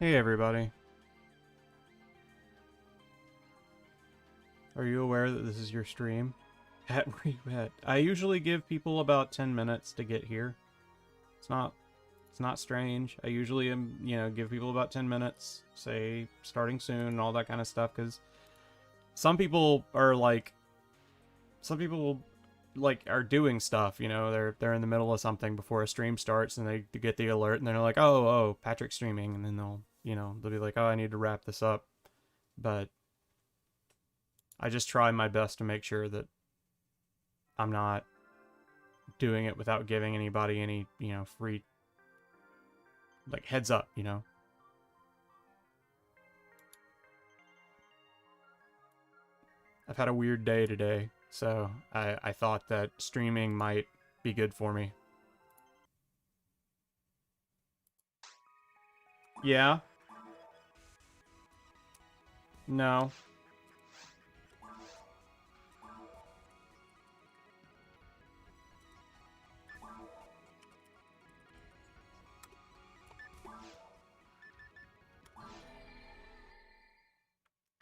Hey everybody. Are you aware that this is your stream? At where you at? I usually give people about 10 minutes to get here. It's not strange. I usually give people about 10 minutes, say starting soon and all that kind of stuff, because some people are are doing stuff, they're in the middle of something before a stream starts and they get the alert and they're like, oh, Patrick's streaming, and then they'll be like, oh, I need to wrap this up. But I just try my best to make sure that I'm not doing it without giving anybody any, free, heads up, I've had a weird day today, so I thought that streaming might be good for me. Yeah? No.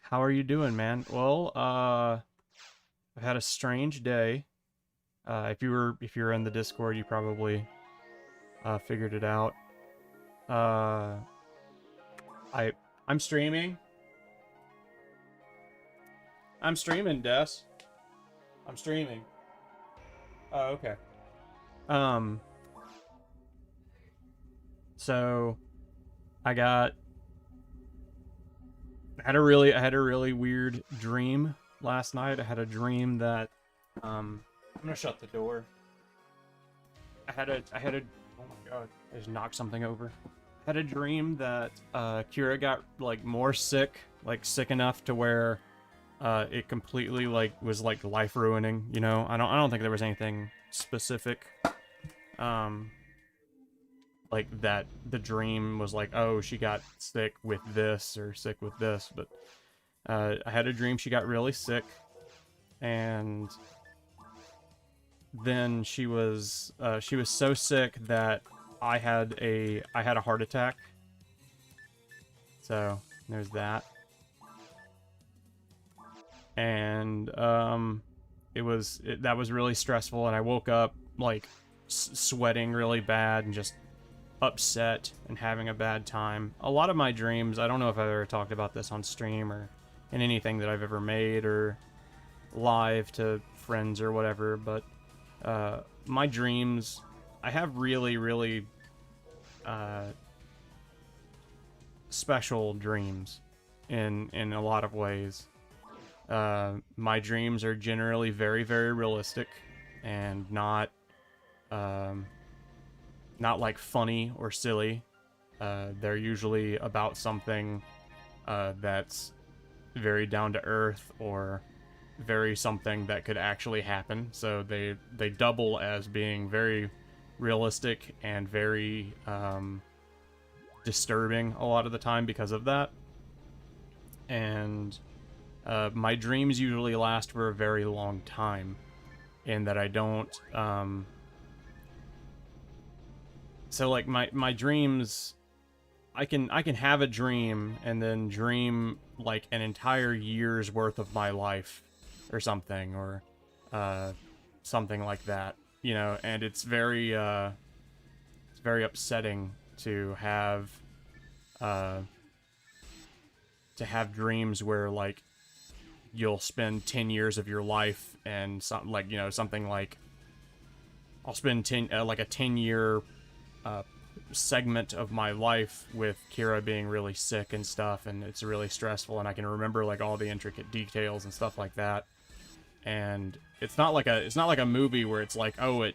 How are you doing, man? Well, I've had a strange day. If you're in the Discord, you probably figured it out. I'm streaming. I'm streaming, Des. I'm streaming. Oh, okay. So I had a really weird dream last night. I had a dream that I'm gonna shut the door. I had a oh my god, I just knocked something over. I had a dream that Kira got more sick, sick enough to where it completely was life ruining, I don't think there was anything specific that the dream was oh, she got sick with this or sick with this, but I had a dream she got really sick, and then she was so sick that I had a heart attack. So there's that. And that was really stressful, and I woke up sweating really bad and just upset and having a bad time. A lot of my dreams, I don't know if I've ever talked about this on stream or in anything that I've ever made or live to friends or whatever, but my dreams, I have really special dreams in a lot of ways. My dreams are generally very realistic and not funny or silly. They're usually about something that's very down to earth or very something that could actually happen. So they double as being very realistic and very disturbing a lot of the time because of that. And my dreams usually last for a very long time, in that I don't so my dreams, I can have a dream and then dream an entire year's worth of my life or something, or something like that, and it's very upsetting to have dreams where you'll spend 10 years of your life and something I'll spend a 10-year segment of my life with Kira being really sick and stuff, and it's really stressful, and I can remember all the intricate details and stuff like that. And it's not like a movie where it's oh,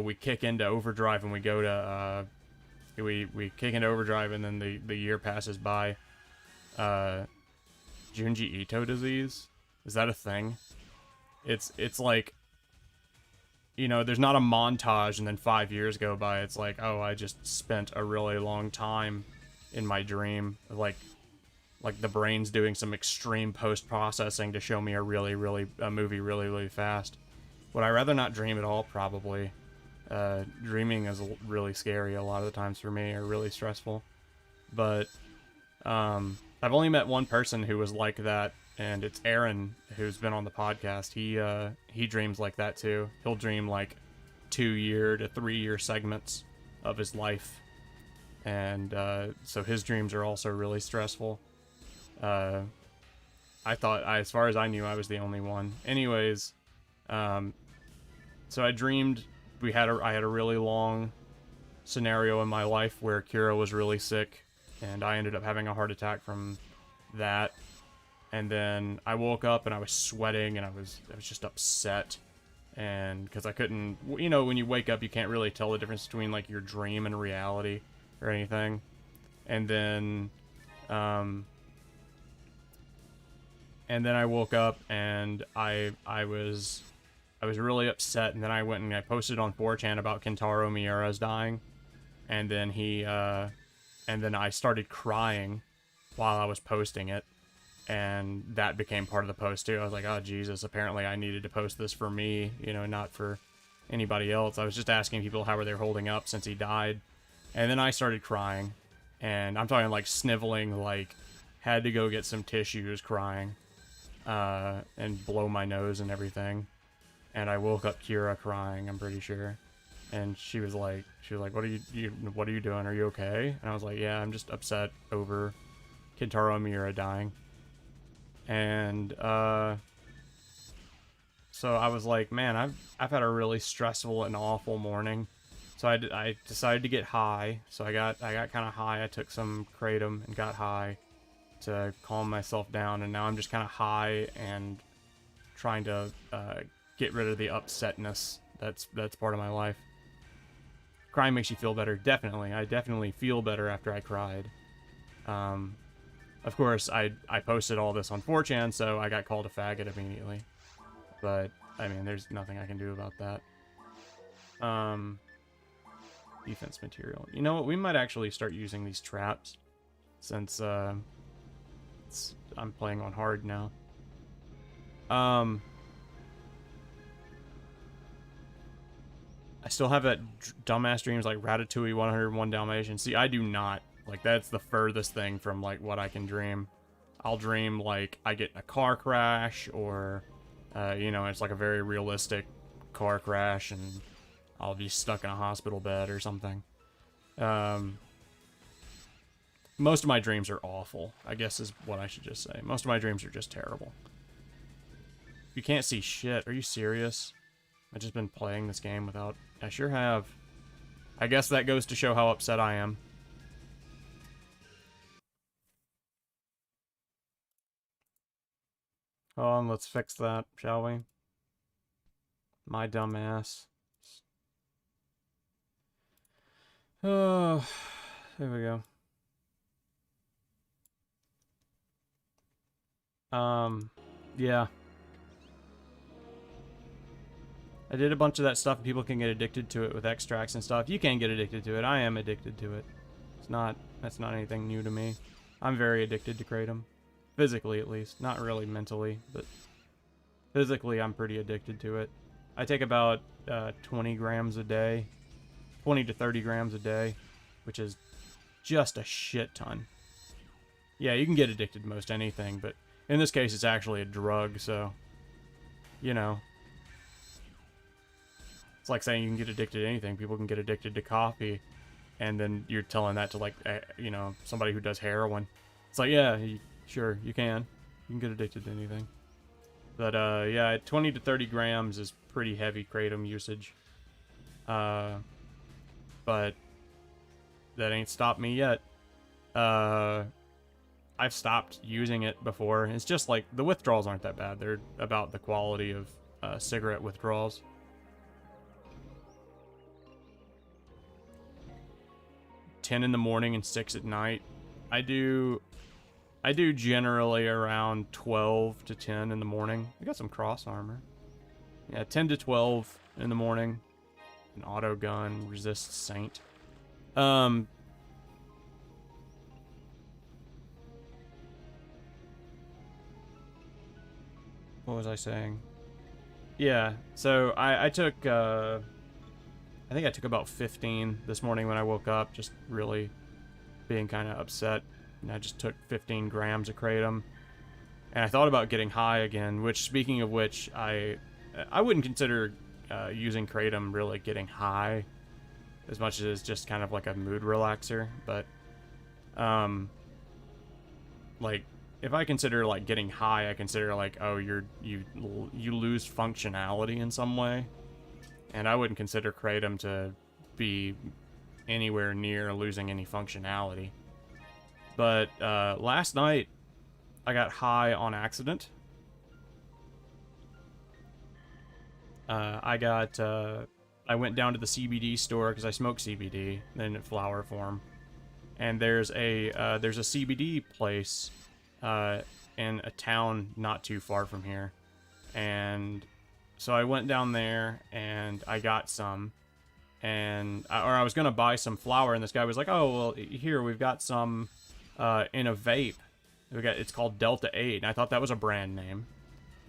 we kick into overdrive and we go to we kick into overdrive and then the year passes by. Junji Ito disease, is that a thing? It's there's not a montage and then 5 years go by. It's oh, I just spent a really long time in my dream, the brain's doing some extreme post-processing to show me a movie really fast. Would I rather not dream at all? Probably. Dreaming is really scary a lot of the times for me, or really stressful. But I've only met one person who was like that, and it's Aaron, who's been on the podcast. He dreams like that too. He'll dream like 2-year to 3-year segments of his life, and so his dreams are also really stressful. I thought, as far as I knew, I was the only one. Anyways, so I dreamed I had a really long scenario in my life where Kira was really sick, and I ended up having a heart attack from that. And then I woke up and I was sweating, and I was just upset, and because I couldn't, you know, when you wake up, you can't really tell the difference between like your dream and reality or anything. And then I woke up and I was really upset, and then I went and I posted on 4chan about Kentaro Miura's dying, and then I started crying while I was posting it, and that became part of the post too. I was like, oh Jesus, apparently I needed to post this for me, you know, not for anybody else. I was just asking people how were they holding up since he died, and then I started crying, and I'm talking like sniveling, like had to go get some tissues, crying, and blow my nose and everything. And I woke up Kira crying, I'm pretty sure. And she was like, what are you doing? Are you okay? And I was like, yeah, I'm just upset over Kentaro Miura dying. And so I was like, man, I've had a really stressful and awful morning. So I decided to get high. So I got kind of high. I took some kratom and got high to calm myself down, and now I'm just kind of high and trying to get rid of the upsetness that's part of my life. Crying makes you feel better, definitely. I definitely feel better after I cried. Of course, I posted all this on 4chan, so I got called a faggot immediately. But, I mean, there's nothing I can do about that. Defense material. You know what? We might actually start using these traps, since I'm playing on hard now. I still have that dumbass dreams like Ratatouille, 101 Dalmatians. See, I do not. Like, that's the furthest thing from, like, what I can dream. I'll dream, like, I get in a car crash, or, you know, it's like a very realistic car crash, and I'll be stuck in a hospital bed or something. Most of my dreams are awful, I guess is what I should just say. Most of my dreams are just terrible. You can't see shit. Are you serious? I've just been playing this game without... I sure have. I guess that goes to show how upset I am. Hold on, let's fix that, shall we? My dumb ass. Oh, there we go. Yeah. I did a bunch of that stuff, and people can get addicted to it with extracts and stuff. You can get addicted to it. I am addicted to it. That's not anything new to me. I'm very addicted to kratom. Physically, at least. Not really mentally, but physically, I'm pretty addicted to it. I take about 20 grams a day. 20 to 30 grams a day, which is just a shit ton. Yeah, you can get addicted to most anything, but in this case, it's actually a drug, so, you know. It's like saying you can get addicted to anything. People can get addicted to coffee, and then you're telling that to, like, you know, somebody who does heroin. It's like, yeah, sure, you can. You can get addicted to anything. But, yeah, 20 to 30 grams is pretty heavy kratom usage. But that ain't stopped me yet. I've stopped using it before. It's just like, the withdrawals aren't that bad. They're about the quality of cigarette withdrawals. $10 in the morning and 6 at night. I do generally around 12 to 10 in the morning. I got some cross armor. Yeah, 10 to 12 in the morning. An auto gun, resist saint. What was I saying? Yeah, so I took, I think I took about 15 this morning when I woke up, just really being kind of upset. and I just took 15 grams of kratom. And I thought about getting high again, which, speaking of which, I wouldn't consider using kratom really getting high as much as it's just kind of like a mood relaxer. But, like, if I consider, like, getting high, I consider, like, oh, you lose functionality in some way. And I wouldn't consider kratom to be anywhere near losing any functionality. But last night, I got high on accident. I went down to the CBD store because I smoke CBD in flower form, and there's a CBD place in a town not too far from here, and so I went down there and I got some, I was gonna buy some flower, and this guy was like, "Oh, well, here we've got some in a vape. It's called Delta 8, and I thought that was a brand name.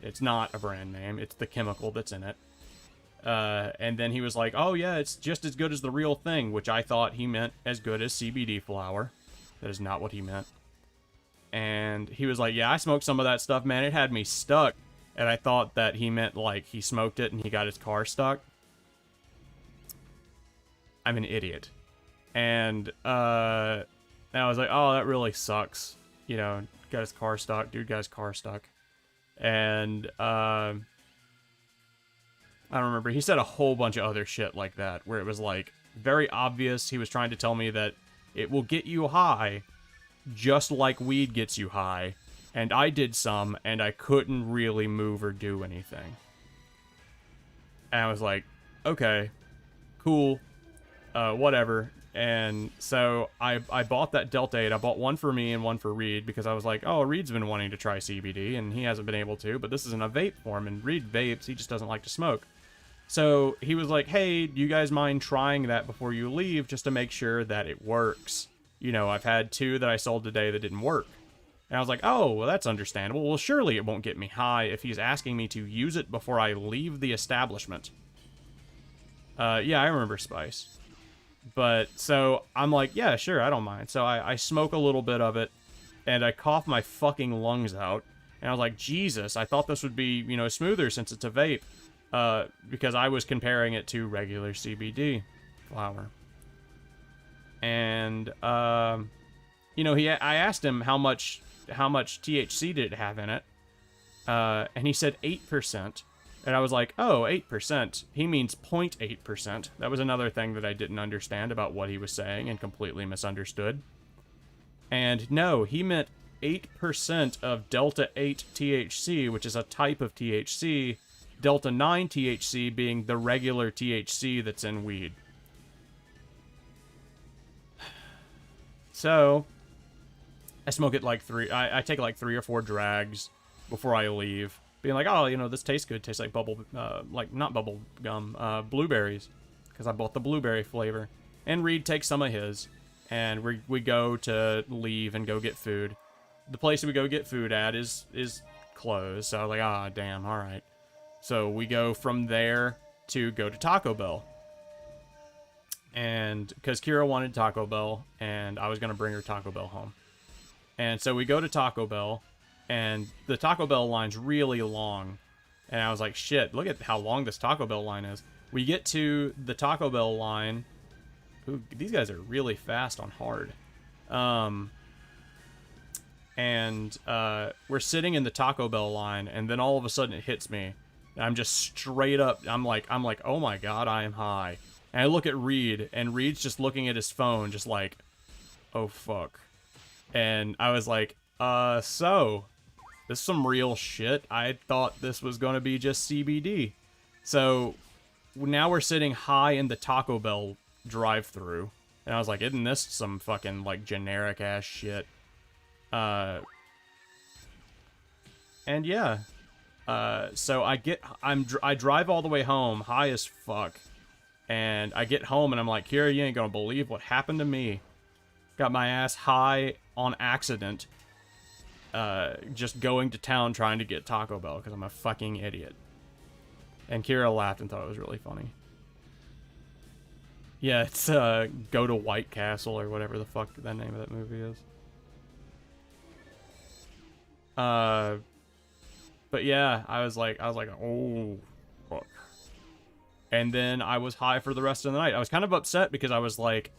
It's not a brand name. It's the chemical that's in it. And then he was like, "Oh yeah, it's just as good as the real thing," which I thought he meant as good as CBD flower. That is not what he meant. And he was like, "Yeah, I smoked some of that stuff, man. It had me stuck." And I thought that he meant like he smoked it and he got his car stuck. I'm an idiot. And I was like, "Oh, that really sucks." You know, got his car stuck. Dude got his car stuck. And I don't remember. He said a whole bunch of other shit like that, where it was like very obvious he was trying to tell me that it will get you high just like weed gets you high. And I did some, and I couldn't really move or do anything. And I was like, okay, cool, whatever. And so I bought that Delta 8. I bought one for me and one for Reed, because I was like, oh, Reed's been wanting to try CBD, and he hasn't been able to, but this is in a vape form, and Reed vapes, he just doesn't like to smoke. So he was like, hey, do you guys mind trying that before you leave, just to make sure that it works? You know, I've had 2 that I sold today that didn't work. And I was like, oh, well, that's understandable. Well, surely it won't get me high if he's asking me to use it before I leave the establishment. Yeah, I remember Spice. But, so, I'm like, yeah, sure, I don't mind. So I smoke a little bit of it, and I cough my fucking lungs out. And I was like, Jesus, I thought this would be, you know, smoother since it's a vape. Because I was comparing it to regular CBD flower. And, you know, I asked him how much THC did it have in it. And he said 8%. And I was like, oh, 8%. He means 0.8%. That was another thing that I didn't understand about what he was saying and completely misunderstood. And no, he meant 8% of Delta 8 THC, which is a type of THC, Delta 9 THC being the regular THC that's in weed. So, I smoke it like I take like 3 or 4 drags before I leave. Being like, oh, you know, this tastes good. Tastes like not bubble gum, blueberries. Because I bought the blueberry flavor. And Reed takes some of his. And we go to leave and go get food. The place we go get food at is closed. So I was like, ah, damn, alright. So we go from there to go to Taco Bell. And because Kira wanted Taco Bell, and I was going to bring her Taco Bell home. And so we go to Taco Bell. And the Taco Bell line's really long. And I was like, shit, look at how long this Taco Bell line is. We get to the Taco Bell line. Ooh, these guys are really fast on hard. We're sitting in the Taco Bell line, and then all of a sudden it hits me. And I'm just straight up, I'm like, oh my god, I am high. And I look at Reed, and Reed's just looking at his phone, just like, oh fuck. And I was like, so... this is some real shit. I thought this was going to be just CBD. So, now we're sitting high in the Taco Bell drive-thru. And I was like, isn't this some fucking, like, generic-ass shit? And yeah. So I drive all the way home, high as fuck. And I get home and I'm like, Kira, you ain't gonna believe what happened to me. Got my ass high on accident. Just going to town trying to get Taco Bell because I'm a fucking idiot. And Kira laughed and thought it was really funny. Yeah, it's, Go to White Castle or whatever the fuck the name of that movie is. Uh, but yeah, I was like, oh, fuck. And then I was high for the rest of the night. I was kind of upset because I was like,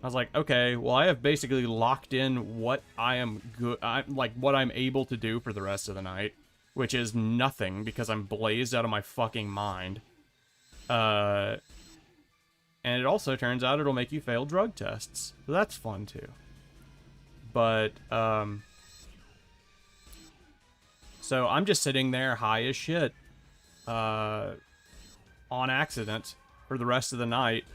okay, well, I have basically locked in what I am what I'm able to do for the rest of the night, which is nothing because I'm blazed out of my fucking mind. And it also turns out it'll make you fail drug tests. So that's fun too. But, so I'm just sitting there high as shit, on accident for the rest of the night.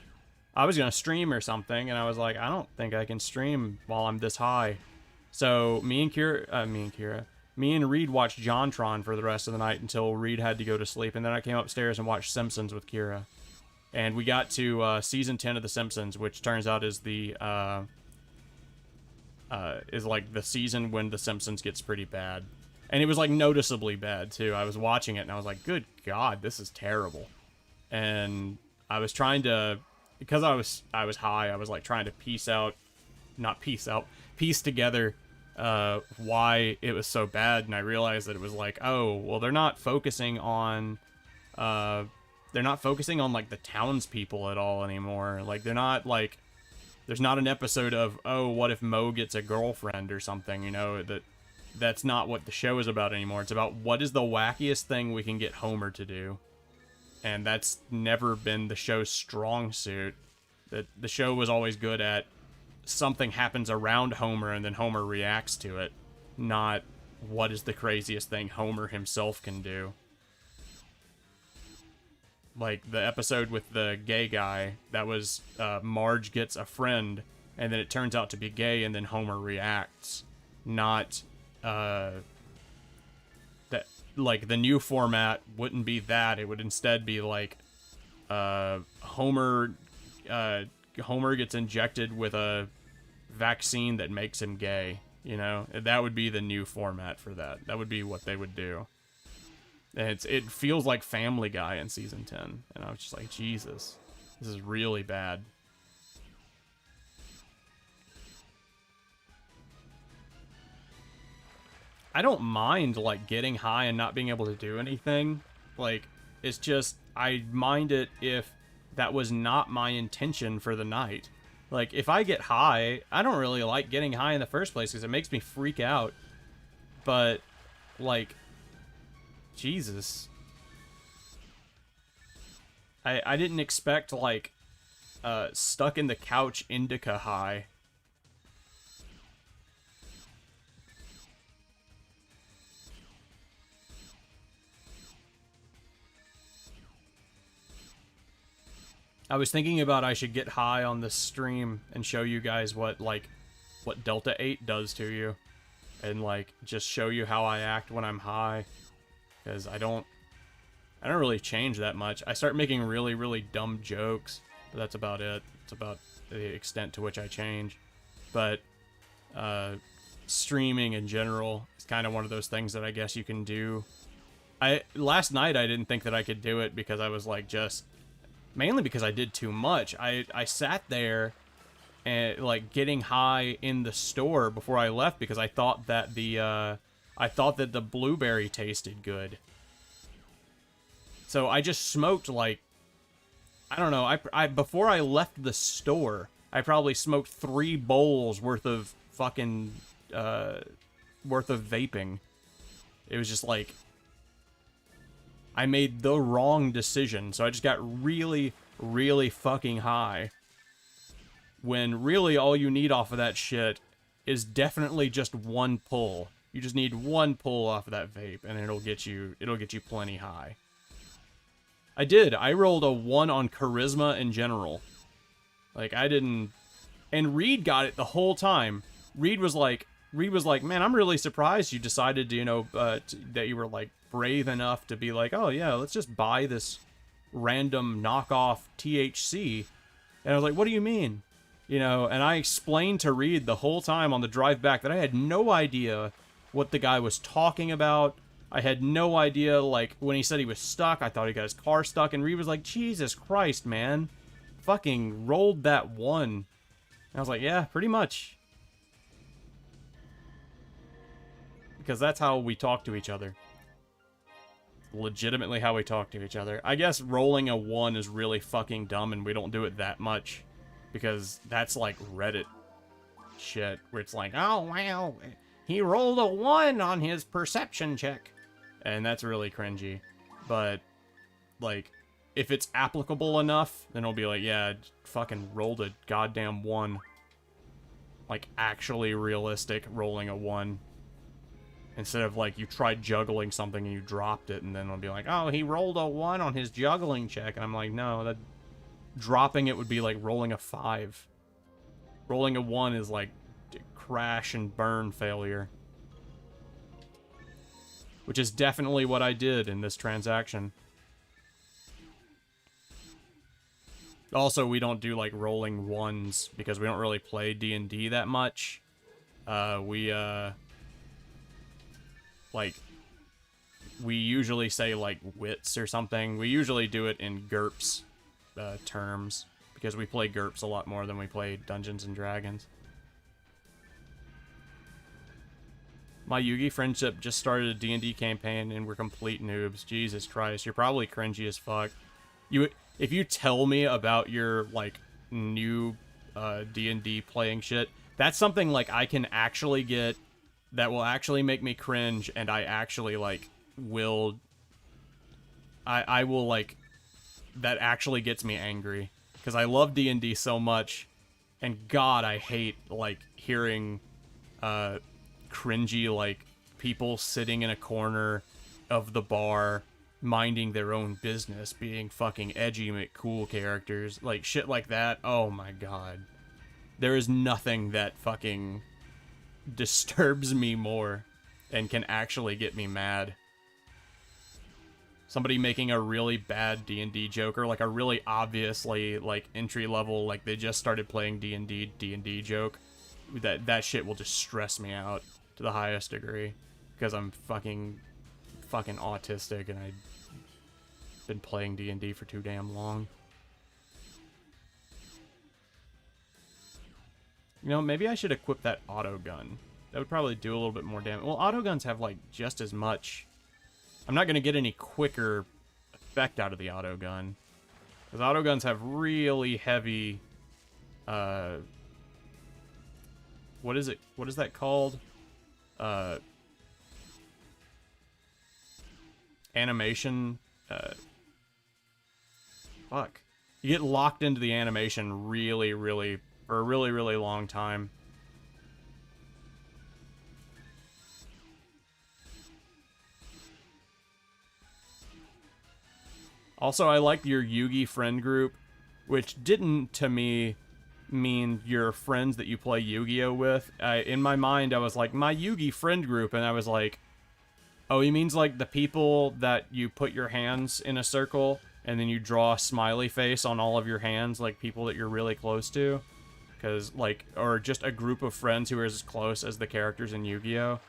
I was going to stream or something, and I was like, I don't think I can stream while I'm this high. So me and Reed watched JonTron for the rest of the night until Reed had to go to sleep, and then I came upstairs and watched Simpsons with Kira. And we got to season 10 of The Simpsons, which turns out is the like the season when The Simpsons gets pretty bad. And it was like noticeably bad too. I was watching it and I was like, good God, this is terrible. And I was trying to, because I was high, I was like trying to piece together why it was so bad. And I realized that it was like, oh, well, they're not focusing on like the townspeople at all anymore. Like they're not like, there's not an episode of, oh, what if Mo gets a girlfriend or something, you know, that's not what the show is about anymore. It's about what is the wackiest thing we can get Homer to do. And that's never been the show's strong suit. That the show was always good at something happens around Homer and then Homer reacts to it, not what is the craziest thing Homer himself can do. Like the episode with the gay guy, that was Marge gets a friend and then it turns out to be gay and then Homer reacts. Not that, like, the new format wouldn't be that. It would instead be like Homer gets injected with a vaccine that makes him gay, you know? That would be the new format for that. That would be what they would do. And it feels like Family Guy in season 10. And I was just like, Jesus, this is really bad. I don't mind, like, getting high and not being able to do anything. Like, it's just, I mind it if that was not my intention for the night. Like, if I get high, I don't really like getting high in the first place because it makes me freak out. But, like, Jesus. I didn't expect, like, stuck in the couch indica high. I was thinking about I should get high on this stream and show you guys what Delta 8 does to you. And, like, just show you how I act when I'm high. Because I don't really change that much. I start making really, really dumb jokes, but that's about it. It's about the extent to which I change. But streaming in general is kind of one of those things that I guess you can do. Last night I didn't think that I could do it because I was like mainly because I did too much. I sat there and like getting high in the store before I left because I thought that the blueberry tasted good. So I just smoked, like, I don't know, I before I left the store, I probably smoked 3 bowls worth of fucking, worth of vaping. It was just like, I made the wrong decision, so I just got really, really fucking high. When really all you need off of that shit is definitely just one pull. You just need one pull off of that vape, and it'll get you plenty high. I rolled a 1 on charisma in general. Like, I didn't... And Reed got it the whole time. Reed was like, man, I'm really surprised you decided to, you know, that you were, like, brave enough to be like, oh, yeah, let's just buy this random knockoff THC. And I was like, what do you mean? You know, and I explained to Reed the whole time on the drive back that I had no idea what the guy was talking about. I had no idea, like, when he said he was stuck, I thought he got his car stuck, and Reed was like, Jesus Christ, man. Fucking rolled that 1. And I was like, yeah, pretty much. because that's how we talk to each other. Legitimately how we talk to each other. I guess rolling a 1 is really fucking dumb and we don't do it that much because that's like Reddit shit where it's like, oh wow, he rolled a 1 on his perception check, and that's really cringy. But like, if it's applicable enough, then it'll be like, yeah, fucking rolled a goddamn 1. Like, actually realistic rolling a 1. Instead of, like, you tried juggling something and you dropped it, and then it'll be like, oh, he rolled a 1 on his juggling check. And I'm like, no, that dropping it would be like rolling a 5. Rolling a 1 is like crash and burn failure. Which is definitely what I did in this transaction. Also, we don't do, like, rolling 1s because we don't really play D&D that much. Like, we usually say, like, wits or something. We usually do it in GURPS terms because we play GURPS a lot more than we play Dungeons & Dragons. My Yugi friendship just started a D&D campaign and we're complete noobs. Jesus Christ, you're probably cringy as fuck. If you tell me about your, like, new D&D playing shit, that's something, like, I can actually get that will actually make me cringe, and I actually, like, will... I will, like... That actually gets me angry. Because I love D&D so much, and God, I hate, like, hearing cringy, like, people sitting in a corner of the bar minding their own business, being fucking edgy McCool characters. Like, shit like that. Oh my God. There is nothing that fucking disturbs me more and can actually get me mad. Somebody making a really bad D&D joke, or like a really obviously, like, entry level, like they just started playing D&D joke. That shit will just stress me out to the highest degree. Because I'm fucking autistic and I've been playing D&D for too damn long. You know, maybe I should equip that auto gun. That would probably do a little bit more damage. Well, auto guns have, like, just as much. I'm not going to get any quicker effect out of the auto gun. Because auto guns have really heavy... what is it? What is that called? Animation... fuck. You get locked into the animation really, for a really, really long time. Also, I like your Yugi friend group, which didn't, to me, mean your friends that you play Yu-Gi-Oh! With. In my mind, I was like, my Yugi friend group, and I was like, oh, he means, like, the people that you put your hands in a circle, and then you draw a smiley face on all of your hands, like people that you're really close to. Because, like, or just a group of friends who are as close as the characters in Yu-Gi-Oh!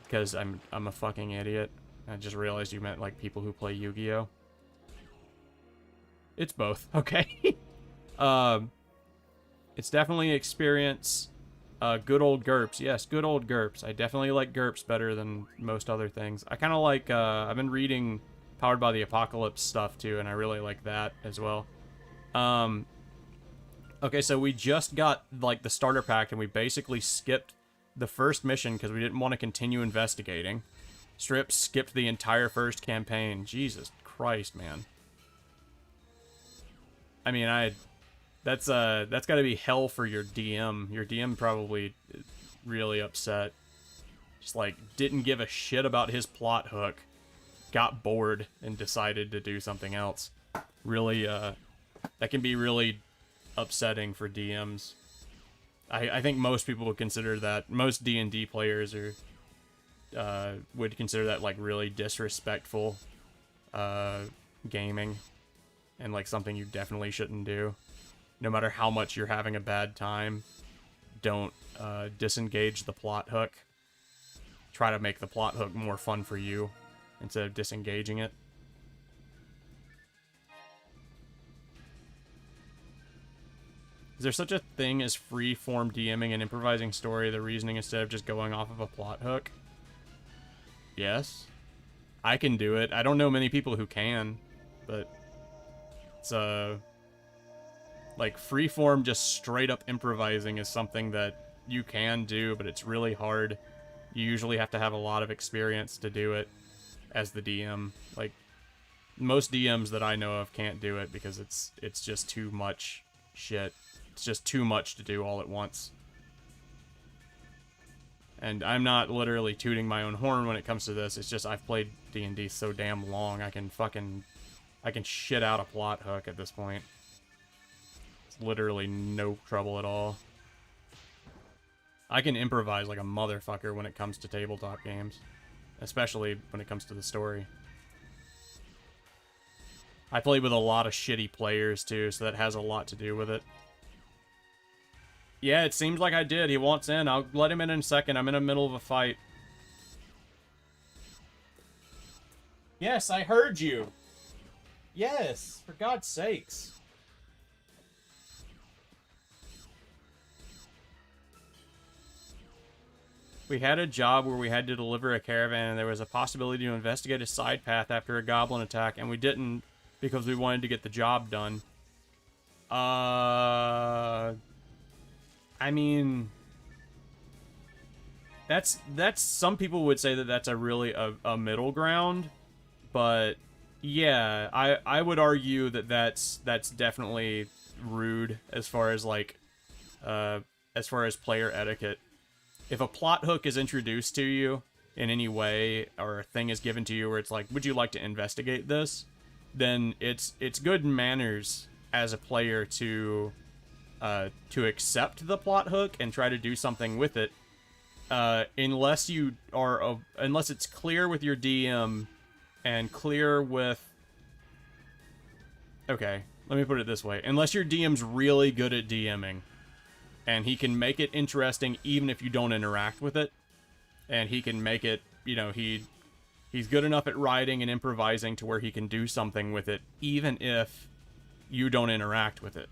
Because I'm a fucking idiot. I just realized you meant, like, people who play Yu-Gi-Oh! It's both, okay? It's definitely experience. Good old GURPS. Yes, good old GURPS. I definitely like GURPS better than most other things. I kind of like, I've been reading Powered by the Apocalypse stuff, too, and I really like that as well. Okay, so we just got, like, the starter pack, and we basically skipped the first mission because we didn't want to continue investigating. Strip skipped the entire first campaign. Jesus Christ, man. I mean, that's got to be hell for your DM. Your DM probably really upset. Just, like, didn't give a shit about his plot hook. Got bored and decided to do something else. Really, that can be really upsetting for DMs. I think most people would consider that, most D&D players are, would consider that, like, really disrespectful, gaming. And, like, something you definitely shouldn't do. No matter how much you're having a bad time, don't, disengage the plot hook. Try to make the plot hook more fun for you, instead of disengaging it. Is there such a thing as free-form DMing and improvising story, the reasoning instead of just going off of a plot hook? Yes. I can do it. I don't know many people who can, but it's, like, free-form, just straight-up improvising is something that you can do, but it's really hard. You usually have to have a lot of experience to do it as the DM. Like, most DMs that I know of can't do it because it's just too much shit. It's just too much to do all at once. And I'm not literally tooting my own horn when it comes to this. It's just I've played D&D so damn long, I can shit out a plot hook at this point. It's literally no trouble at all. I can improvise like a motherfucker when it comes to tabletop games. Especially when it comes to the story. I played with a lot of shitty players too, so that has a lot to do with it. Yeah, it seems like I did. He wants in. I'll let him in a second. I'm in the middle of a fight. Yes, I heard you. Yes, for God's sakes. We had a job where we had to deliver a caravan, and there was a possibility to investigate a side path after a goblin attack, and we didn't because we wanted to get the job done. I mean, that's some people would say that that's a really a middle ground, but yeah, I would argue that that's definitely rude as far as like as far as player etiquette. If a plot hook is introduced to you in any way, or a thing is given to you where it's like, would you like to investigate this? Then it's good manners as a player to accept the plot hook and try to do something with it, unless it's clear with your DM and clear with... Okay, let me put it this way. Unless your DM's really good at DMing, and he can make it interesting even if you don't interact with it, and he can make it, you know, he's good enough at writing and improvising to where he can do something with it even if you don't interact with it.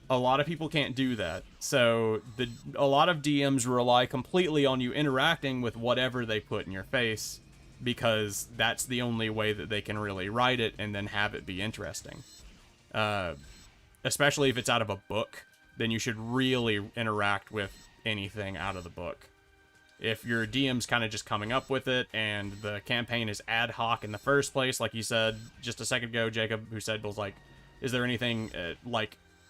A lot of people can't do that, so a lot of DMs rely completely on you interacting with whatever they put in your face, because that's the only way that they can really write it and then have it be interesting. Especially if it's out of a book, then you should really interact with anything out of the book. If your DM's kind of just coming up with it, and the campaign is ad hoc in the first place, like you said just a second ago, Jacob, who said, was like, is there anything,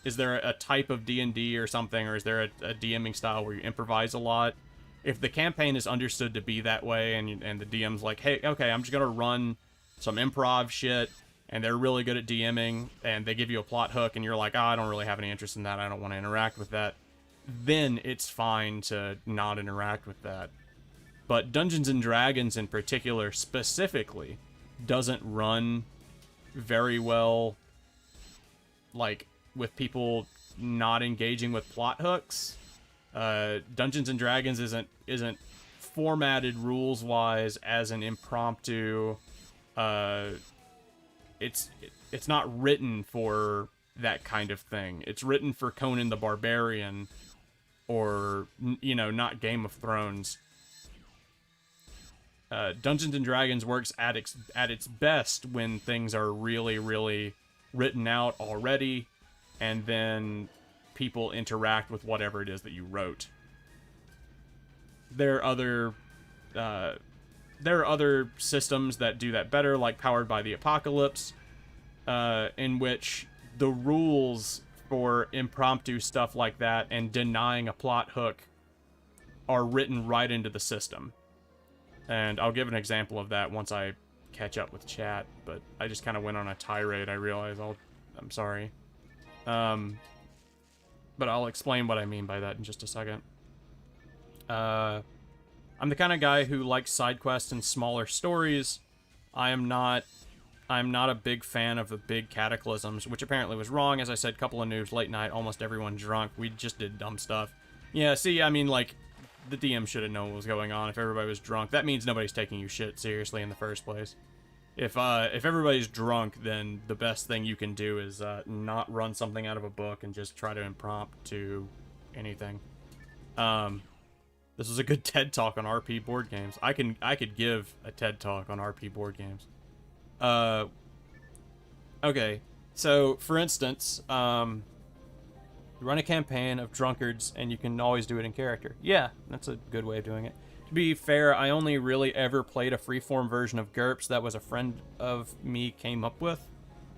is there a type of D&D or something, or is there a DMing style where you improvise a lot? If the campaign is understood to be that way, and the DM's like, hey, okay, I'm just gonna run some improv shit, and they're really good at DMing, and they give you a plot hook, and you're like, oh, I don't really have any interest in that, I don't want to interact with that, then it's fine to not interact with that. But Dungeons & Dragons in particular, specifically, doesn't run very well, like, with people not engaging with plot hooks. Dungeons & Dragons isn't formatted rules-wise as an impromptu. It's not written for that kind of thing. It's written for Conan the Barbarian, or, you know, not Game of Thrones. Dungeons & Dragons works at its best when things are really, really written out already, and then people interact with whatever it is that you wrote. There are other systems that do that better, like Powered by the Apocalypse, in which the rules for impromptu stuff like that and denying a plot hook are written right into the system. And I'll give an example of that once I catch up with chat, but I just kind of went on a tirade, I realize. I'm sorry. But I'll explain what I mean by that in just a second. I'm the kind of guy who likes side quests and smaller stories. I'm not a big fan of the big cataclysms, which apparently was wrong. As I said, couple of noobs, late night, almost everyone drunk. We just did dumb stuff. Yeah, see, I mean, like, the DM should have known what was going on if everybody was drunk. That means nobody's taking you shit seriously in the first place. If everybody's drunk, then the best thing you can do is not run something out of a book and just try to impromptu anything. This was a good TED talk on RP board games. I could give a TED talk on RP board games. Okay, so for instance, you run a campaign of drunkards, and you can always do it in character. Yeah, that's a good way of doing it. To be fair, I only really ever played a freeform version of GURPS that was a friend of me came up with.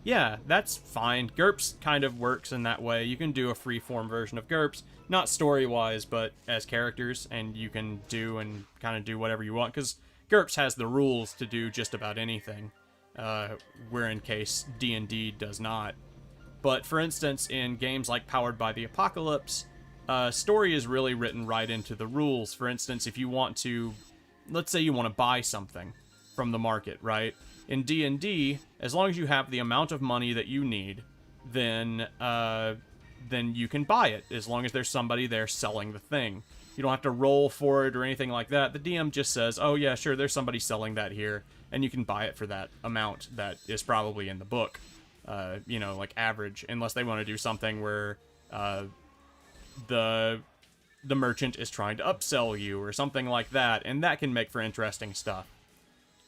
Yeah, that's fine. GURPS kind of works in that way. You can do a freeform version of GURPS, not story-wise, but as characters, and you can do and kind of do whatever you want, because GURPS has the rules to do just about anything, where in case D&D does not. But for instance, in games like Powered by the Apocalypse, story is really written right into the rules. For instance, if you want to, let's say you want to buy something from the market, right? In D&D, as long as you have the amount of money that you need, then you can buy it, as long as there's somebody there selling the thing. You don't have to roll for it or anything like that. The DM just says, oh yeah, sure, there's somebody selling that here, and you can buy it for that amount that is probably in the book. You know, like average, unless they want to do something where the merchant is trying to upsell you or something like that, and that can make for interesting stuff.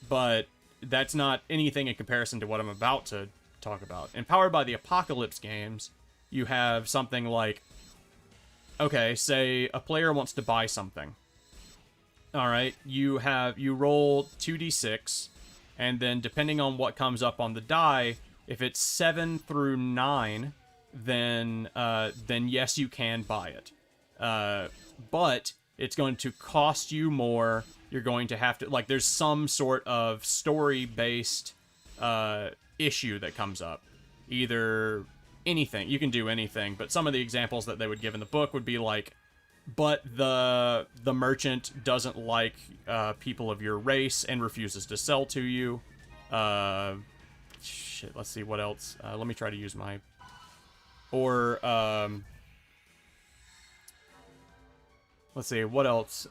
But that's not anything in comparison to what I'm about to talk about. In Powered by the Apocalypse games, you have something like, okay, say a player wants to buy something. Alright, you roll 2d6, and then depending on what comes up on the die, if it's 7 through 9, then yes, you can buy it. But it's going to cost you more. You're going to have to, like, there's some sort of story-based issue that comes up. Either anything. You can do anything, but some of the examples that they would give in the book would be like, but the merchant doesn't like people of your race and refuses to sell to you. Shit, let's see, what else? Let me try to use my... Or, let's see, what else?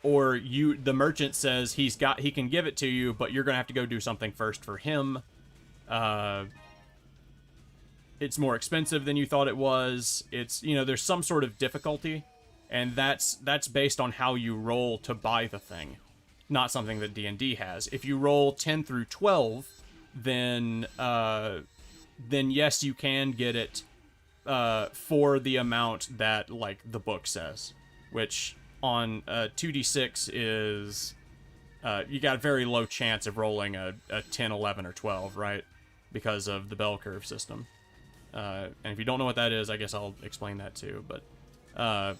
Or the merchant says he can give it to you, but you're gonna have to go do something first for him. It's more expensive than you thought it was. It's, you know, there's some sort of difficulty, and that's based on how you roll to buy the thing, not something that D&D has. If you roll 10 through 12, then yes, you can get it for the amount that, like, the book says, which on 2d6 is you got a very low chance of rolling a 10, 11, or 12, right? Because of the bell curve system. And if you don't know what that is, I guess I'll explain that too, but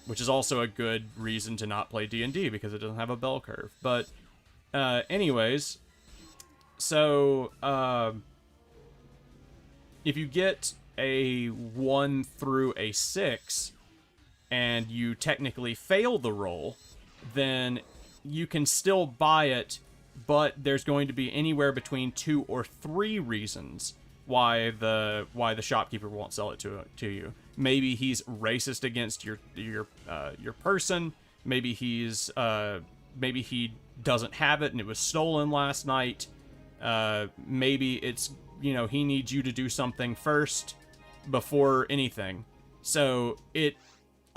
which is also a good reason to not play D&D, because it doesn't have a bell curve. But anyways, so if you get a 1 through a 6 and you technically fail the roll, then you can still buy it, but there's going to be anywhere between 2 or 3 reasons why the shopkeeper won't sell it to you. Maybe he's racist against your person. Maybe maybe he doesn't have it and it was stolen last night. Maybe it's, you know, he needs you to do something first before anything. So a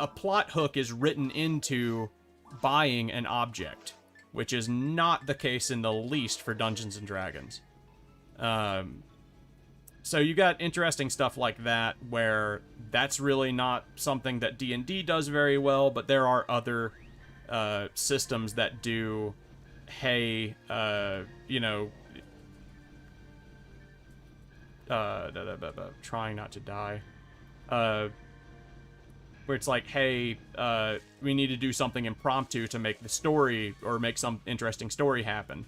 plot hook is written into buying an object, which is not the case in the least for Dungeons and Dragons. So you got interesting stuff like that, where that's really not something that D&D does very well, but there are other systems that do, hey, you know, trying not to die, where it's like, hey, we need to do something impromptu to make the story, or make some interesting story happen.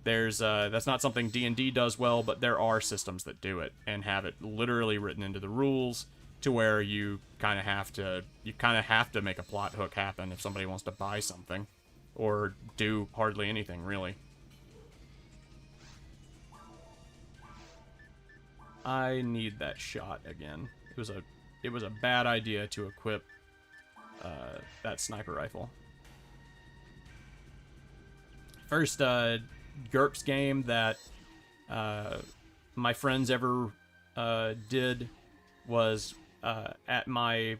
There's that's not something D&D does well, but there are systems that do it and have it literally written into the rules to where you kind of have to make a plot hook happen if somebody wants to buy something, or do hardly anything really. I need that shot again. It was a bad idea to equip that sniper rifle. First, GURPS game that my friends ever did was at an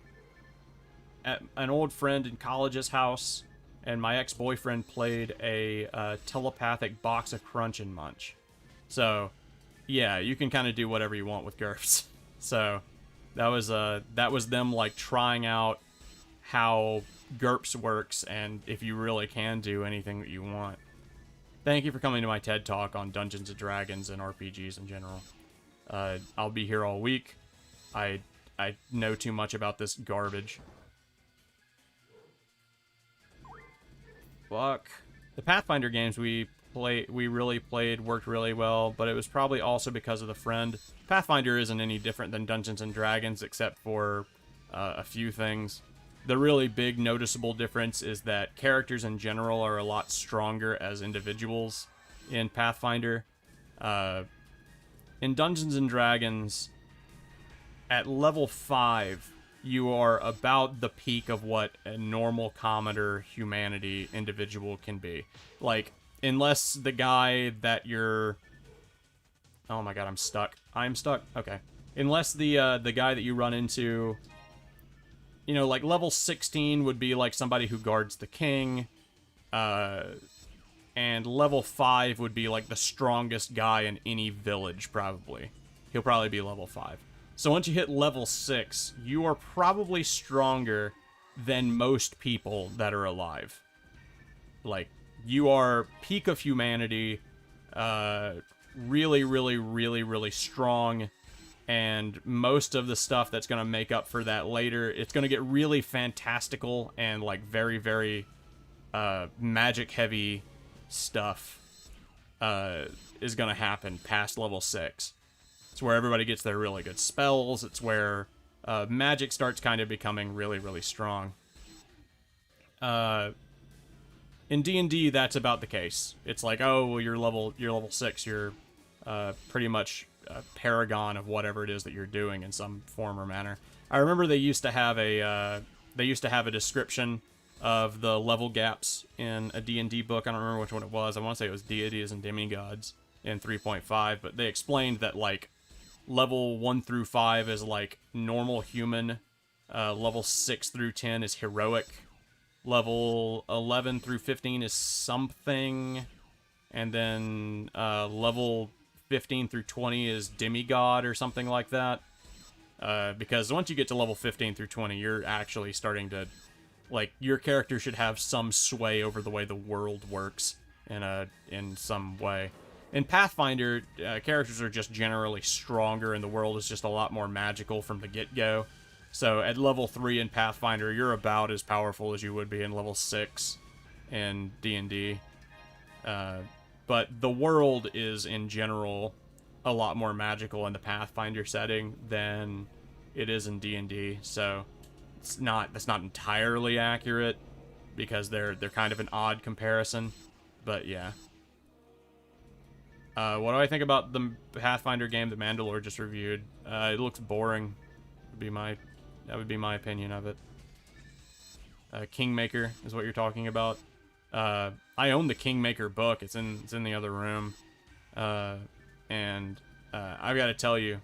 old friend in college's house, and my ex-boyfriend played a telepathic box of Crunch and Munch. So, yeah, you can kind of do whatever you want with GURPS. So, that was them like trying out how GURPS works and if you really can do anything that you want. Thank you for coming to my TED Talk on Dungeons & Dragons and RPGs in general. I'll be here all week. I know too much about this garbage. Fuck. The Pathfinder games we really played worked really well, but it was probably also because of the friend. Pathfinder isn't any different than Dungeons & Dragons except for a few things. The really big noticeable difference is that characters in general are a lot stronger as individuals in Pathfinder. In Dungeons & Dragons, at level 5, you are about the peak of what a normal commoner humanity individual can be. Like, unless the guy that you're... Oh my god, I'm stuck. I'm stuck? Okay. Unless the guy that you run into... You know, like, level 16 would be, like, somebody who guards the king. And level 5 would be, like, the strongest guy in any village, probably. He'll probably be level 5. So once you hit level 6, you are probably stronger than most people that are alive. Like, you are peak of humanity, really, really, really, really strong, and most of the stuff that's going to make up for that later, it's going to get really fantastical and, like, very, very magic-heavy stuff is going to happen past level 6. It's where everybody gets their really good spells. It's where magic starts kind of becoming really, really strong. In D&D, that's about the case. It's like, oh, well, you're level 6. You're pretty much a paragon of whatever it is that you're doing in some form or manner. I remember they used to have a description of the level gaps in a D&D book. I don't remember which one it was. I want to say it was Deities and Demigods in 3.5, but they explained that, like, level 1 through 5 is, like, normal human. Level 6 through 10 is heroic. Level 11 through 15 is something. And then level 15 through 20 is demigod or something like that. Because once you get to level 15 through 20, you're actually starting to... Like, your character should have some sway over the way the world works in some way. In Pathfinder, characters are just generally stronger, and the world is just a lot more magical from the get-go. So at level 3 in Pathfinder, you're about as powerful as you would be in level 6 in D&D. But the world is, in general, a lot more magical in the Pathfinder setting than it is in D&D. So that's not entirely accurate, because they're kind of an odd comparison. But yeah. What do I think about the Pathfinder game that Mandalore just reviewed? It looks boring. That would be my opinion of it. Kingmaker is what you're talking about. I own the Kingmaker book. It's in the other room. And I've got to tell you,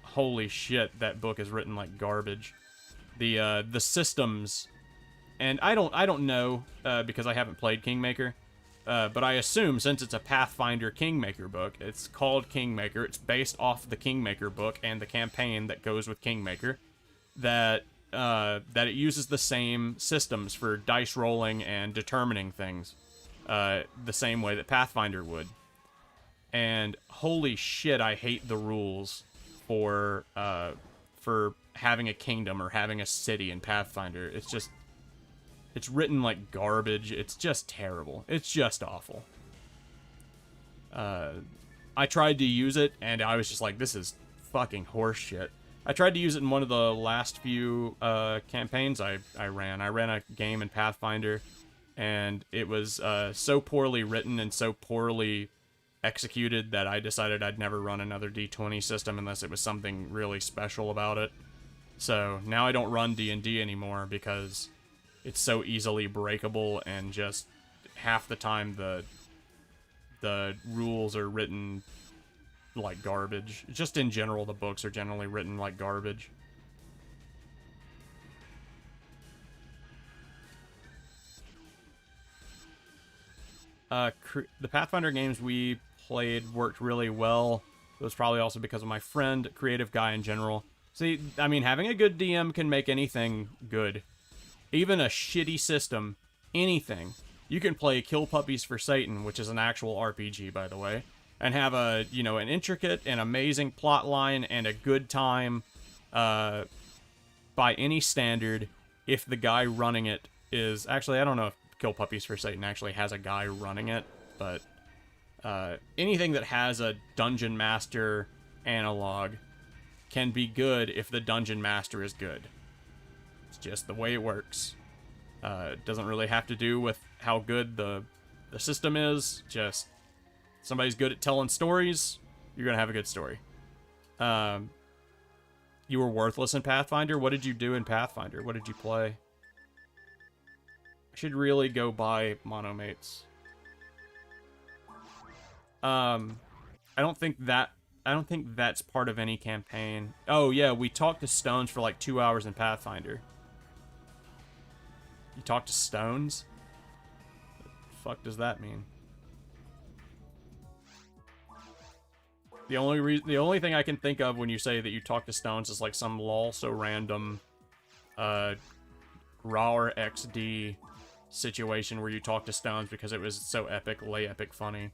holy shit, that book is written like garbage. The systems, and I don't know because I haven't played Kingmaker. But I assume, since it's a Pathfinder Kingmaker book, it's called Kingmaker, it's based off the Kingmaker book and the campaign that goes with Kingmaker, that it uses the same systems for dice rolling and determining things, the same way that Pathfinder would. And holy shit, I hate the rules for having a kingdom or having a city in Pathfinder. It's written like garbage. It's just terrible. It's just awful. I tried to use it, and I was just like, this is fucking horseshit. I tried to use it in one of the last few campaigns I ran. I ran a game in Pathfinder, and it was so poorly written and so poorly executed that I decided I'd never run another D20 system unless it was something really special about it. So now I don't run D&D anymore because it's so easily breakable, and just half the time the rules are written like garbage. Just in general, the books are generally written like garbage. The Pathfinder games we played worked really well. It was probably also because of my friend, creative guy in general. See, I mean, having a good DM can make anything good. Even a shitty system, anything. You can play Kill Puppies for Satan, which is an actual RPG, by the way, and have a, you know, an intricate and amazing plot line and a good time, by any standard, if the guy running it is... Actually, I don't know if Kill Puppies for Satan actually has a guy running it, but anything that has a dungeon master analog can be good if the dungeon master is good. It's just the way it works. It doesn't really have to do with how good the system is. Just somebody's good at telling stories, you're gonna have a good story. You were worthless in Pathfinder? What did you do in Pathfinder? What did you play? I should really go buy Monomates. I don't think that's part of any campaign. Oh yeah, we talked to Stones for like 2 hours in Pathfinder. You talk to Stones? What the fuck does that mean? The only thing I can think of when you say that you talk to Stones is like some lol so random Rawr XD situation where you talk to Stones because it was so epic, epic funny.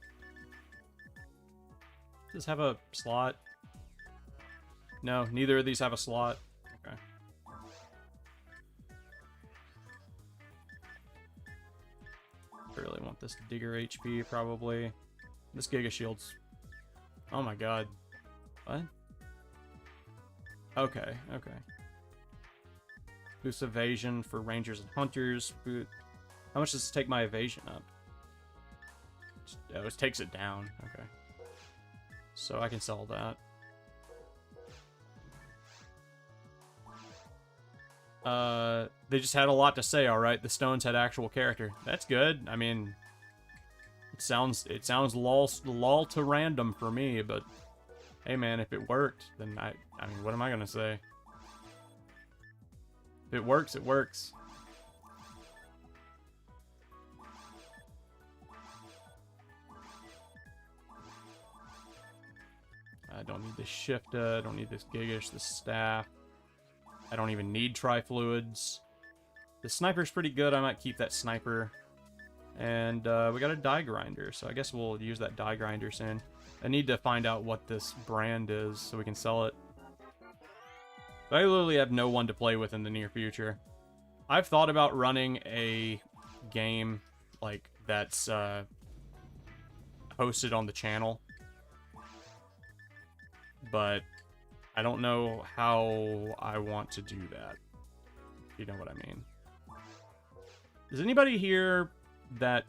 Does this have a slot? No, neither of these have a slot. Okay. I really want this Digger HP, probably. This Giga Shield's... Oh my god. What? Okay, okay. Boost evasion for rangers and hunters. How much does it take my evasion up? Oh, it takes it down. Okay. So I can sell that. They just had a lot to say, alright. The Stones had actual character. That's good. I mean, it sounds lol to random for me, but hey man, if it worked, then I mean, what am I gonna say? If it works, it works. I don't need this Shifta, I don't need this Gigish, this Staff. I don't even need Trifluids. The Sniper's pretty good, I might keep that Sniper. And we got a Die Grinder, so I guess we'll use that Die Grinder soon. I need to find out what this brand is so we can sell it. But I literally have no one to play with in the near future. I've thought about running a game like that's hosted on the channel. But I don't know how I want to do that. If you know what I mean. Does anybody here that...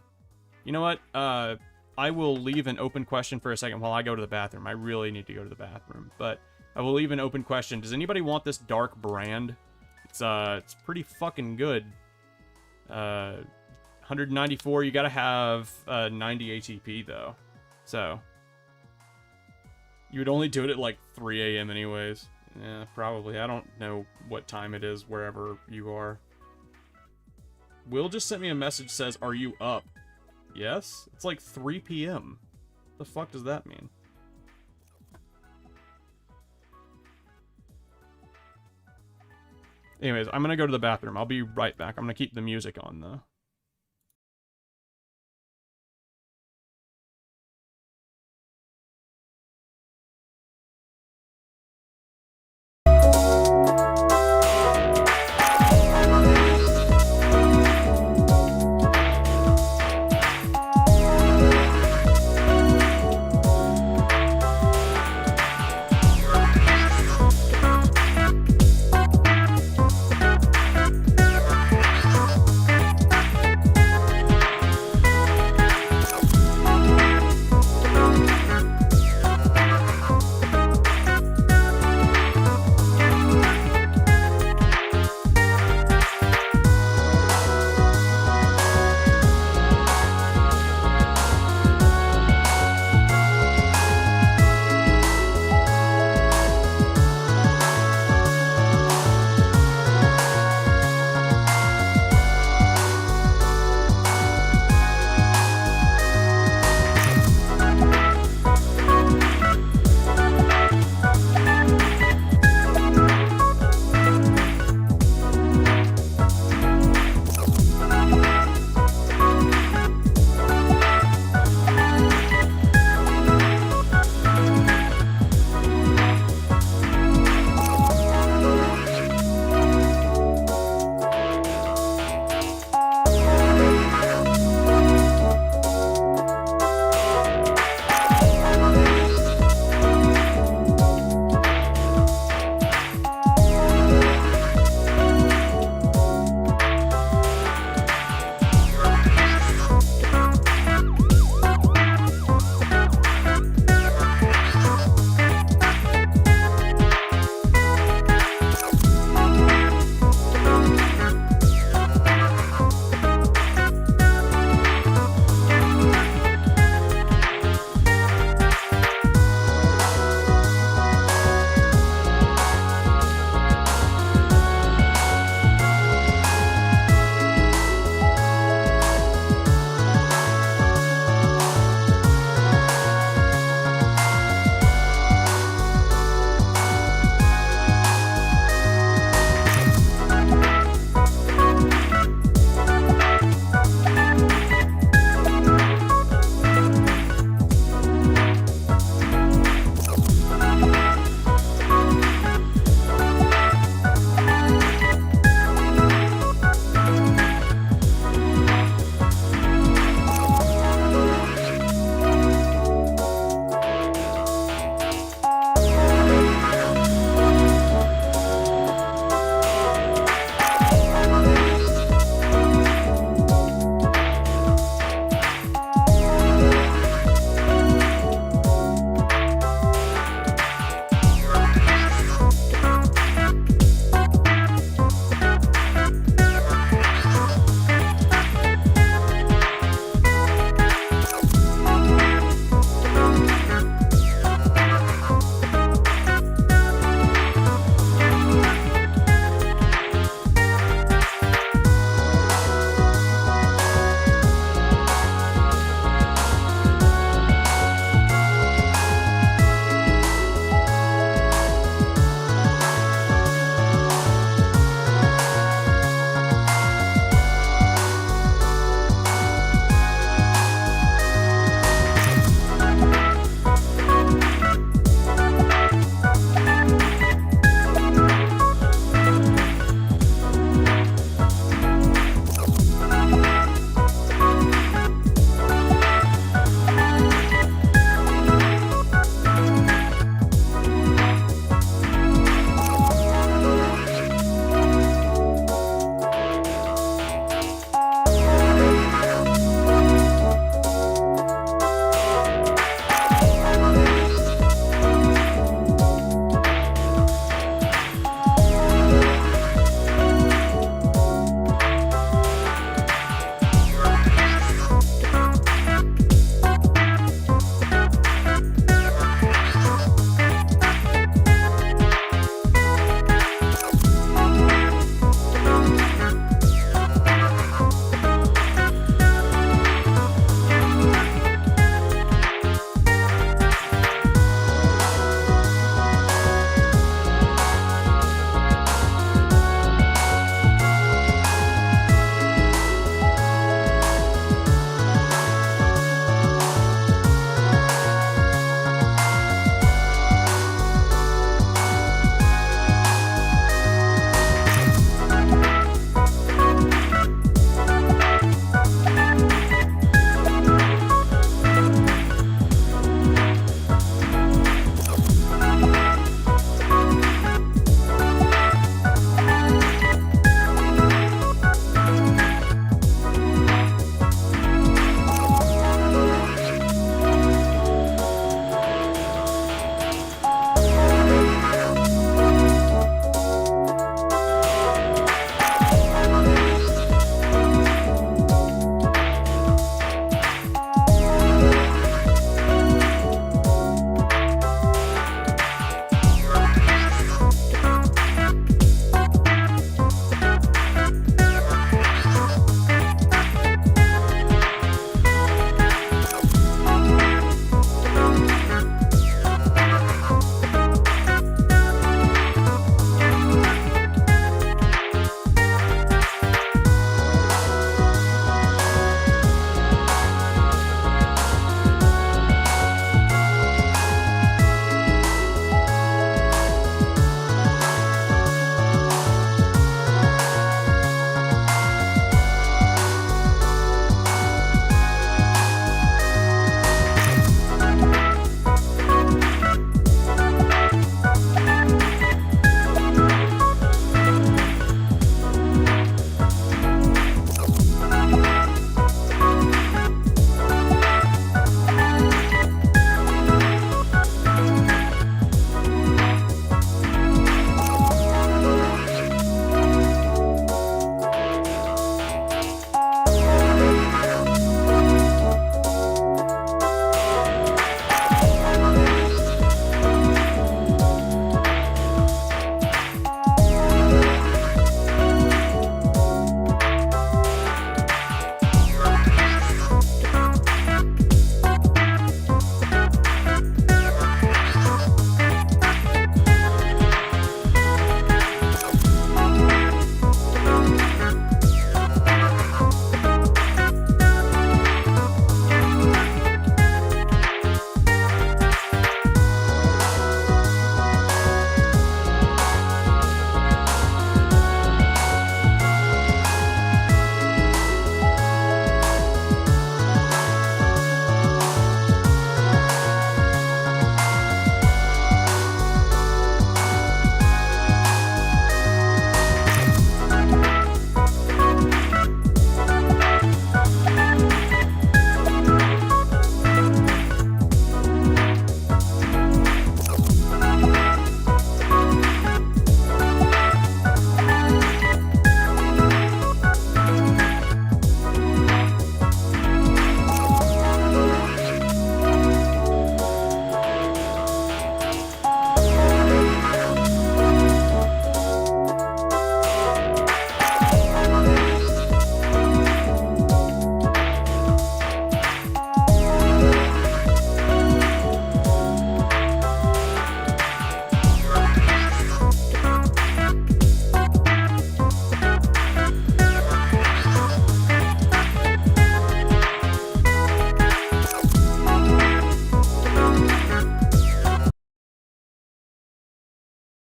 You know what? I will leave an open question for a second while I go to the bathroom. I really need to go to the bathroom. But I will leave an open question. Does anybody want this dark brand? It's pretty fucking good. 194. You gotta have 90 ATP though. So... You would only do it at like 3 a.m. anyways. Yeah, probably. I don't know what time it is wherever you are. Will just sent me a message says, "Are you up?" Yes? It's like 3 p.m. The fuck does that mean? Anyways, I'm gonna go to the bathroom. I'll be right back. I'm gonna keep the music on though.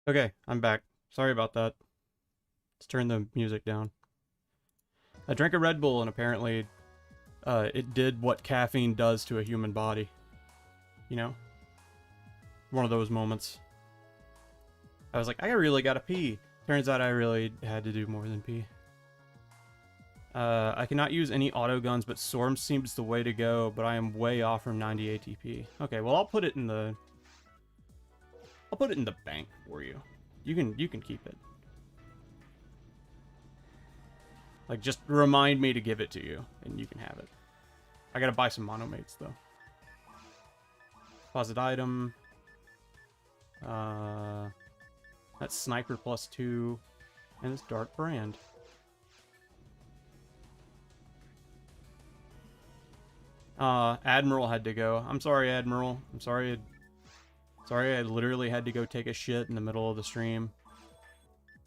Okay, I'm back. Sorry about that. Let's turn the music down. I drank a Red Bull and apparently it did what caffeine does to a human body. You know? One of those moments. I was like, I really gotta pee. Turns out I really had to do more than pee. I cannot use any auto guns, but Storm seems the way to go, but I am way off from 90 ATP. Okay, well I'll put it in the bank for you. You can keep it. Like, just remind me to give it to you, and you can have it. I gotta buy some monomates, though. Deposit item. That's Sniper +2. And it's Dark Brand. Admiral had to go. I'm sorry, Admiral. I'm sorry. Sorry, I literally had to go take a shit in the middle of the stream.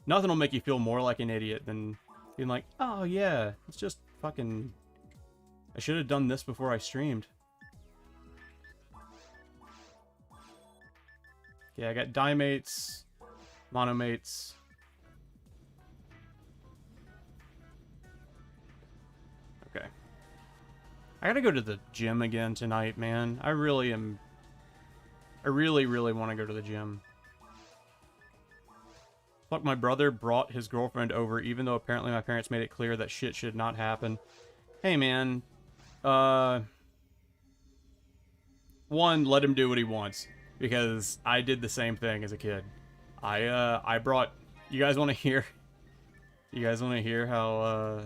Nothing will make you feel more like an idiot than being like, oh yeah, it's just fucking... I should have done this before I streamed. Yeah, I got Dimates, Monomates. Okay. I gotta go to the gym again tonight, man. I really want to go to the gym. Fuck, my brother brought his girlfriend over, even though apparently my parents made it clear that shit should not happen. Hey, man. One, let him do what he wants. Because I did the same thing as a kid. I brought... You guys want to hear... You guys want to hear how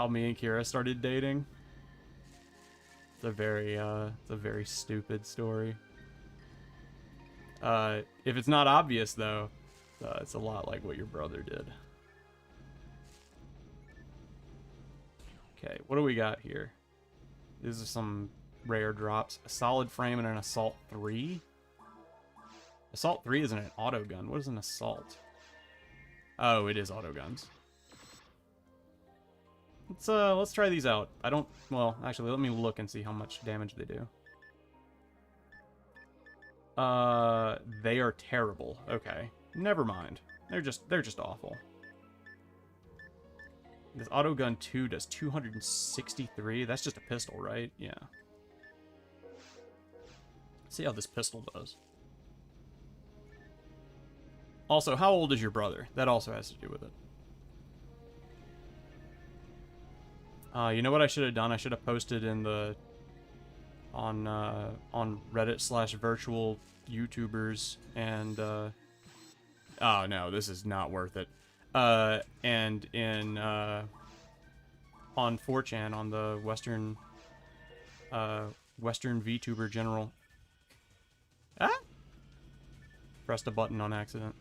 me and Kira started dating? It's a very stupid story. If it's not obvious, though, it's a lot like what your brother did. Okay, what do we got here? These are some rare drops. A solid frame and an assault 3. Assault 3 isn't an auto gun. What is an assault? Oh, it is auto guns. Let's try these out. I don't... Well, actually, let me look and see how much damage they do. They are terrible. Okay. Never mind. They're just awful. This auto gun 2 does 263. That's just a pistol, right? Yeah. Let's see how this pistol does. Also, how old is your brother? That also has to do with it. You know what I should have done? I should have posted in the... on Reddit/virtual YouTubers and, oh no, this is not worth it. And in, on 4chan, on the Western VTuber General. Ah! Pressed a button on accident.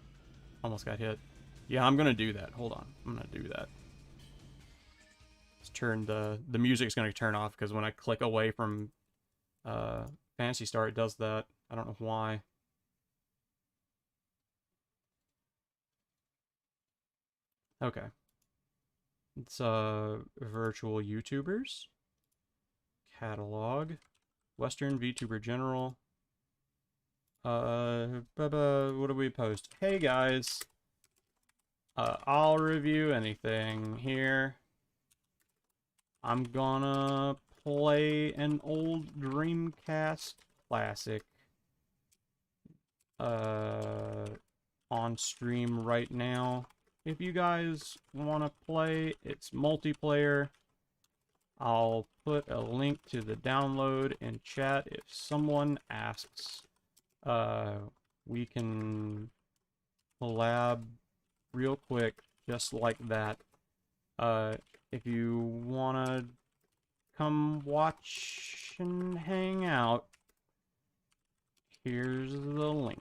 Almost got hit. Yeah, I'm gonna do that. Hold on. I'm gonna do that. Let's turn the music's gonna turn off because when I click away from Fantasy Star, it does that. I don't know why. Okay. It's virtual YouTubers. Catalog. Western VTuber General. What do we post? Hey guys. I'll review anything here. I'm gonna play an old Dreamcast classic on stream right now. If you guys want to play, it's multiplayer. I'll put a link to the download in chat if someone asks. We can collab real quick, just like that. If you wanna come watch and hang out, here's the link.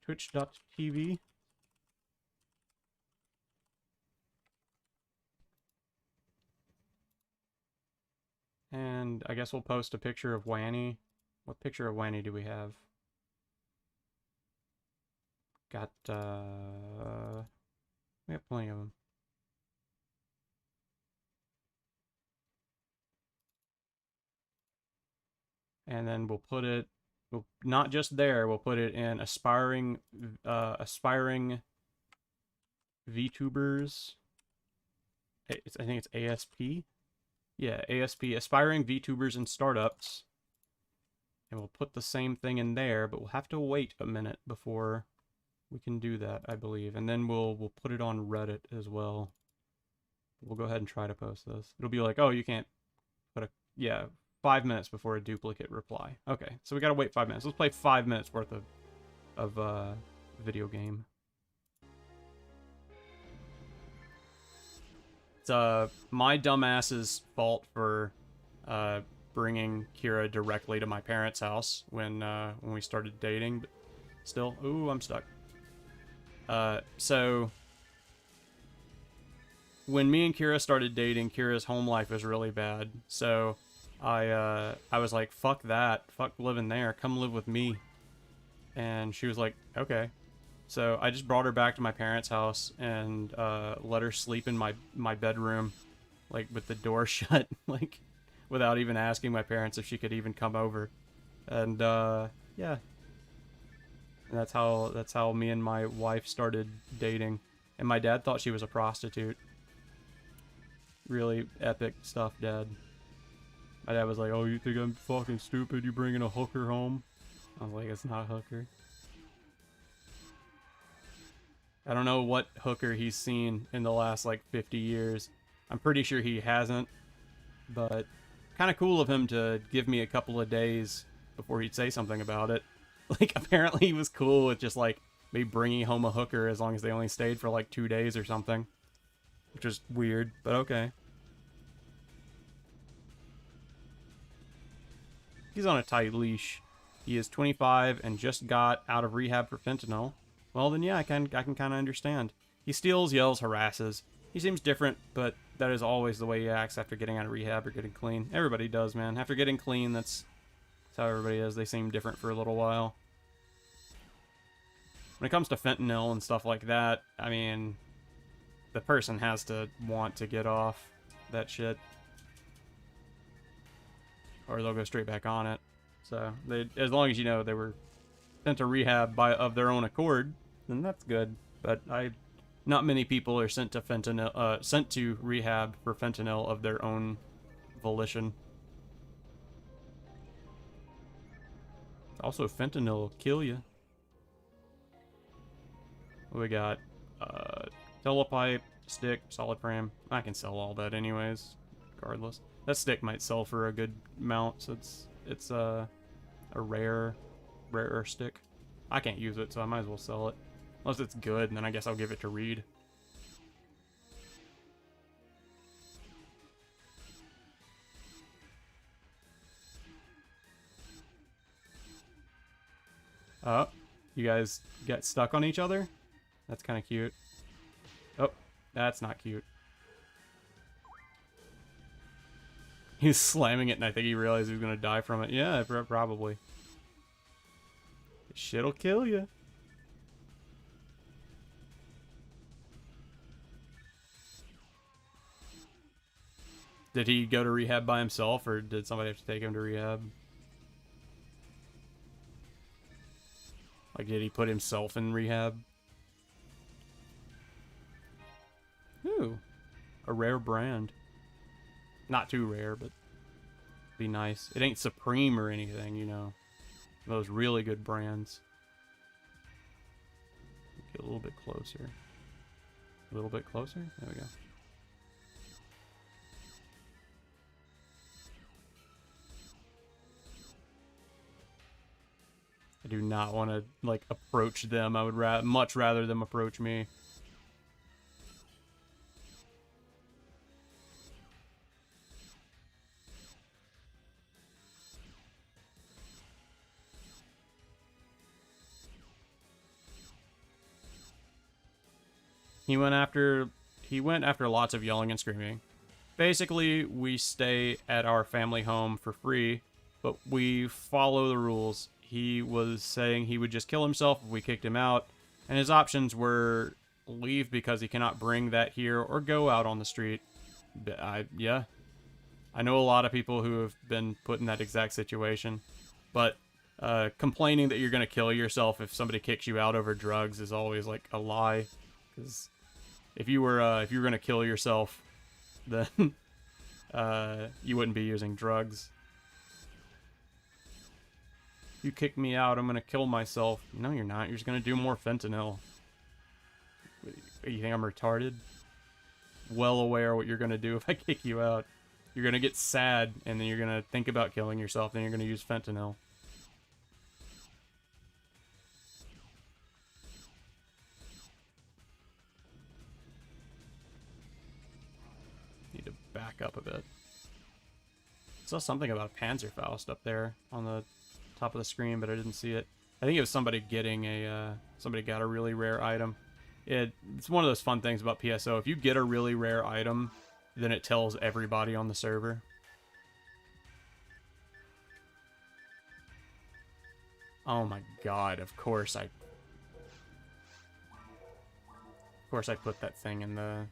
Twitch.tv. And I guess we'll post a picture of Wanny. What picture of Wanny do we have? Got, we have plenty of them. And then we'll put it, not just there, we'll put it in aspiring VTubers. I think it's ASP. Yeah, ASP, aspiring VTubers and startups. And we'll put the same thing in there, but we'll have to wait a minute before we can do that, I believe. And then we'll put it on Reddit as well. We'll go ahead and try to post this. It'll be like, oh, you can't put a, yeah, 5 minutes before a duplicate reply. Okay, so we gotta wait 5 minutes. Let's play 5 minutes worth of video game. It's my dumbass's fault for bringing Kira directly to my parents' house when we started dating, but still, ooh, I'm stuck. So when me and Kira started dating, Kira's home life was really bad. So I was like, fuck that, fuck living there, come live with me. And she was like, okay. So I just brought her back to my parents' house and let her sleep in my bedroom, like with the door shut, like without even asking my parents if she could even come over. And yeah. And that's how me and my wife started dating. And my dad thought she was a prostitute. Really epic stuff, Dad. My dad was like, oh, you think I'm fucking stupid? You bringing a hooker home? I was like, it's not a hooker. I don't know what hooker he's seen in the last, like, 50 years. I'm pretty sure he hasn't. But kind of cool of him to give me a couple of days before he'd say something about it. Like, apparently he was cool with just, like, me bringing home a hooker as long as they only stayed for, like, 2 days or something. Which is weird, but okay. He's on a tight leash. He is 25 and just got out of rehab for fentanyl. Well, then yeah, I can kind of understand. He steals, yells, harasses. He seems different, but that is always the way he acts after getting out of rehab or getting clean. Everybody does, man. After getting clean, that's how everybody is. They seem different for a little while. When it comes to fentanyl and stuff like that, I mean, the person has to want to get off that shit, or they'll go straight back on it. So, as long as you know they were sent to rehab of their own accord, then that's good. But not many people are sent to rehab for fentanyl of their own volition. Also, fentanyl will kill you. We got telepipe, stick, solid frame. I can sell all that anyways, regardless. That stick might sell for a good amount, so it's a rarer stick. I can't use it, so I might as well sell it. Unless it's good, and then I guess I'll give it to Reed. Oh, you guys get stuck on each other? That's kind of cute. Oh, that's not cute. He was slamming it, and I think he realized he was going to die from it. Yeah, probably. Shit'll kill you. Did he go to rehab by himself, or did somebody have to take him to rehab? Like, did he put himself in rehab? Ooh. A rare brand. Not too rare, but be nice. It ain't Supreme or anything, you know. Those really good brands. Get a little bit closer. A little bit closer? There we go. I do not want to, like, approach them. I would much rather them approach me. He went after lots of yelling and screaming. Basically, we stay at our family home for free, but we follow the rules. He was saying he would just kill himself if we kicked him out, and his options were leave because he cannot bring that here or go out on the street. Yeah. I know a lot of people who have been put in that exact situation. But complaining that you're gonna kill yourself if somebody kicks you out over drugs is always like a lie. Because if you were gonna kill yourself, then you wouldn't be using drugs. You kick me out, I'm gonna kill myself. No, you're not. You're just gonna do more fentanyl. You think I'm retarded? Well aware what you're gonna do if I kick you out. You're gonna get sad, and then you're gonna think about killing yourself, then you're gonna use fentanyl. Need to back up a bit. Saw something about a Panzerfaust up there on the top of the screen, but I didn't see it. I think it was somebody getting a, somebody got a really rare item. It's one of those fun things about PSO. If you get a really rare item, then it tells everybody on the server. Oh my god, of course I put that thing in the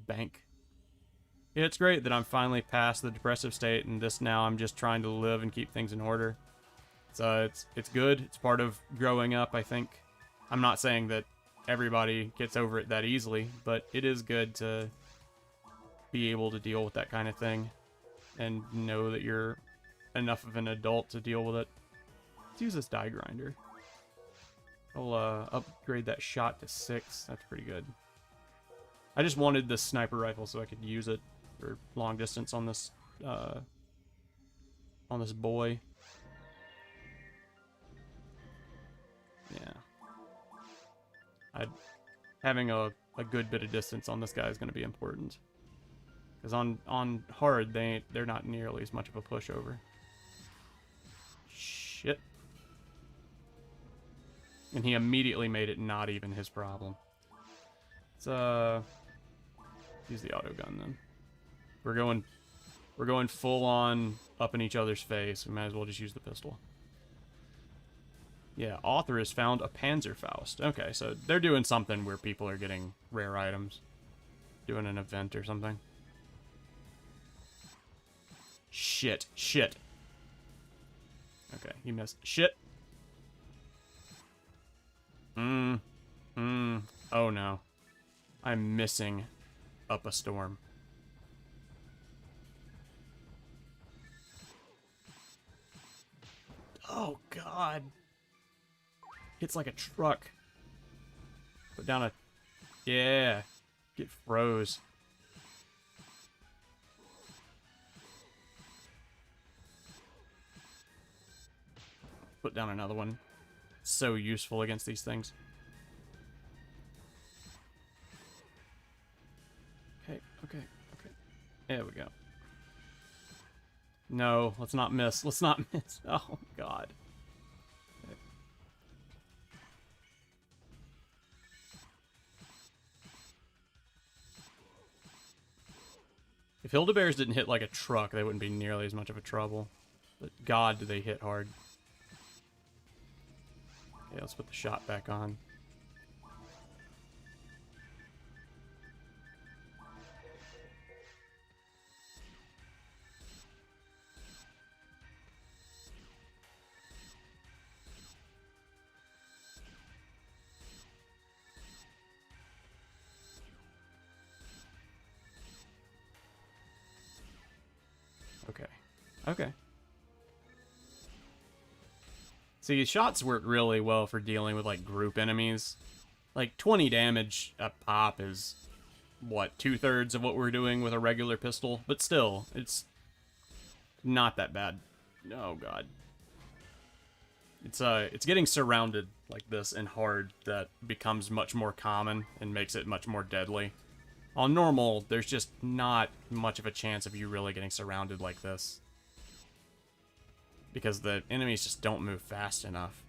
bank. Yeah, it's great that I'm finally past the depressive state, and this now I'm just trying to live and keep things in order. So it's good. It's part of growing up, I think. I'm not saying that everybody gets over it that easily, but it is good to be able to deal with that kind of thing and know that you're enough of an adult to deal with it. Let's use this die grinder. I'll upgrade that shot to 6. That's pretty good. I just wanted this sniper rifle so I could use it for long distance on this boy. Yeah. Having a good bit of distance on this guy is going to be important. Because on hard, they're not nearly as much of a pushover. Shit. And he immediately made it not even his problem. Let's use the auto gun then. We're going full on up in each other's face. We might as well just use the pistol. Yeah, author has found a Panzerfaust. Okay, so they're doing something where people are getting rare items. Doing an event or something. Shit. Okay, he missed. Shit. Oh no. I'm missing up a storm. Oh god. Hits like a truck. Put down a... Yeah. Get froze. Put down another one. So useful against these things. Okay. There we go. No, let's not miss. Let's not miss. Oh, God. Okay. If Hildebears didn't hit like a truck, they wouldn't be nearly as much of a trouble. But God, do they hit hard. Okay, let's put the shot back on. Okay. See, shots work really well for dealing with, like, group enemies. Like, 20 damage a pop is, what, 2/3 of what we're doing with a regular pistol? But still, it's not that bad. Oh, God. It's getting surrounded like this in hard that becomes much more common and makes it much more deadly. On normal, there's just not much of a chance of you really getting surrounded like this. Because the enemies just don't move fast enough.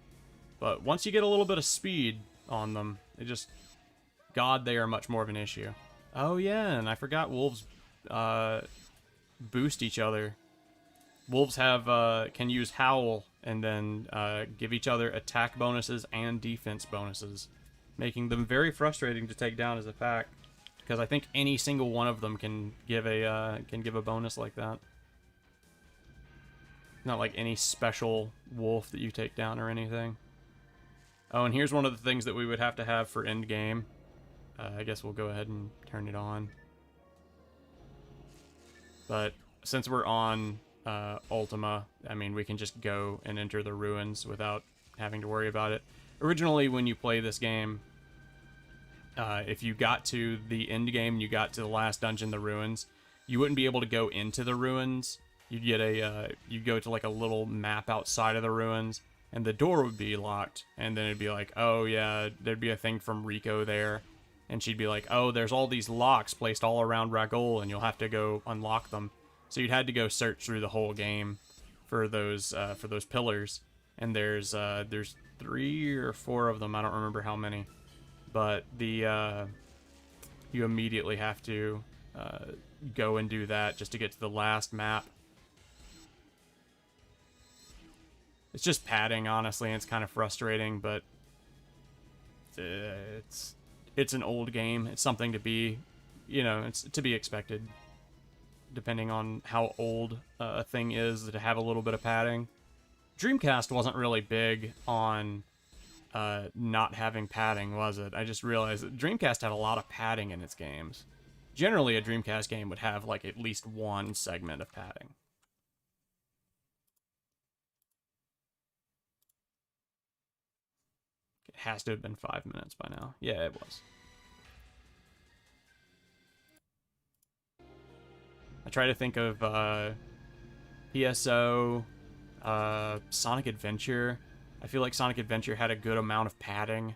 But once you get a little bit of speed on them, God, they are much more of an issue. Oh yeah, and I forgot wolves boost each other. Wolves can use Howl and then give each other attack bonuses and defense bonuses, making them very frustrating to take down as a pack. Because I think any single one of them can give a bonus like that. Not like any special wolf that you take down or anything. Oh, and here's one of the things that we would have to have for end game. I guess we'll go ahead and turn it on. But since we're on Ultima, I mean, we can just go and enter the ruins without having to worry about it. Originally, when you play this game, if you got to the end game and you got to the last dungeon, the ruins, you wouldn't be able to go into the ruins. You'd get you'd go to like a little map outside of the ruins, and the door would be locked, and then it'd be like, oh yeah, there'd be a thing from Rico there, and she'd be like, oh, there's all these locks placed all around Ragul, and you'll have to go unlock them. So you'd had to go search through the whole game for those pillars, and there's 3 or 4 of them. I don't remember how many, but you immediately have to go and do that just to get to the last map. It's just padding, honestly, and it's kind of frustrating, but it's an old game. It's something to be, it's to be expected, depending on how old a thing is, to have a little bit of padding. Dreamcast wasn't really big on not having padding, was it? I just realized that Dreamcast had a lot of padding in its games. Generally, a Dreamcast game would have, like, at least one segment of padding. It has to have been 5 minutes by now. Yeah, it was. I try to think of PSO, Sonic Adventure. I feel like Sonic Adventure had a good amount of padding.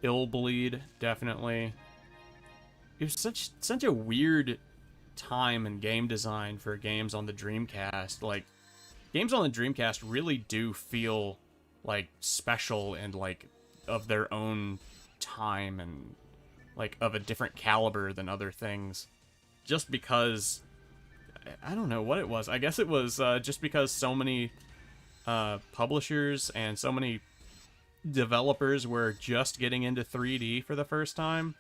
Illbleed, definitely. It was such a weird time in game design for games on the Dreamcast. Like, games on the Dreamcast really do feel like special and like of their own time and like of a different caliber than other things. Just because, I don't know what it was. I guess it was just because so many publishers and so many developers were just getting into 3D for the first time.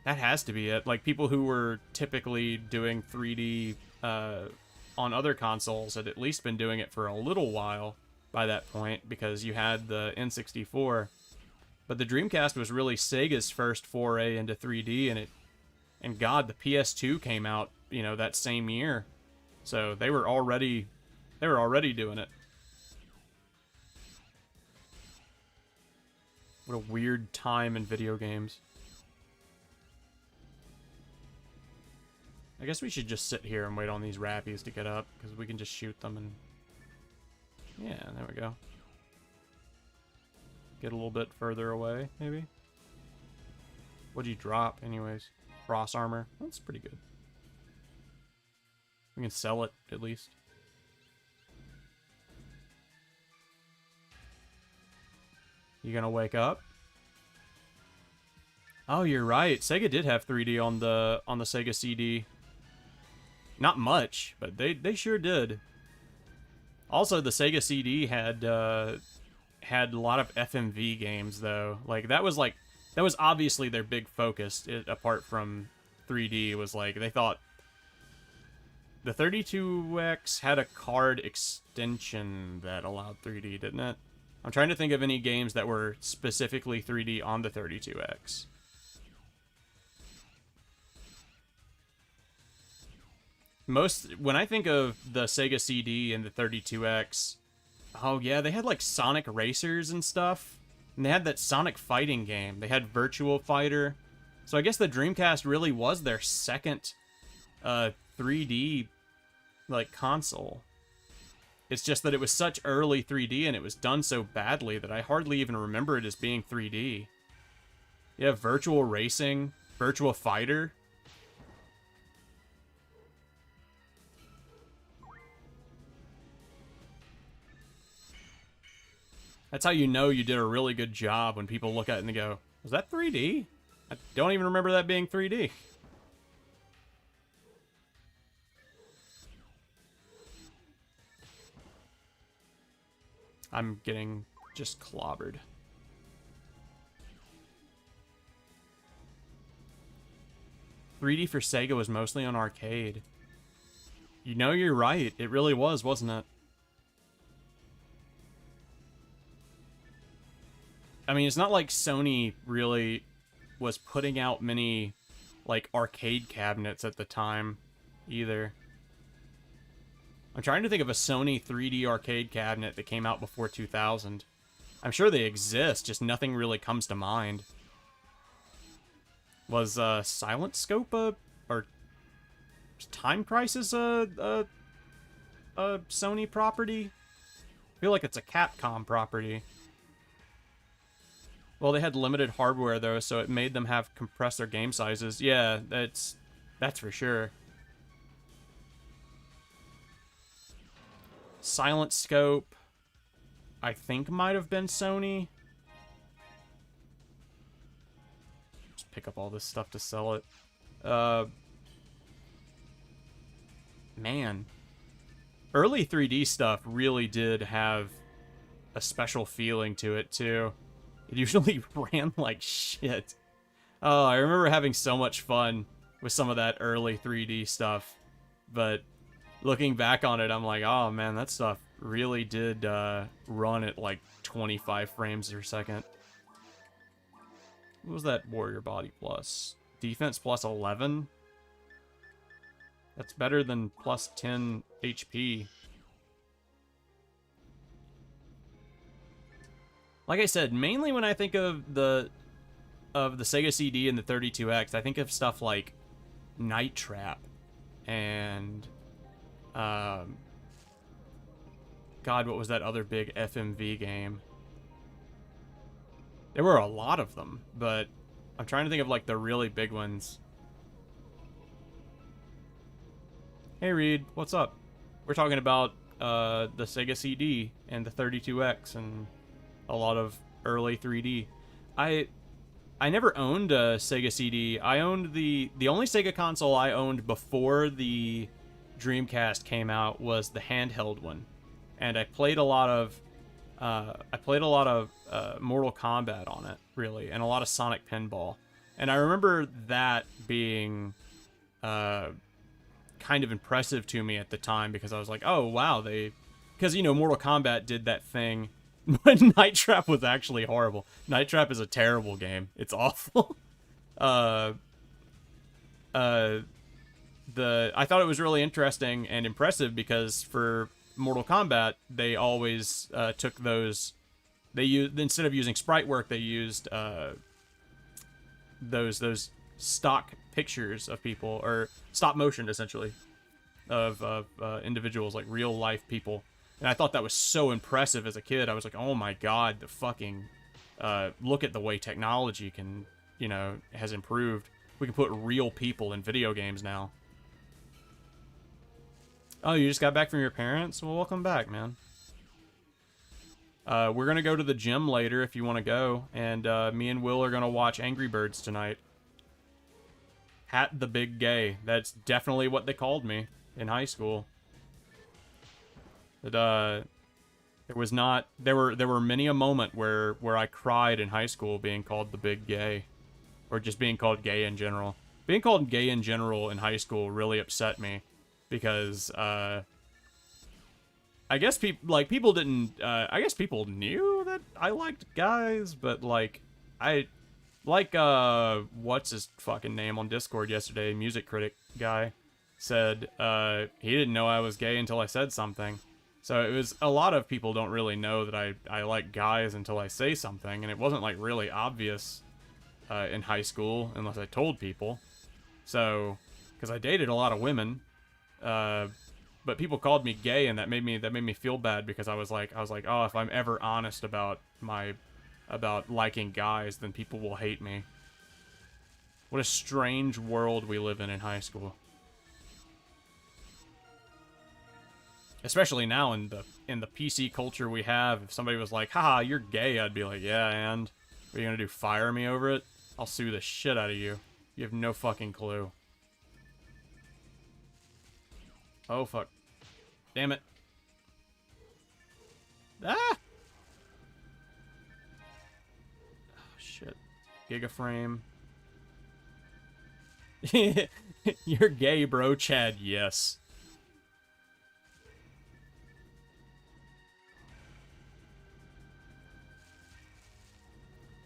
That has to be it. Like, people who were typically doing 3D on other consoles had at least been doing it for a little while by that point, because you had the N64. But the Dreamcast was really Sega's first foray into 3D, and God, the PS2 came out, that same year. So they were already doing it. What a weird time in video games. I guess we should just sit here and wait on these rappies to get up, because we can just shoot them and... Yeah, there we go. Get a little bit further away, maybe? What'd you drop, anyways? Cross armor. That's pretty good. We can sell it, at least. You gonna wake up? Oh, you're right. Sega did have 3D on the Sega CD. Not much, but they sure did. Also, the Sega CD had a lot of FMV games, though. That was obviously their big focus. Apart from 3D, was like they thought the 32X had a card extension that allowed 3D, didn't it? I'm trying to think of any games that were specifically 3D on the 32X. When I think of the Sega CD and the 32X, oh yeah, they had like Sonic Racers and stuff. And they had that Sonic fighting game. They had Virtual Fighter. So I guess the Dreamcast really was their second 3D like console. It's just that it was such early 3D and it was done so badly that I hardly even remember it as being 3D. Yeah, Virtual Racing, Virtual Fighter. That's how you know you did a really good job, when people look at it and they go, was that 3D? I don't even remember that being 3D. I'm getting just clobbered. "3D for Sega was mostly on arcade." You know, you're right. It really was, wasn't it? I mean, it's not like Sony really was putting out many, like, arcade cabinets at the time, either. I'm trying to think of a Sony 3D arcade cabinet that came out before 2000. I'm sure they exist, just nothing really comes to mind. Was Silent Scope or Time Crisis a Sony property? I feel like it's a Capcom property. Well, they had limited hardware though, so it made them have compress their game sizes. Yeah, that's for sure. Silent Scope, I think might have been Sony. Just pick up all this stuff to sell it. Man. Early 3D stuff really did have a special feeling to it, too. It usually ran like shit. Oh, I remember having so much fun with some of that early 3D stuff. But looking back on it, I'm like, oh man, that stuff really did run at like 25 frames per second. What was that Warrior Body Plus? Defense plus 11? That's better than plus 10 HP. Like I said, mainly when I think of the Sega CD and the 32X, I think of stuff like Night Trap and God, what was that other big FMV game? There were a lot of them, but I'm trying to think of like the really big ones. Hey Reed, what's up? We're talking about the Sega CD and the 32X and a lot of early 3D. I never owned a Sega CD. I owned the only Sega console I owned before the Dreamcast came out was the handheld one, and I played a lot of Mortal Kombat on it, really, and a lot of Sonic Pinball. And I remember that being kind of impressive to me at the time because I was like, oh wow, because you know Mortal Kombat did that thing. But Night Trap was actually horrible. Night Trap is a terrible game. It's awful. I thought it was really interesting and impressive because for Mortal Kombat, they always took those. They used, instead of using sprite work, they used those stock pictures of people, or stop motion essentially, of individuals, like real life people. And I thought that was so impressive as a kid. I was like, oh my god, the fucking look at the way technology can, has improved. We can put real people in video games now. Oh, you just got back from your parents? Well, welcome back, man. We're going to go to the gym later if you want to go. And me and Will are going to watch Angry Birds tonight. Hat the Big Gay. That's definitely what they called me in high school. But, there were many a moment where I cried in high school being called the Big Gay. Or just being called gay in general. Being called gay in general in high school really upset me. Because, I guess people didn't, I guess people knew that I liked guys, but, like, what's his fucking name on Discord yesterday, music critic guy, said, he didn't know I was gay until I said something. So it was, a lot of people don't really know that I like guys until I say something, and it wasn't, like, really obvious, in high school, unless I told people. So, because I dated a lot of women, but people called me gay, and that made me feel bad because I was like, oh, if I'm ever honest about liking guys, then people will hate me. What a strange world we live in high school. Especially now in the PC culture we have, if somebody was like, haha, you're gay, I'd be like, yeah, and? What are you gonna do, fire me over it? I'll sue the shit out of you. You have no fucking clue. Oh, fuck. Damn it. Ah! Oh, shit. Gigaframe. You're gay, bro, Chad. Yes.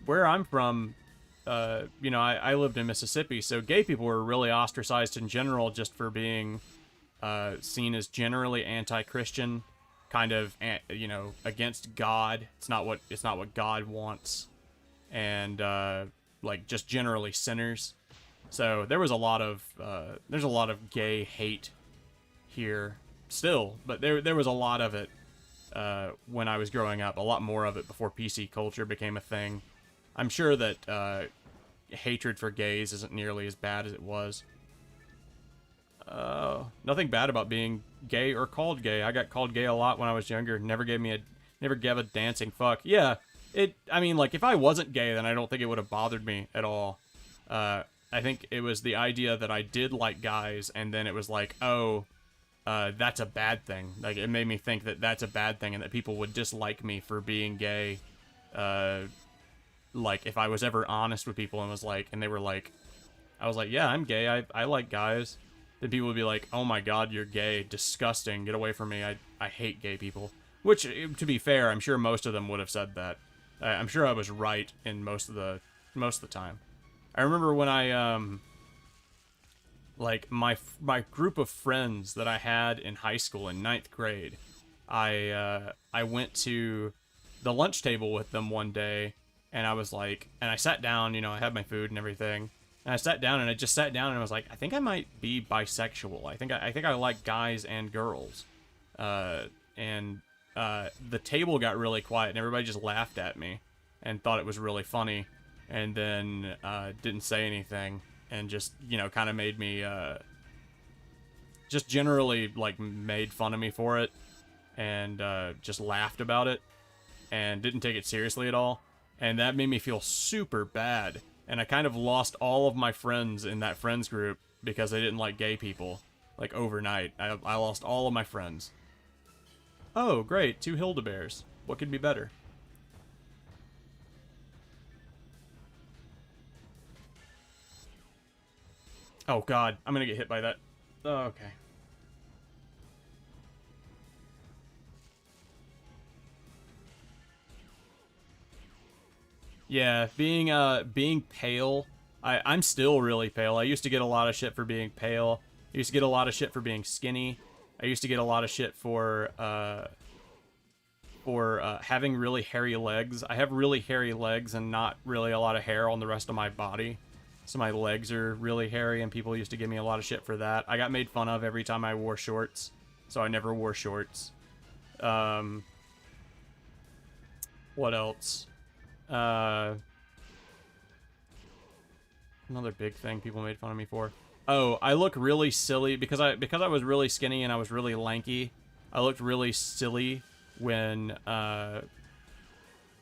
where I'm from, you know, I lived in Mississippi, so gay people were really ostracized in general just for being seen as generally anti-Christian, kind of, you know, against God. It's not what God wants, and like just generally sinners. So there was a lot of there's a lot of gay hate here still, but there was a lot of it when I was growing up. A lot more of it before PC culture became a thing. I'm sure that hatred for gays isn't nearly as bad as it was. Nothing bad about being gay or called gay. I got called gay a lot when I was younger. Never gave a dancing fuck. Yeah, I mean, like, if I wasn't gay, then I don't think it would have bothered me at all. I think it was the idea that I did like guys, and then it was like, oh, that's a bad thing. Like, it made me think that that's a bad thing, and that people would dislike me for being gay. Like, if I was ever honest with people and was like, and they were like, I was like, yeah, I'm gay, I like guys. Then people would be like, oh my god, you're gay, disgusting, get away from me, I hate gay people. Which, to be fair, I'm sure most of them would have said that. I'm sure I was right in most of the time. I remember when I, like, my group of friends that I had in high school in 9th grade, I went to the lunch table with them one day, and I was like, and I sat down, you know, I had my food and everything, and I sat down, and I just sat down, and I was like, I think I might be bisexual. I think I like guys and girls. And the table got really quiet, and everybody just laughed at me and thought it was really funny, and then didn't say anything, and just, you know, kind of made me, just generally, like, made fun of me for it, and just laughed about it, and didn't take it seriously at all, and that made me feel super bad, and I kind of lost all of my friends in that friends group because I didn't like gay people, like, overnight. I lost all of my friends. Oh, great, 2 Hildebears. What could be better? Oh god, I'm gonna get hit by that. Oh, okay. Yeah, being pale. I'm still really pale. I used to get a lot of shit for being pale. I used to get a lot of shit for being skinny. I used to get a lot of shit for having really hairy legs. I have really hairy legs and not really a lot of hair on the rest of my body. So my legs are really hairy, and people used to give me a lot of shit for that. I got made fun of every time I wore shorts, so I never wore shorts. What else? Another big thing people made fun of me for. Oh, I look really silly because I was really skinny and I was really lanky. I looked really silly when I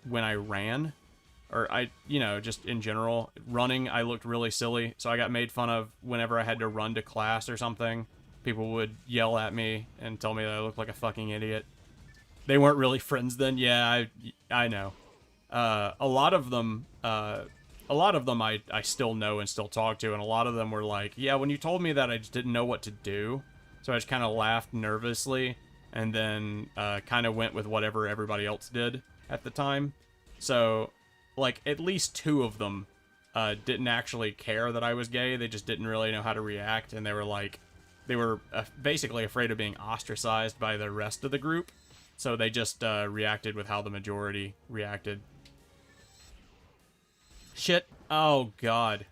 ran, or you know, just in general, running, I looked really silly. So I got made fun of whenever I had to run to class or something. People would yell at me and tell me that I looked like a fucking idiot. They weren't really friends then. Yeah, I know. A lot of them I still know and still talk to, and a lot of them were like, yeah, when you told me that, I just didn't know what to do. So I just kind of laughed nervously, and then kind of went with whatever everybody else did at the time. So, like, at least 2 of them didn't actually care that I was gay. They just didn't really know how to react, and they were like, they were basically afraid of being ostracized by the rest of the group. So they just reacted with how the majority reacted. Shit. Oh, God.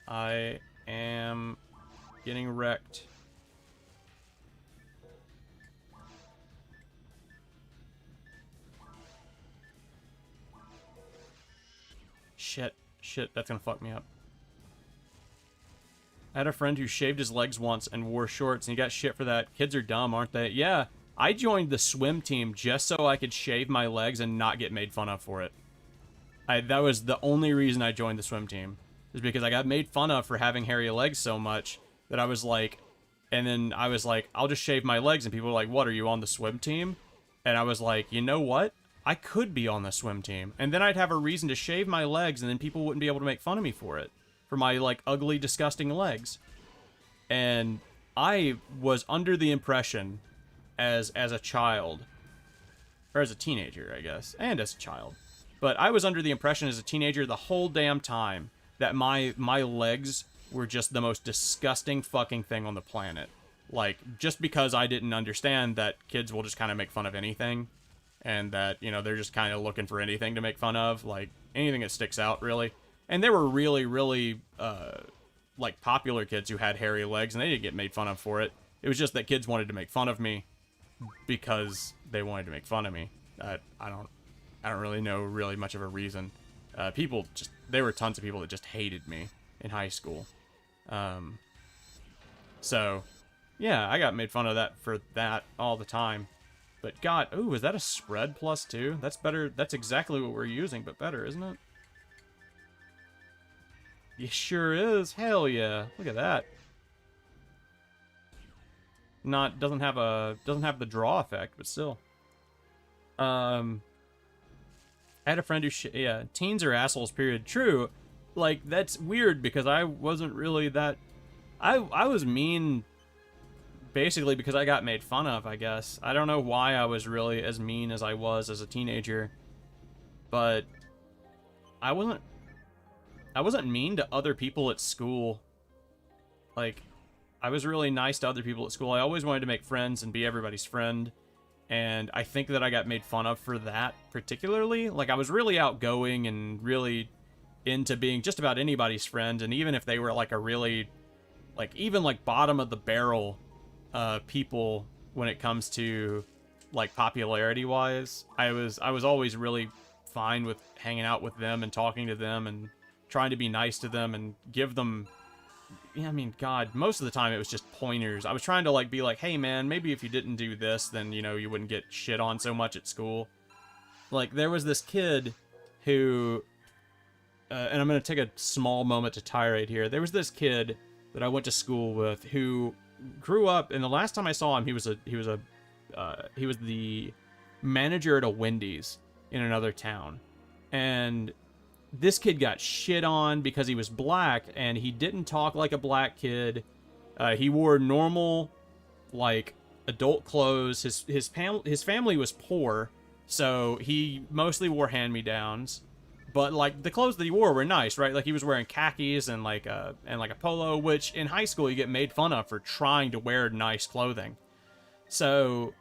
I am getting wrecked. Shit. Shit, that's gonna fuck me up. I had a friend who shaved his legs once and wore shorts, and he got shit for that. Kids are dumb, aren't they? Yeah, I joined the swim team just so I could shave my legs and not get made fun of for it. That was the only reason I joined the swim team. Is because I got made fun of for having hairy legs so much that I was like... And then I was like, I'll just shave my legs. And people were like, what, are you on the swim team? And I was like, you know what? I could be on the swim team. And then I'd have a reason to shave my legs, and then people wouldn't be able to make fun of me for it. For my, like, ugly, disgusting legs. And I was under the impression, as a child, or as a teenager, I guess, and as a child. But I was under the impression as a teenager the whole damn time that my legs were just the most disgusting fucking thing on the planet. Like, just because I didn't understand that kids will just kind of make fun of anything, and that, you know, they're just kind of looking for anything to make fun of, like, anything that sticks out, really. And there were really, really, like, popular kids who had hairy legs, and they didn't get made fun of for it. It was just that kids wanted to make fun of me because they wanted to make fun of me. I don't really know really much of a reason. There were tons of people that just hated me in high school. So, yeah, I got made fun of for that all the time. But God, ooh, is that a spread +2? That's better. That's exactly what we're using, but better, isn't it? It sure is. Hell yeah. Look at that. Doesn't have the draw effect, but still. I had a friend who yeah, teens are assholes, period. True. Like, that's weird because I wasn't really that... I was mean basically because I got made fun of, I guess. I don't know why I was really as mean as I was as a teenager. But I wasn't mean to other people at school. Like, I was really nice to other people at school. I always wanted to make friends and be everybody's friend. And I think that I got made fun of for that particularly. Like, I was really outgoing and really into being just about anybody's friend. And even if they were like a really, like, even like bottom of the barrel people when it comes to like popularity wise, I was always really fine with hanging out with them and talking to them and trying to be nice to them and give them, yeah, I mean, God, most of the time it was just pointers. I was trying to like be like, hey man, maybe if you didn't do this, then, you know, you wouldn't get shit on so much at school. Like, there was this kid who, and I'm going to take a small moment to tirade here. There was this kid that I went to school with who grew up, and the last time I saw him, he was the manager at a Wendy's in another town. And this kid got shit on because he was black, and he didn't talk like a black kid. He wore normal, like, adult clothes. His family was poor, so he mostly wore hand-me-downs. But, like, the clothes that he wore were nice, right? Like, he was wearing khakis and like a polo, which in high school you get made fun of for trying to wear nice clothing. So,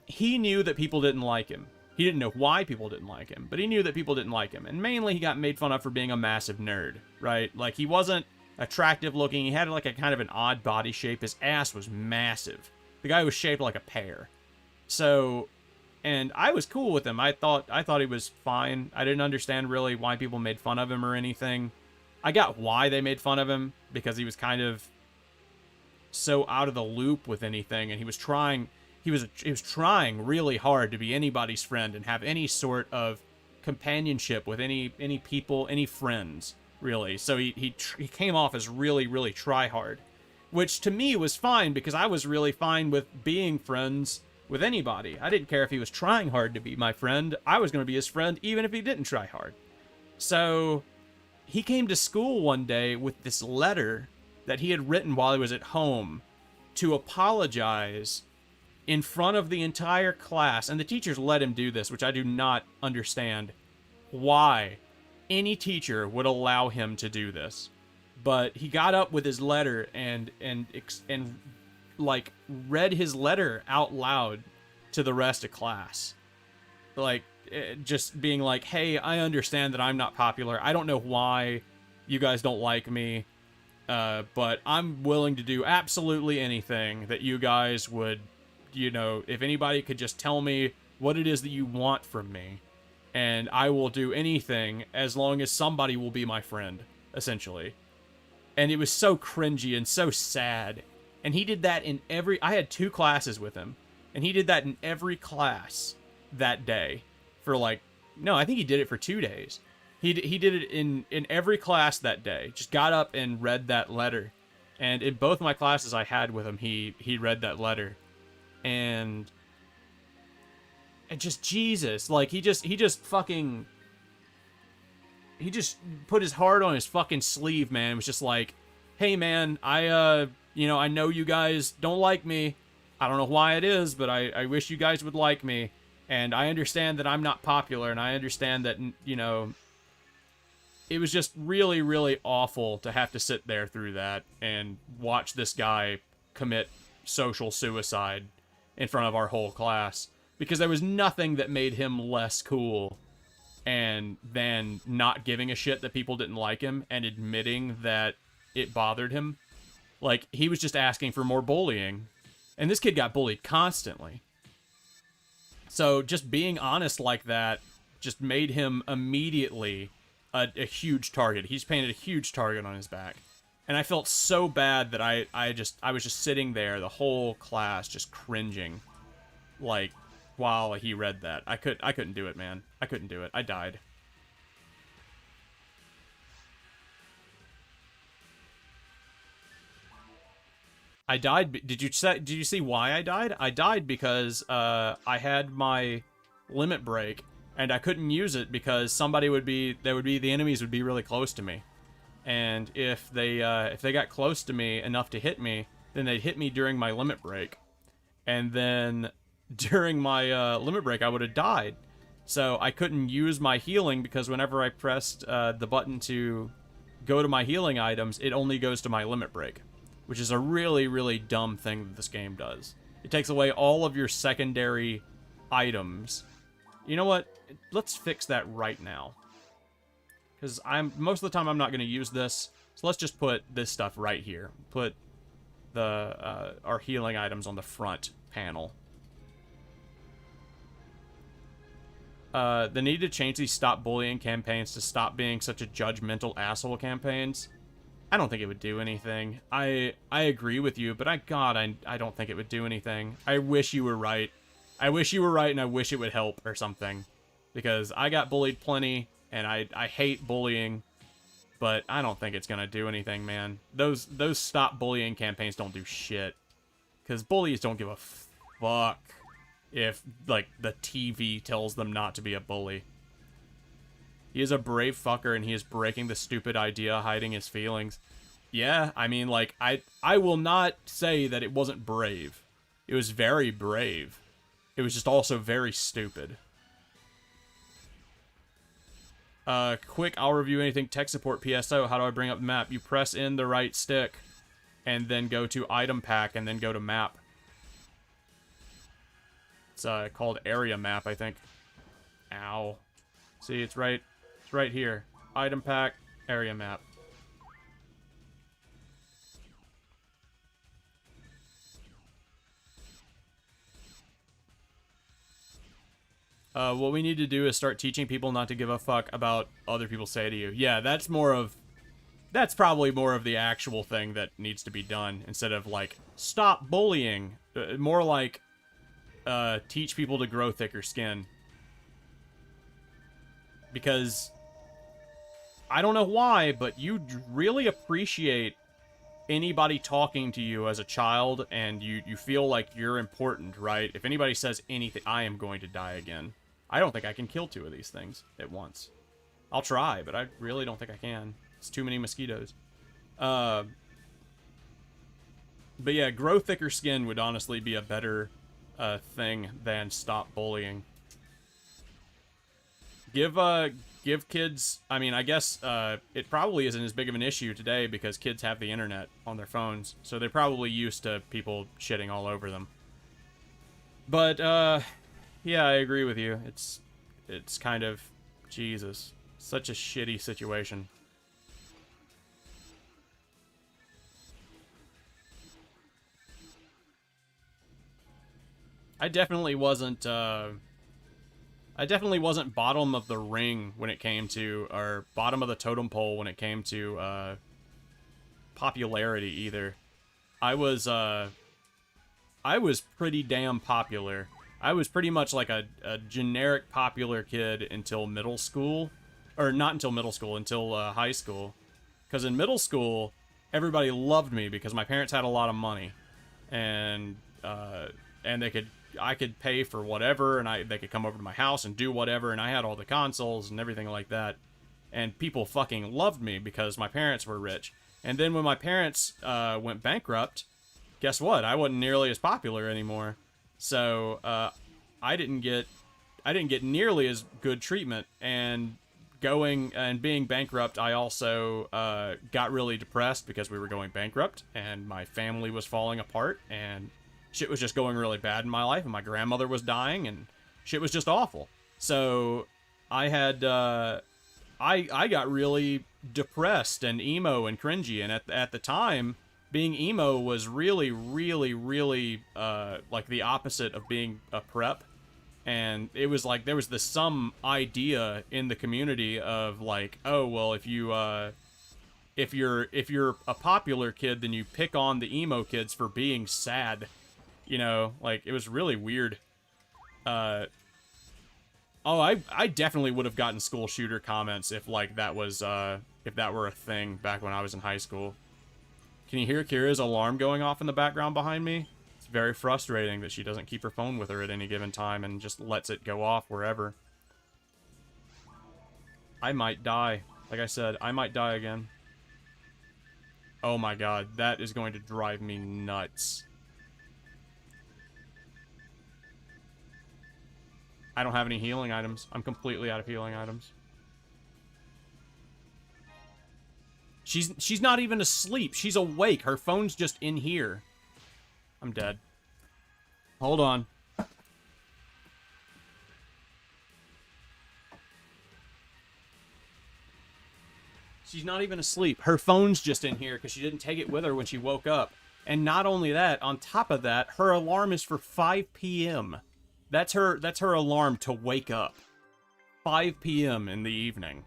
he knew that people didn't like him. He didn't know why people didn't like him, but he knew that people didn't like him. And mainly he got made fun of for being a massive nerd, right? Like, he wasn't attractive looking. He had like a kind of an odd body shape. His ass was massive. The guy was shaped like a pear. So, and I was cool with him. I thought he was fine. I didn't understand really why people made fun of him or anything. I got why they made fun of him, because he was kind of so out of the loop with anything, and he was trying really hard to be anybody's friend and have any sort of companionship with any people, any friends, really. So he came off as really, really try-hard, which to me was fine because I was really fine with being friends with anybody. I didn't care if he was trying hard to be my friend. I was going to be his friend even if he didn't try hard. So he came to school one day with this letter that he had written while he was at home to apologize in front of the entire class, and the teachers let him do this, which I do not understand why any teacher would allow him to do this. But he got up with his letter and like read his letter out loud to the rest of class. Like, just being like, hey, I understand that I'm not popular. I don't know why you guys don't like me, but I'm willing to do absolutely anything that you guys would, you know, if anybody could just tell me what it is that you want from me, and I will do anything as long as somebody will be my friend, essentially. And it was so cringy and so sad. And he did that in I had 2 classes with him, and he did that in every class that day for like, no, I think he did it for 2 days. He did it in every class that day. Just got up and read that letter. And in both my classes I had with him, he read that letter. And just Jesus, like he just put his heart on his fucking sleeve, man. It was just like, hey man, I know you guys don't like me, I don't know why it is, but I wish you guys would like me. And I understand that I'm not popular, and I understand that, you know, it was just really, really awful to have to sit there through that and watch this guy commit social suicide in front of our whole class. Because there was nothing that made him less cool and than not giving a shit that people didn't like him and admitting that it bothered him. Like, he was just asking for more bullying. And this kid got bullied constantly. So just being honest like that just made him immediately a huge target. He's painted a huge target on his back. And I felt so bad that I was just sitting there the whole class just cringing, like, while he read that. I couldn't do it, man. I couldn't do it. I died. I died. Did you see why I died? I died because I had my limit break and I couldn't use it because the enemies would be really close to me. And if they got close to me enough to hit me, then they'd hit me during my limit break. And then during my limit break, I would have died. So I couldn't use my healing because whenever I pressed the button to go to my healing items, it only goes to my limit break, which is a really, really dumb thing that this game does. It takes away all of your secondary items. You know what? Let's fix that right now. Because most of the time I'm not going to use this. So let's just put this stuff right here. Put our healing items on the front panel. The need to change these stop bullying campaigns to stop being such a judgmental asshole campaigns. I don't think it would do anything. I agree with you, but I don't think it would do anything. I wish you were right. I wish you were right, and I wish it would help or something. Because I got bullied plenty, and I hate bullying, but I don't think it's gonna do anything, man. Those stop bullying campaigns don't do shit. Because bullies don't give a fuck if, like, the TV tells them not to be a bully. He is a brave fucker, and he is breaking the stupid idea, hiding his feelings. Yeah, I mean, like, I will not say that it wasn't brave. It was very brave. It was just also very stupid. Quick, I'll review anything tech support PSO. How do I bring up map? You press in the right stick, and then go to item pack, and then go to map. It's called area map, I think. Ow. See, it's right here. Item pack, area map. What we need to do is start teaching people not to give a fuck about other people say to you. Yeah, that's probably more of the actual thing that needs to be done instead of like, stop bullying. More like, teach people to grow thicker skin. Because I don't know why, but you really appreciate anybody talking to you as a child, and you feel like you're important, right? If anybody says anything, I am going to die again. I don't think I can kill two of these things at once. I'll try, but I really don't think I can. It's too many mosquitoes. But yeah, grow thicker skin would honestly be a better thing than stop bullying. Give kids, I mean, I guess it probably isn't as big of an issue today because kids have the internet on their phones, so they're probably used to people shitting all over them. But, yeah, I agree with you. It's kind of, Jesus, such a shitty situation. I definitely wasn't bottom of the ring when it came to, or bottom of the totem pole when it came to, popularity either. I was pretty damn popular. I was pretty much like a generic popular kid until middle school. Or not until middle school, until high school. Because in middle school, everybody loved me because my parents had a lot of money. And I could pay for whatever, and they could come over to my house and do whatever, and I had all the consoles and everything like that. And people fucking loved me because my parents were rich. And then when my parents went bankrupt, guess what? I wasn't nearly as popular anymore. So I didn't get nearly as good treatment. And going and being bankrupt, I also got really depressed because we were going bankrupt and my family was falling apart and shit was just going really bad in my life and my grandmother was dying and shit was just awful. So I had I got really depressed and emo and cringy, and at the time, being emo was really, really, really like the opposite of being a prep. And it was like there was this some idea in the community of like, oh well, if you're a popular kid, then you pick on the emo kids for being sad. You know, like it was really weird. Oh, I definitely would have gotten school shooter comments if like that was if that were a thing back when I was in high school. Can you hear Kira's alarm going off in the background behind me? It's very frustrating that she doesn't keep her phone with her at any given time and just lets it go off wherever. I might die. Like I said, I might die again. Oh my god, that is going to drive me nuts. I don't have any healing items. I'm completely out of healing items. She's not even asleep. She's awake. Her phone's just in here. I'm dead. Hold on. She's not even asleep. Her phone's just in here because she didn't take it with her when she woke up. And not only that, on top of that, her alarm is for 5 p.m. That's her alarm to wake up. 5 p.m. in the evening.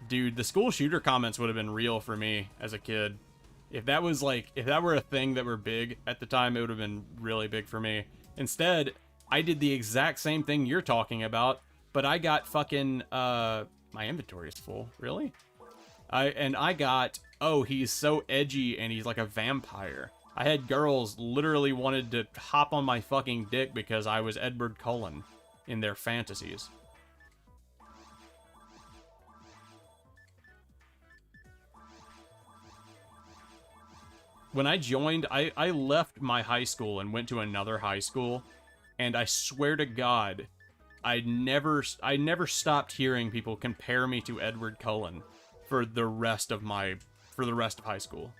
Dude, the school shooter comments would have been real for me as a kid. If that was like, if that were a thing that were big at the time, it would have been really big for me. Instead, I did the exact same thing you're talking about, but I got fucking, my inventory is full. Really? I got, oh, he's so edgy and he's like a vampire. I had girls literally wanted to hop on my fucking dick because I was Edward Cullen in their fantasies. When I joined, I left my high school and went to another high school, and I swear to God, I never stopped hearing people compare me to Edward Cullen for the rest of high school.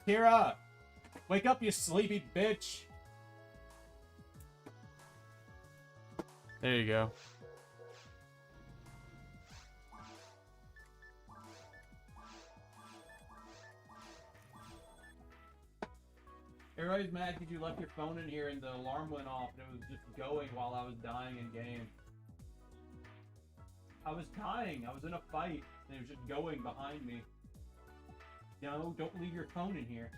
Kira, wake up, you sleepy bitch. There you go. Everybody's mad because you left your phone in here and the alarm went off and it was just going while I was dying in game. I was dying. I was in a fight and it was just going behind me. No, don't leave your phone in here.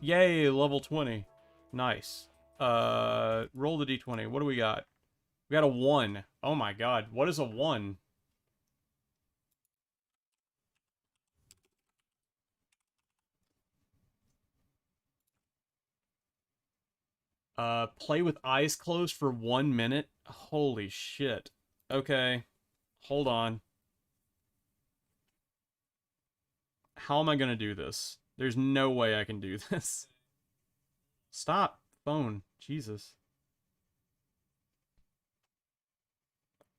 Yay, level 20. Nice. Roll the d20. What do we got? We got a 1. Oh my god, what is a 1? Play with eyes closed for 1 minute? Holy shit. Okay. Hold on. How am I gonna do this? There's no way I can do this. Stop, phone. Jesus.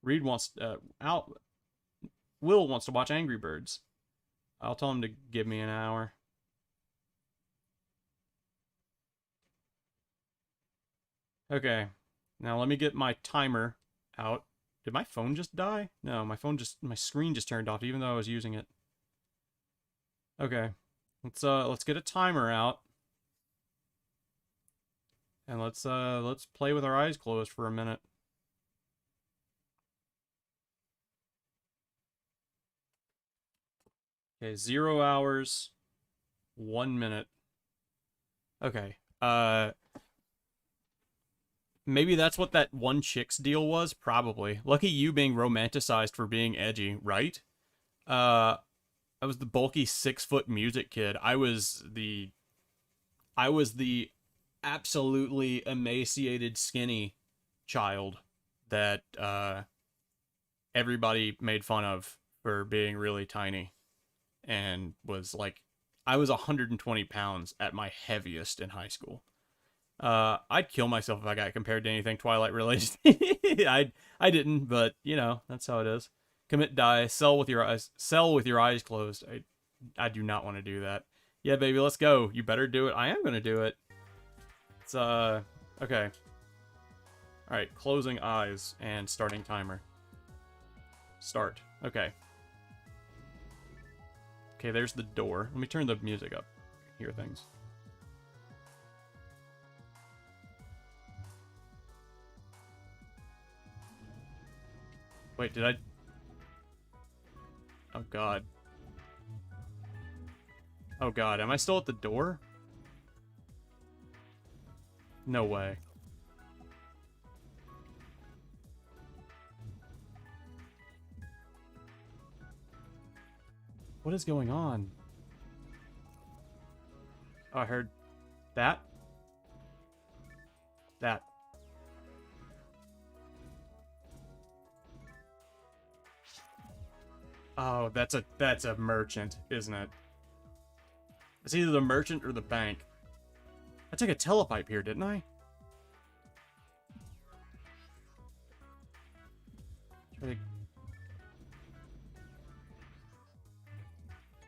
Reed wants, Will wants to watch Angry Birds. I'll tell him to give me an hour. Okay. Now let me get my timer out. Did my phone just die? No, my screen just turned off even though I was using it. Okay. Let's get a timer out. And let's play with our eyes closed for a minute. Okay, 0 hours, 1 minute. Okay. Maybe that's what that one chick's deal was? Probably. Lucky you being romanticized for being edgy, right? I was the bulky 6 foot music kid. I was the absolutely emaciated, skinny child that everybody made fun of for being really tiny, and was like, I was 120 pounds at my heaviest in high school. I'd kill myself if I got compared to anything Twilight related. I didn't, but you know, that's how it is. Commit, die, sell with your eyes closed. I do not want to do that. Yeah, baby, let's go. You better do it. I am gonna do it. It's okay. All right, closing eyes and starting timer. Start. Okay. Okay, there's the door. Let me turn the music up. Hear things. Wait, did I? Oh god. Oh god, am I still at the door? No way. What is going on? Oh, I heard that. That. Oh, that's a merchant, isn't it? It's either the merchant or the bank. I took a telepipe here, didn't I?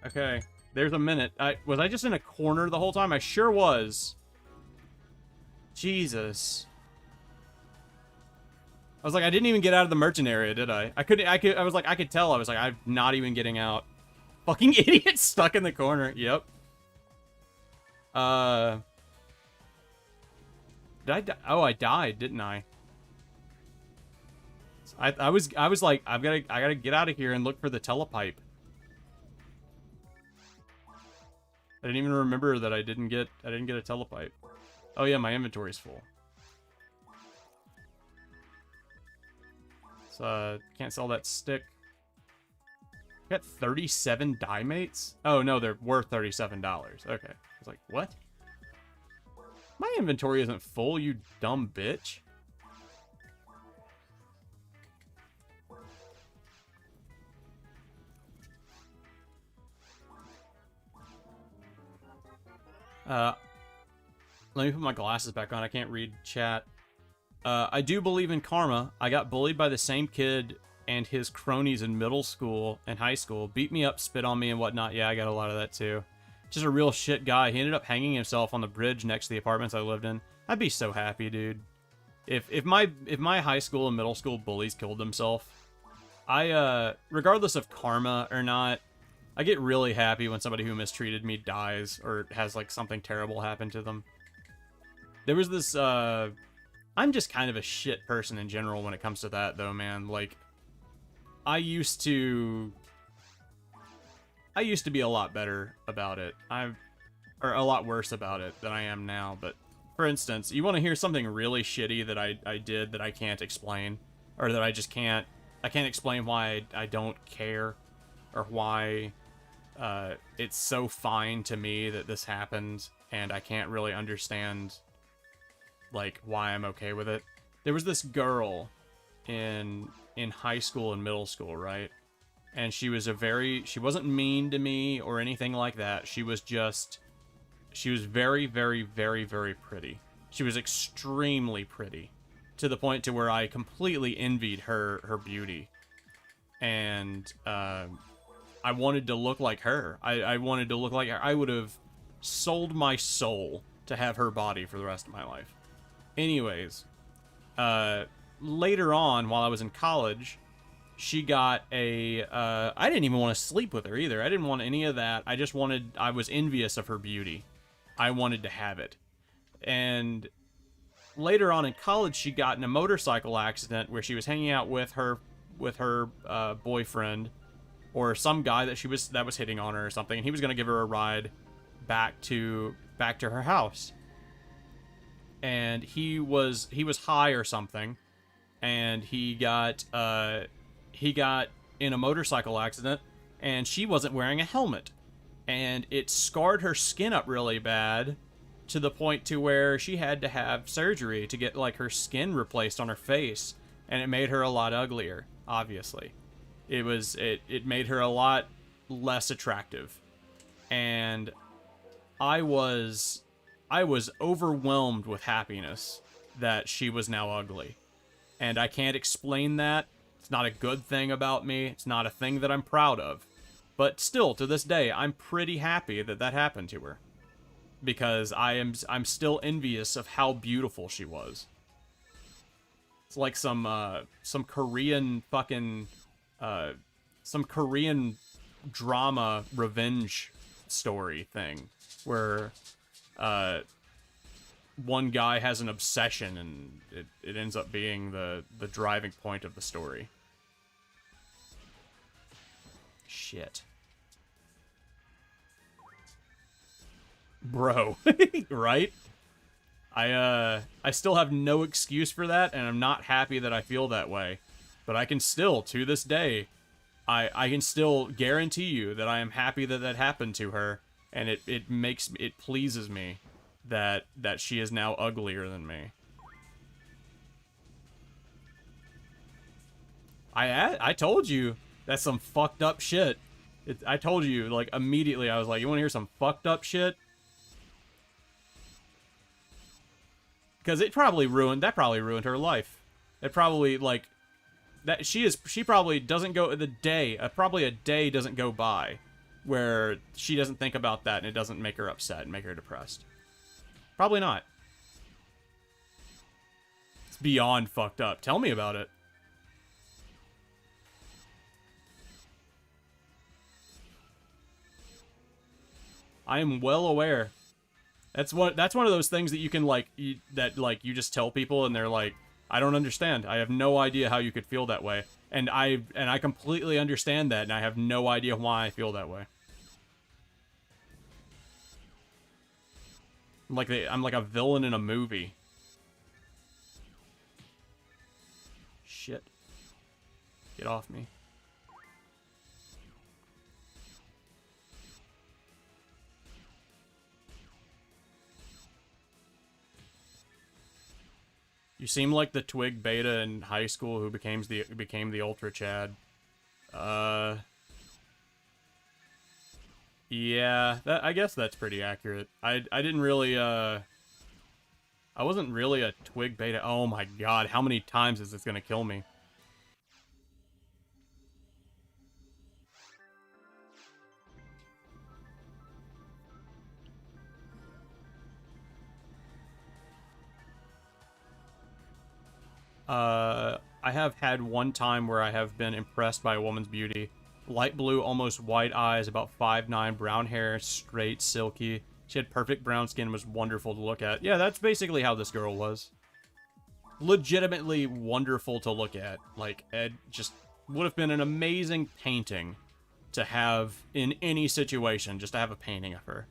Okay, there's a minute. Was I just in a corner the whole time? I sure was. Jesus. I was like, I didn't even get out of the merchant area, did I? I was like, I could tell. I was like, I'm not even getting out. Fucking idiot stuck in the corner. Yep. Did I die? Oh, I died, didn't I? I was like, I gotta get out of here and look for the telepipe. I didn't even remember that I didn't get a telepipe. Oh yeah, my inventory's full. So can't sell that stick. Got 37 dimates? Oh no, they're worth $37. Okay. I was like, what? My inventory isn't full, you dumb bitch. Let me put my glasses back on. I can't read chat. I do believe in karma. I got bullied by the same kid and his cronies in middle school and high school. Beat me up, spit on me, and whatnot. Yeah, I got a lot of that too. Just a real shit guy. He ended up hanging himself on the bridge next to the apartments I lived in. I'd be so happy, dude. If my high school and middle school bullies killed themselves, regardless of karma or not, I get really happy when somebody who mistreated me dies or has like something terrible happen to them. There was this I'm just kind of a shit person in general when it comes to that though, man. Like I used to be a lot better about it. Or a lot worse about it than I am now, but for instance, you want to hear something really shitty that I did that I can't explain, or that I can't explain why I don't care, or why it's so fine to me that this happened, and I can't really understand like why I'm okay with it. There was this girl in high school and middle school, right? And she wasn't mean to me or anything like that. She was very, very, very, very pretty. She was extremely pretty, to the point to where I completely envied her beauty. And I wanted to look like her. I wanted to look like her. I would have sold my soul to have her body for the rest of my life. Anyways, later on, while I was in college, she got I didn't even want to sleep with her either. I didn't want any of that. I was envious of her beauty. I wanted to have it. And later on in college, she got in a motorcycle accident where she was hanging out with her boyfriend, or some guy that was hitting on her or something, and he was going to give her a ride back to her house. And he was high or something, and he got in a motorcycle accident and she wasn't wearing a helmet. And it scarred her skin up really bad to the point to where she had to have surgery to get like her skin replaced on her face, and it made her a lot uglier, obviously. It made her a lot less attractive. And I was overwhelmed with happiness that she was now ugly. And I can't explain that. It's not a good thing about me. It's not a thing that I'm proud of. But still, to this day, I'm pretty happy that that happened to her. Because I'm still envious of how beautiful she was. It's like some Korean fucking some Korean drama revenge story thing where one guy has an obsession and it ends up being the driving point of the story. Shit. Bro, right? I still have no excuse for that, and I'm not happy that I feel that way. But I can still, to this day, I can still guarantee you that I am happy that that happened to her, and it pleases me that she is now uglier than me. I told you that's some fucked up shit. I told you, like, immediately, I was like, you want to hear some fucked up shit? Because that probably ruined her life. It probably, like, she probably doesn't go, probably a day doesn't go by where she doesn't think about that and it doesn't make her upset and make her depressed. Probably not. It's beyond fucked up. Tell me about it. I am well aware. That's one of those things that you can you just tell people and they're like, I don't understand. I have no idea how you could feel that way. And I completely understand that, and I have no idea why I feel that way. I'm like a villain in a movie. Shit. Get off me. You seem like the twig beta in high school who became the ultra Chad. Yeah, I guess that's pretty accurate. I didn't really I wasn't really a twig beta. Oh my god, how many times is this gonna kill me? I have had one time where I have been impressed by a woman's beauty. Light blue, almost white eyes, about 5'9", brown hair, straight, silky. She had perfect brown skin and was wonderful to look at. Yeah, that's basically how this girl was. Legitimately wonderful to look at. Like, it just would have been an amazing painting to have in any situation, just to have a painting of her.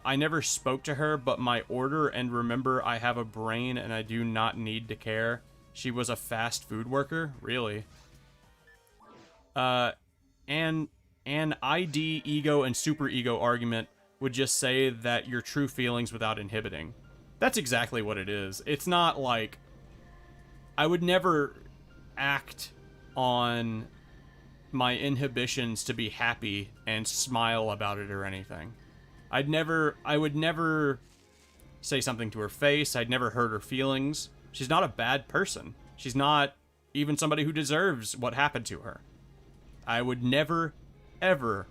I never spoke to her, but my order, and remember I have a brain and I do not need to care. She was a fast food worker? Really? And an ID, ego, and super ego argument would just say that your true feelings without inhibiting. That's exactly what it is. It's not like... I would never act on my inhibitions to be happy and smile about it or anything. I would never say something to her face. I'd never hurt her feelings. She's not a bad person. She's not even somebody who deserves what happened to her. I would never, ever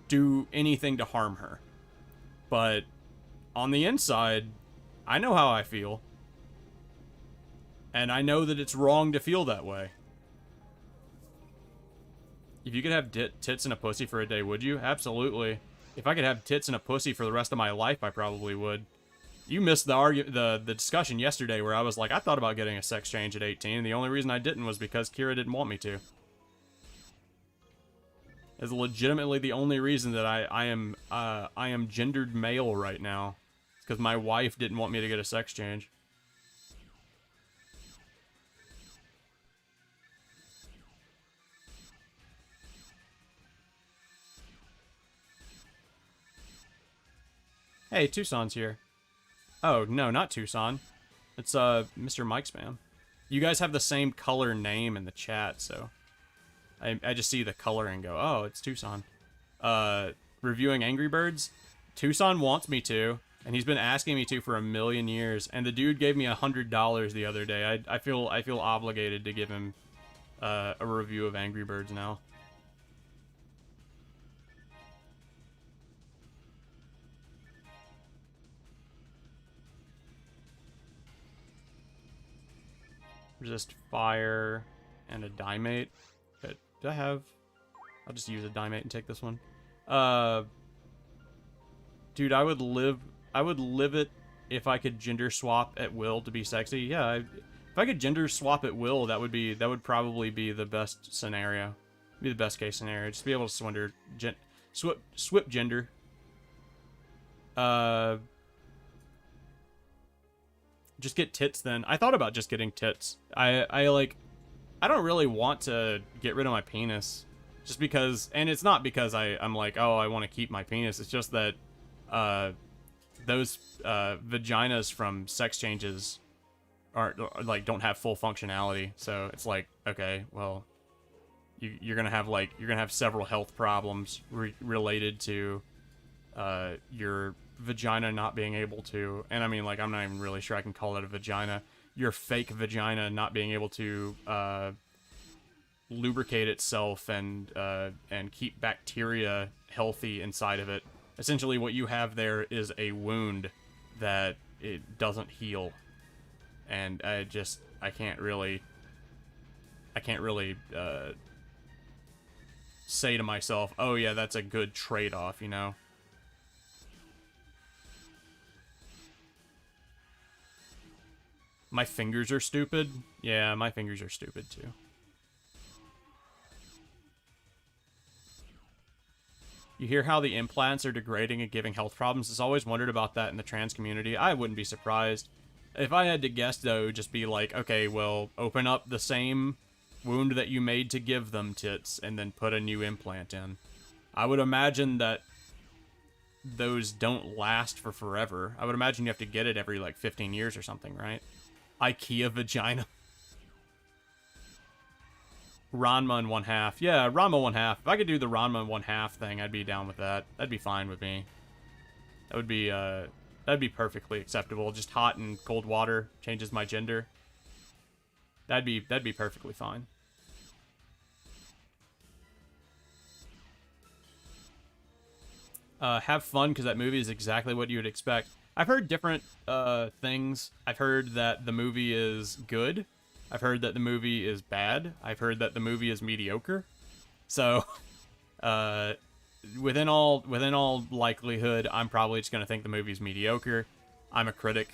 do anything to harm her. But on the inside, I know how I feel. And I know that it's wrong to feel that way. If you could have tits and a pussy for a day, would you? Absolutely. If I could have tits and a pussy for the rest of my life, I probably would. You missed the discussion yesterday where I was like, I thought about getting a sex change at 18, and the only reason I didn't was because Kira didn't want me to. It's legitimately the only reason that I am gendered male right now. It's because my wife didn't want me to get a sex change. Hey, Tucson's here. Oh, no, not Tucson. It's, Mr. Mike Spam. You guys have the same color name in the chat, so... I just see the color and go, oh, it's Tucson. Reviewing Angry Birds? Tucson wants me to, and he's been asking me to for a million years, and the dude gave me $100 the other day. I feel obligated to give him a review of Angry Birds now. Resist fire and a Dimate. But do I have... I'll just use a Dimate and take this one. Dude, I would live it if I could gender swap at will to be sexy. Yeah, if I could gender swap at will, that would probably be the best scenario. Be the best case scenario. Just be able to swip gender. Just get tits then. I thought about just getting tits. I don't really want to get rid of my penis. Just because, and it's not because I'm like, oh, I want to keep my penis. It's just that those vaginas from sex changes don't have full functionality. So it's like, okay, well, you're gonna have several health problems related to your vagina not being able to, and I mean, like, I'm not even really sure I can call it a vagina. Your fake vagina not being able to lubricate itself and keep bacteria healthy inside of it. Essentially, what you have there is a wound that it doesn't heal, and I can't really say to myself, oh yeah, that's a good trade-off, you know? My fingers are stupid? Yeah, my fingers are stupid too. You hear how the implants are degrading and giving health problems? I've always wondered about that in the trans community. I wouldn't be surprised. If I had to guess, though, it would just be like, okay, well, open up the same wound that you made to give them tits and then put a new implant in. I would imagine that those don't last for forever. I would imagine you have to get it every, like, 15 years or something, right? IKEA vagina. Ranma in 1/2. Yeah, Ranma 1/2. If I could do the Ranma 1/2 thing, I'd be down with that. That'd be fine with me. That'd be perfectly acceptable. Just hot and cold water changes my gender. That'd be perfectly fine. Have fun, because that movie is exactly what you would expect. I've heard different things. I've heard that the movie is good. I've heard that the movie is bad. I've heard that the movie is mediocre. So, within all likelihood, I'm probably just gonna think the movie's mediocre. I'm a critic,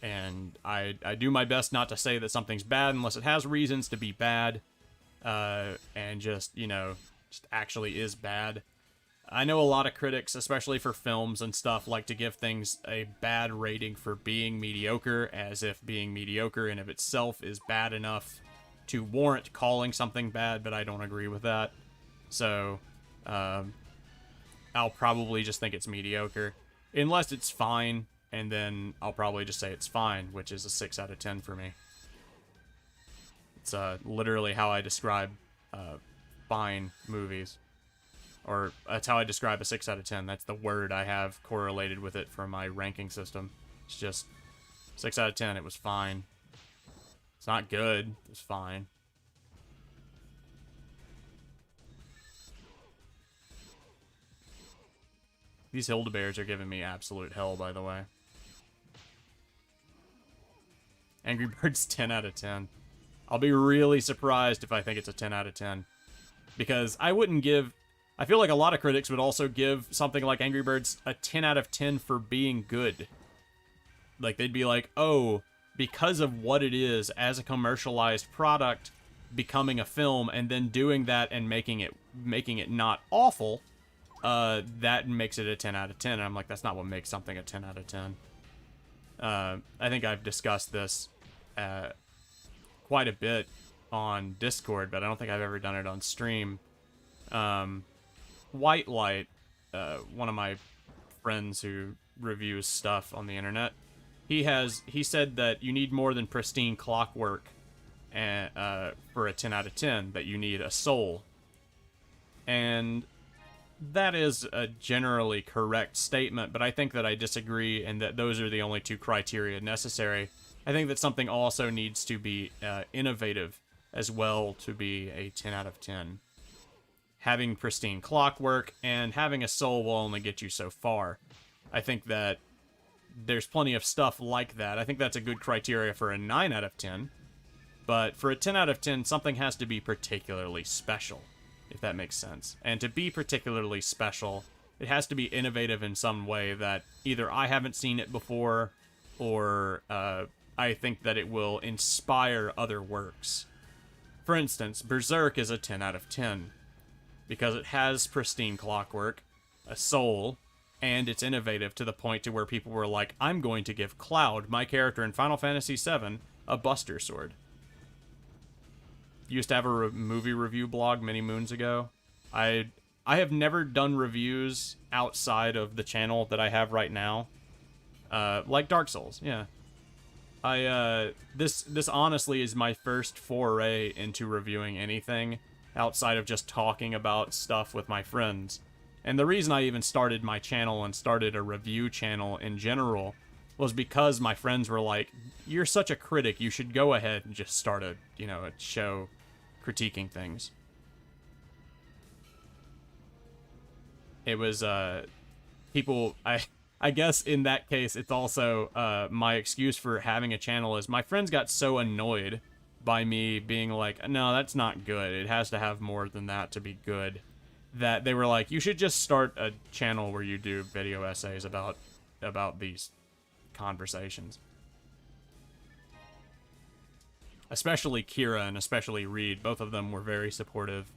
and I do my best not to say that something's bad unless it has reasons to be bad, and just, you know, just actually is bad. I know a lot of critics, especially for films and stuff, like to give things a bad rating for being mediocre, as if being mediocre in of itself is bad enough to warrant calling something bad, but I don't agree with that. So, I'll probably just think it's mediocre, unless it's fine, and then I'll probably just say it's fine, which is a 6 out of 10 for me. It's literally how I describe fine movies. Or that's how I describe a 6 out of 10. That's the word I have correlated with it for my ranking system. It's just 6 out of 10. It was fine. It's not good. It was fine. These Hildebears are giving me absolute hell, by the way. Angry Birds 10 out of 10. I'll be really surprised if I think it's a 10 out of 10. Because I wouldn't give... I feel like a lot of critics would also give something like Angry Birds a 10 out of 10 for being good. Like, they'd be like, oh, because of what it is as a commercialized product, becoming a film, and then doing that and making it not awful, that makes it a 10 out of 10. And I'm like, that's not what makes something a 10 out of 10. I think I've discussed this quite a bit on Discord, but I don't think I've ever done it on stream. White Light, one of my friends who reviews stuff on the internet. He said that you need more than pristine clockwork and for a 10 out of 10, that you need a soul. And that is a generally correct statement, but I think that I disagree, and that those are the only two criteria necessary. I think that something also needs to be innovative as well to be a 10 out of 10. Having pristine clockwork and having a soul will only get you so far. I think that there's plenty of stuff like that. I think that's a good criteria for a 9 out of 10. But for a 10 out of 10, something has to be particularly special, if that makes sense. And to be particularly special, it has to be innovative in some way that either I haven't seen it before, or I think that it will inspire other works. For instance, Berserk is a 10 out of 10, because it has pristine clockwork, a soul, and it's innovative to the point to where people were like, I'm going to give Cloud, my character in Final Fantasy VII, a Buster Sword. Used to have a movie review blog many moons ago. I have never done reviews outside of the channel that I have right now. Like Dark Souls, yeah. This honestly is my first foray into reviewing anything outside of just talking about stuff with my friends. And the reason I even started my channel and started a review channel in general was because my friends were like, you're such a critic, you should go ahead and just start a show critiquing things. It was, people, I guess in that case, it's also, my excuse for having a channel is my friends got so annoyed by me being like, no, that's not good, it has to have more than that to be good, that they were like, you should just start a channel where you do video essays about these conversations. Especially Kira and especially Reed, both of them were very supportive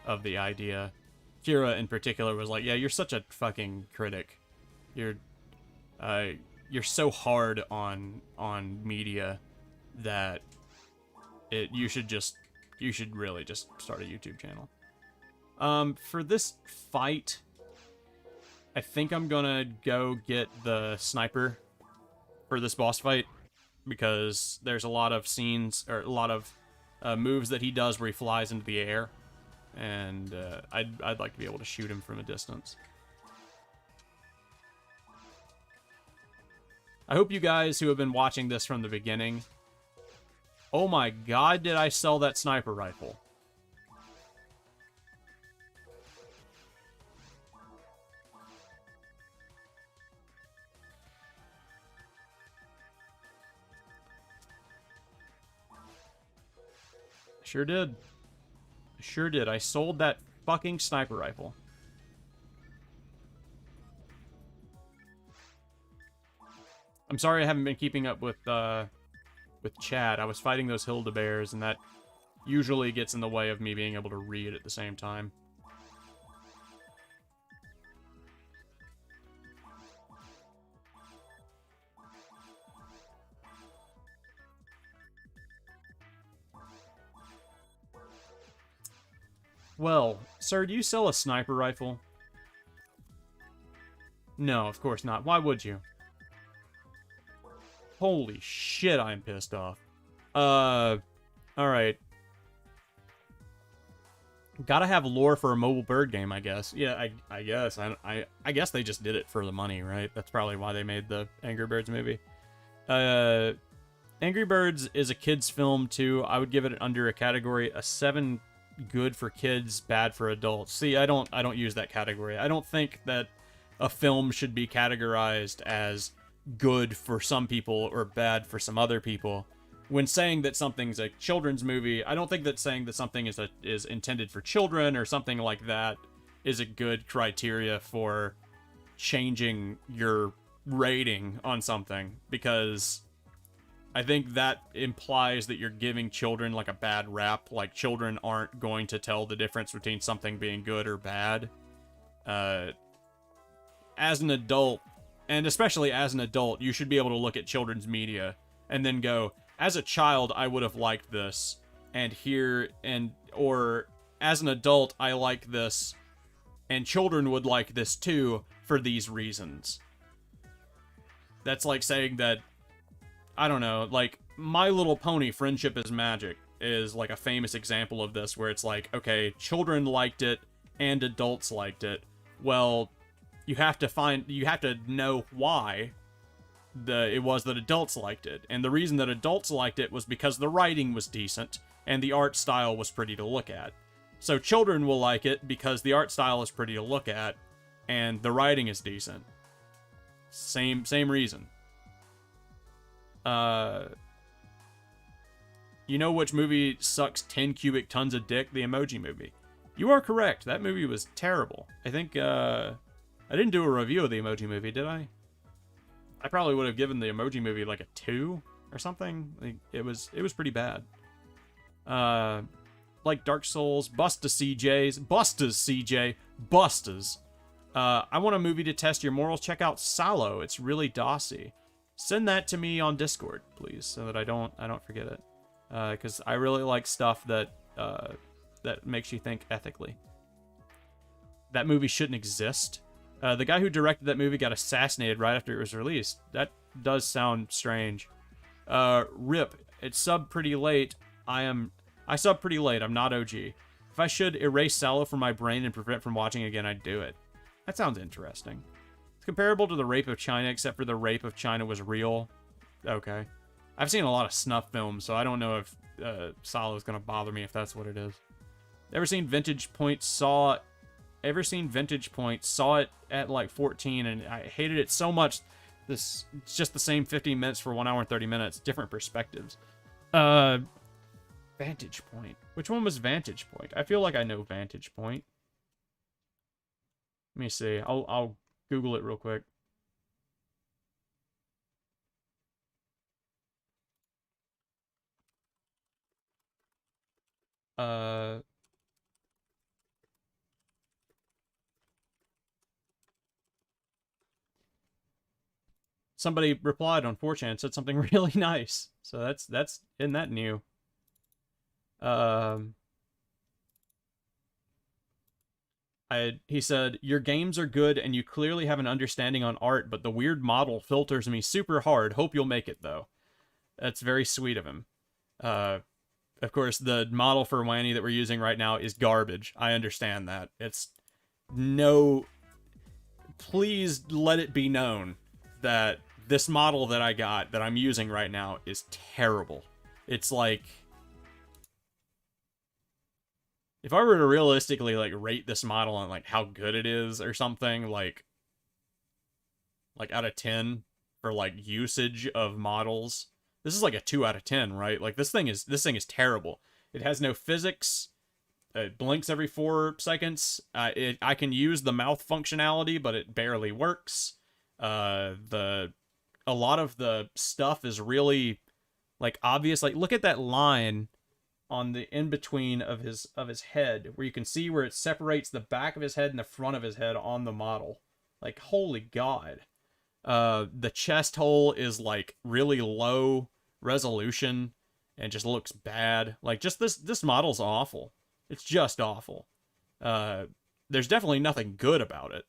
of the idea. Kira in particular was like, yeah, you're such a fucking critic. You're so hard on media that you should really just start a YouTube channel. For this fight, I think I'm gonna go get the sniper for this boss fight, because there's a lot of scenes, or a lot of moves that he does where he flies into the air, and I'd like to be able to shoot him from a distance. I hope you guys who have been watching this from the beginning... Oh my god, did I sell that sniper rifle? Sure did. Sure did. I sold that fucking sniper rifle. I'm sorry I haven't been keeping up with chat. I was fighting those Hilda bears, and that usually gets in the way of me being able to read at the same time. Well, sir, do you sell a sniper rifle? No, of course not. Why would you? Holy shit, I'm pissed off. Alright. Gotta have lore for a mobile bird game, I guess. Yeah, I guess. I guess they just did it for the money, right? That's probably why they made the Angry Birds movie. Angry Birds is a kid's film, too. I would give it under a category, a 7 good for kids, bad for adults. See, I don't use that category. I don't think that a film should be categorized as good for some people or bad for some other people. When saying that something's a children's movie, I don't think that saying that something is intended for children or something like that is a good criteria for changing your rating on something, because I think that implies that you're giving children like a bad rap, like children aren't going to tell the difference between something being good or bad. As an adult, and especially as an adult, you should be able to look at children's media and then go, as a child, I would have liked this, or as an adult, I like this, and children would like this too, for these reasons. That's like saying that, I don't know, like, My Little Pony Friendship is Magic is like a famous example of this, where it's like, okay, children liked it and adults liked it. Well, you have to know why it was that adults liked it. And the reason that adults liked it was because the writing was decent and the art style was pretty to look at. So children will like it because the art style is pretty to look at and the writing is decent. Same reason. You know which movie sucks 10 cubic tons of dick? The Emoji Movie. You are correct. That movie was terrible. I think, I didn't do a review of the Emoji Movie, did I? I probably would have given the Emoji Movie like a 2 or something. Like, it was pretty bad. Like Dark Souls, Busta CJs, Bustas CJ, Bustas. I want a movie to test your morals. Check out Salo. It's really dossy. Send that to me on Discord, please, so that I don't forget it. Because I really like stuff that that makes you think ethically. That movie shouldn't exist. The guy who directed that movie got assassinated right after it was released. That does sound strange. Rip. It's sub pretty late. I sub pretty late. I'm not OG. If I should erase Salo from my brain and prevent from watching again, I'd do it. That sounds interesting. It's comparable to the Rape of China, except for the Rape of China was real. Okay. I've seen a lot of snuff films, so I don't know if Salo is going to bother me if that's what it is. Ever seen Vintage Point? Saw it at like 14, and I hated it so much. It's just the same 15 minutes for 1 hour and 30 minutes. Different perspectives. Vantage Point. Which one was Vantage Point? I feel like I know Vantage Point. Let me see. I'll Google it real quick. Somebody replied on 4chan and said something really nice. So that's isn't that new? He said, your games are good and you clearly have an understanding on art, but the weird model filters me super hard. Hope you'll make it though. That's very sweet of him. Of course, the model for Wanny that we're using right now is garbage. I understand that. It's no... Please let it be known that this model that I got, that I'm using right now, is terrible. It's like... If I were to realistically, like, rate this model on, like, how good it is or something, like out of 10 for, like, usage of models, this is like a 2 out of 10, right? Like, this thing is terrible. It has no physics. It blinks every 4 seconds. I can use the mouth functionality, but it barely works. A lot of the stuff is really, like, obvious. Like, look at that line on the in-between of his head, where you can see where it separates the back of his head and the front of his head on the model. Like, holy god. The chest hole is, like, really low resolution and just looks bad. Like, just this model's awful. It's just awful. There's definitely nothing good about it.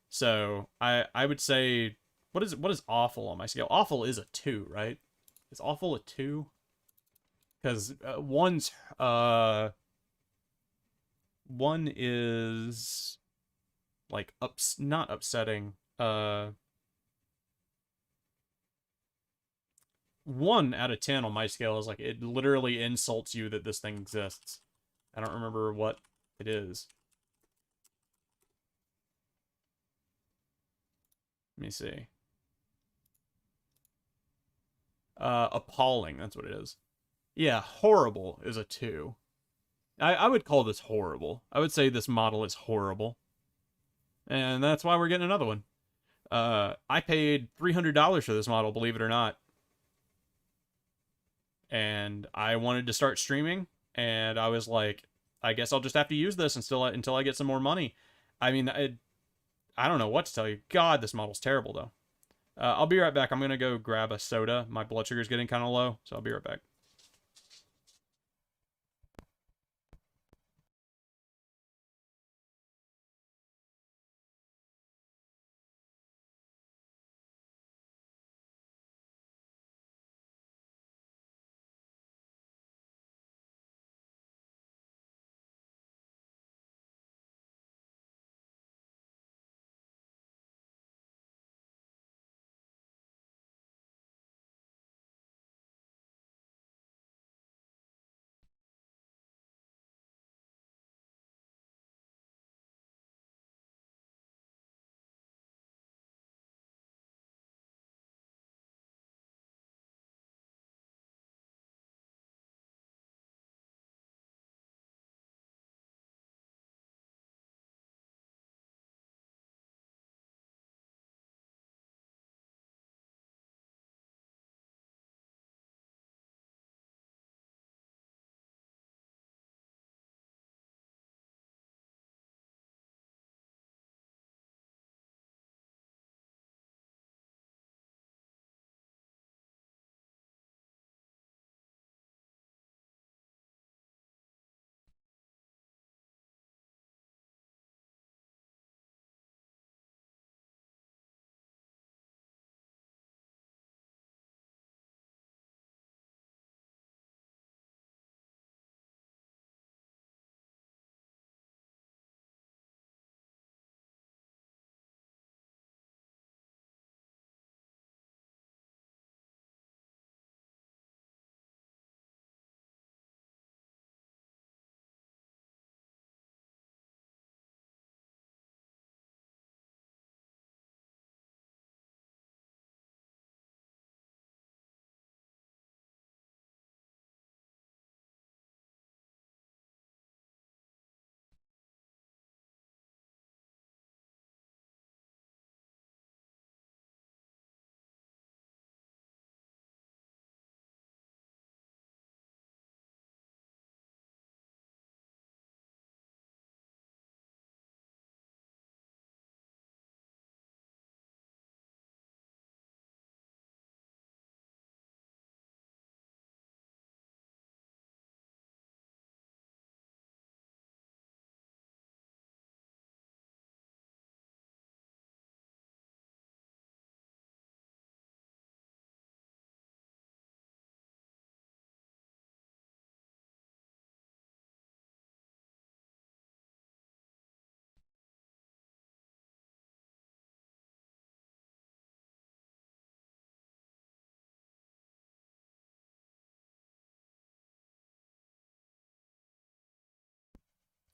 So, I would say, what is awful on my scale? Awful is a 2, right? Is awful a 2? Because one is like not upsetting. 1 out of 10 on my scale is like, it literally insults you that this thing exists. I don't remember what it is. Let me see. Appalling, that's what it is. Yeah, horrible is a 2. I would call this horrible. I would say this model is horrible. And that's why we're getting another one. I paid $300 for this model, believe it or not. And I wanted to start streaming, and I was like, I guess I'll just have to use this until I get some more money. I mean, I don't know what to tell you. God, this model's terrible, though. I'll be right back. I'm going to go grab a soda. My blood sugar's getting kind of low, so I'll be right back.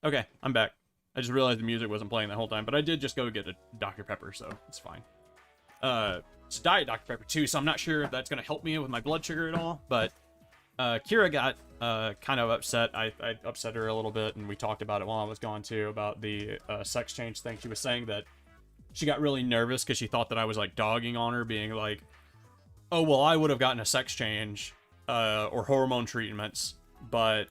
Okay, I'm back. I just realized the music wasn't playing that whole time, but I did just go get a Dr. Pepper, so it's fine. It's Diet Dr. Pepper too, so I'm not sure if that's gonna help me with my blood sugar at all. But Kira got kind of upset. I upset her a little bit, and we talked about it while I was gone too, about the sex change thing. She was saying that she got really nervous because she thought that I was like dogging on her, being like, "Oh well, I would have gotten a sex change or hormone treatments, but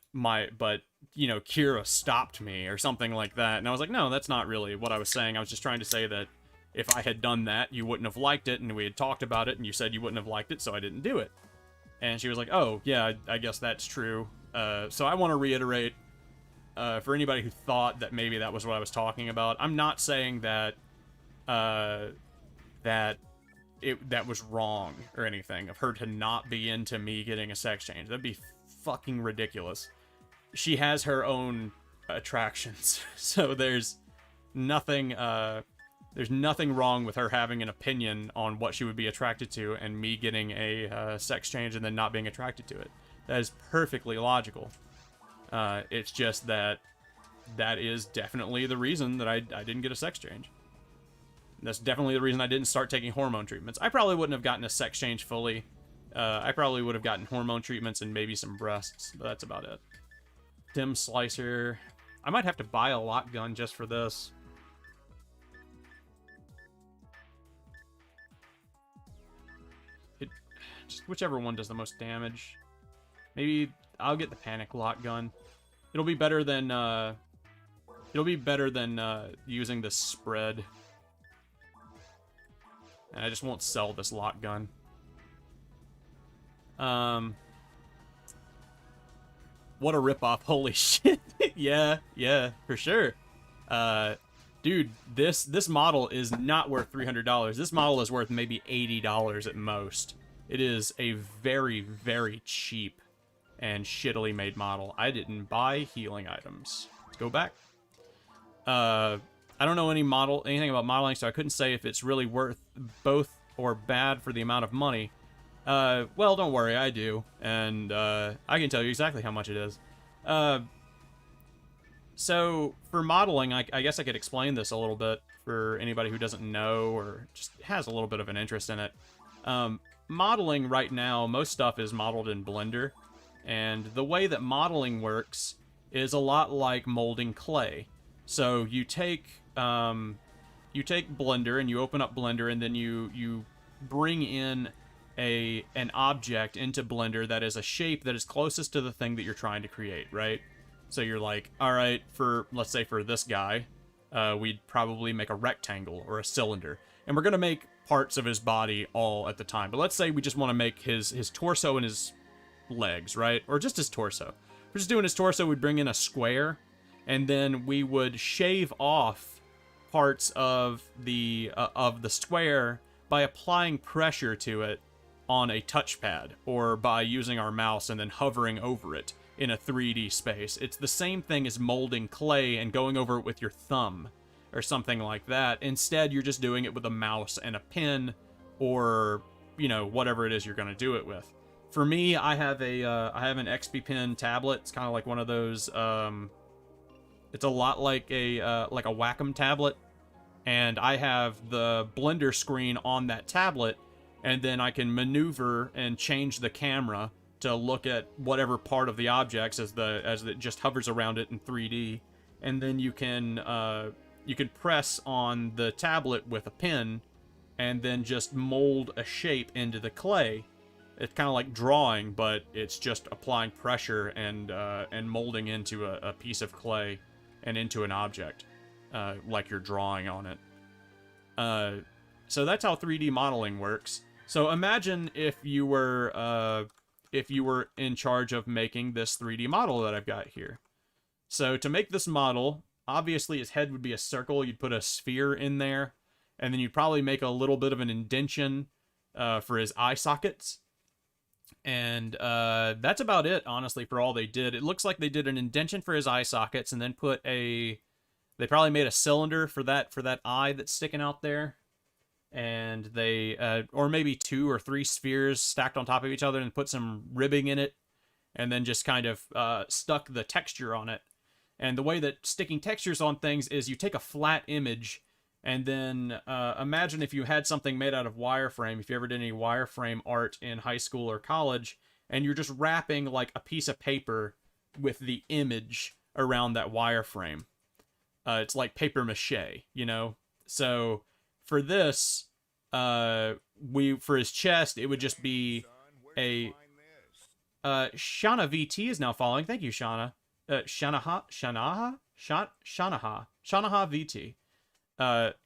you know, Kira stopped me or something like that." And I was like, "No, that's not really what I was saying. I was just trying to say that if I had done that, you wouldn't have liked it, and we had talked about it, and you said you wouldn't have liked it, so I didn't do it." And she was like, "Oh, yeah, I guess that's true." So I want to reiterate, for anybody who thought that maybe that was what I was talking about, I'm not saying that that that was wrong or anything of her to not be into me getting a sex change. That'd be fucking ridiculous. She has her own attractions, so nothing there's nothing wrong with her having an opinion on what she would be attracted to, and me getting a sex change and then not being attracted to it. That is perfectly logical. It's just that is definitely the reason that I didn't get a sex change. That's definitely the reason I didn't start taking hormone treatments. I probably wouldn't have gotten a sex change fully. I probably would have gotten hormone treatments and maybe some breasts, but that's about it. Dim Slicer. I might have to buy a lock gun just for this. Just whichever one does the most damage. Maybe I'll get the panic lock gun. It'll be better than using the spread. And I just won't sell this lock gun. What a ripoff. Holy shit. Yeah, for sure. Dude, this model is not worth $300. This model is worth maybe $80 at most. It is a very, very cheap and shittily made model. I didn't buy healing items. Let's go back. I don't know anything about modeling, so I couldn't say if it's really worth both or bad for the amount of money. Well, don't worry, I do. And I can tell you exactly how much it is. So, for modeling, I guess I could explain this a little bit for anybody who doesn't know or just has a little bit of an interest in it. Modeling right now, most stuff is modeled in Blender, and the way that modeling works is a lot like molding clay. So you take Blender and you open up Blender, and then you bring in an object into Blender that is a shape that is closest to the thing that you're trying to create, right? So you're like, all right, let's say for this guy, we'd probably make a rectangle or a cylinder, and we're gonna make parts of his body all at the time. But let's say we just want to make his torso and his legs, right? Or just his torso. If we're just doing his torso, we'd bring in a square, and then we would shave off parts of the square by applying pressure to it on a touchpad, or by using our mouse and then hovering over it in a 3D space. It's the same thing as molding clay and going over it with your thumb or something like that. Instead, you're just doing it with a mouse and a pen, or, you know, whatever it is you're going to do it with. For me, I have an XP Pen tablet. It's kind of like one of those, it's a lot like a Wacom tablet, and I have the Blender screen on that tablet, and then I can maneuver and change the camera to look at whatever part of the objects as it just hovers around it in 3D, and then you can press on the tablet with a pen, and then just mold a shape into the clay. It's kind of like drawing, but it's just applying pressure and molding into a piece of clay and into an object, like you're drawing on it. So that's how 3D modeling works. So imagine if you were in charge of making this 3D model that I've got here. So to make this model, obviously his head would be a circle. You'd put a sphere in there, and then you'd probably make a little bit of an indentation for his eye sockets. And that's about it, honestly, for all they did. It looks like they did an indentation for his eye sockets, and then they probably made a cylinder for that eye that's sticking out there. And they, or maybe 2 or 3 spheres stacked on top of each other, and put some ribbing in it, and then just kind of stuck the texture on it. And the way that sticking textures on things is you take a flat image, and then imagine if you had something made out of wireframe, if you ever did any wireframe art in high school or college, and you're just wrapping like a piece of paper with the image around that wireframe. It's like paper mache, you know? So for this, for his chest, it would just be a... Shauna VT is now following. Thank you, Shauna. Shanaha VT.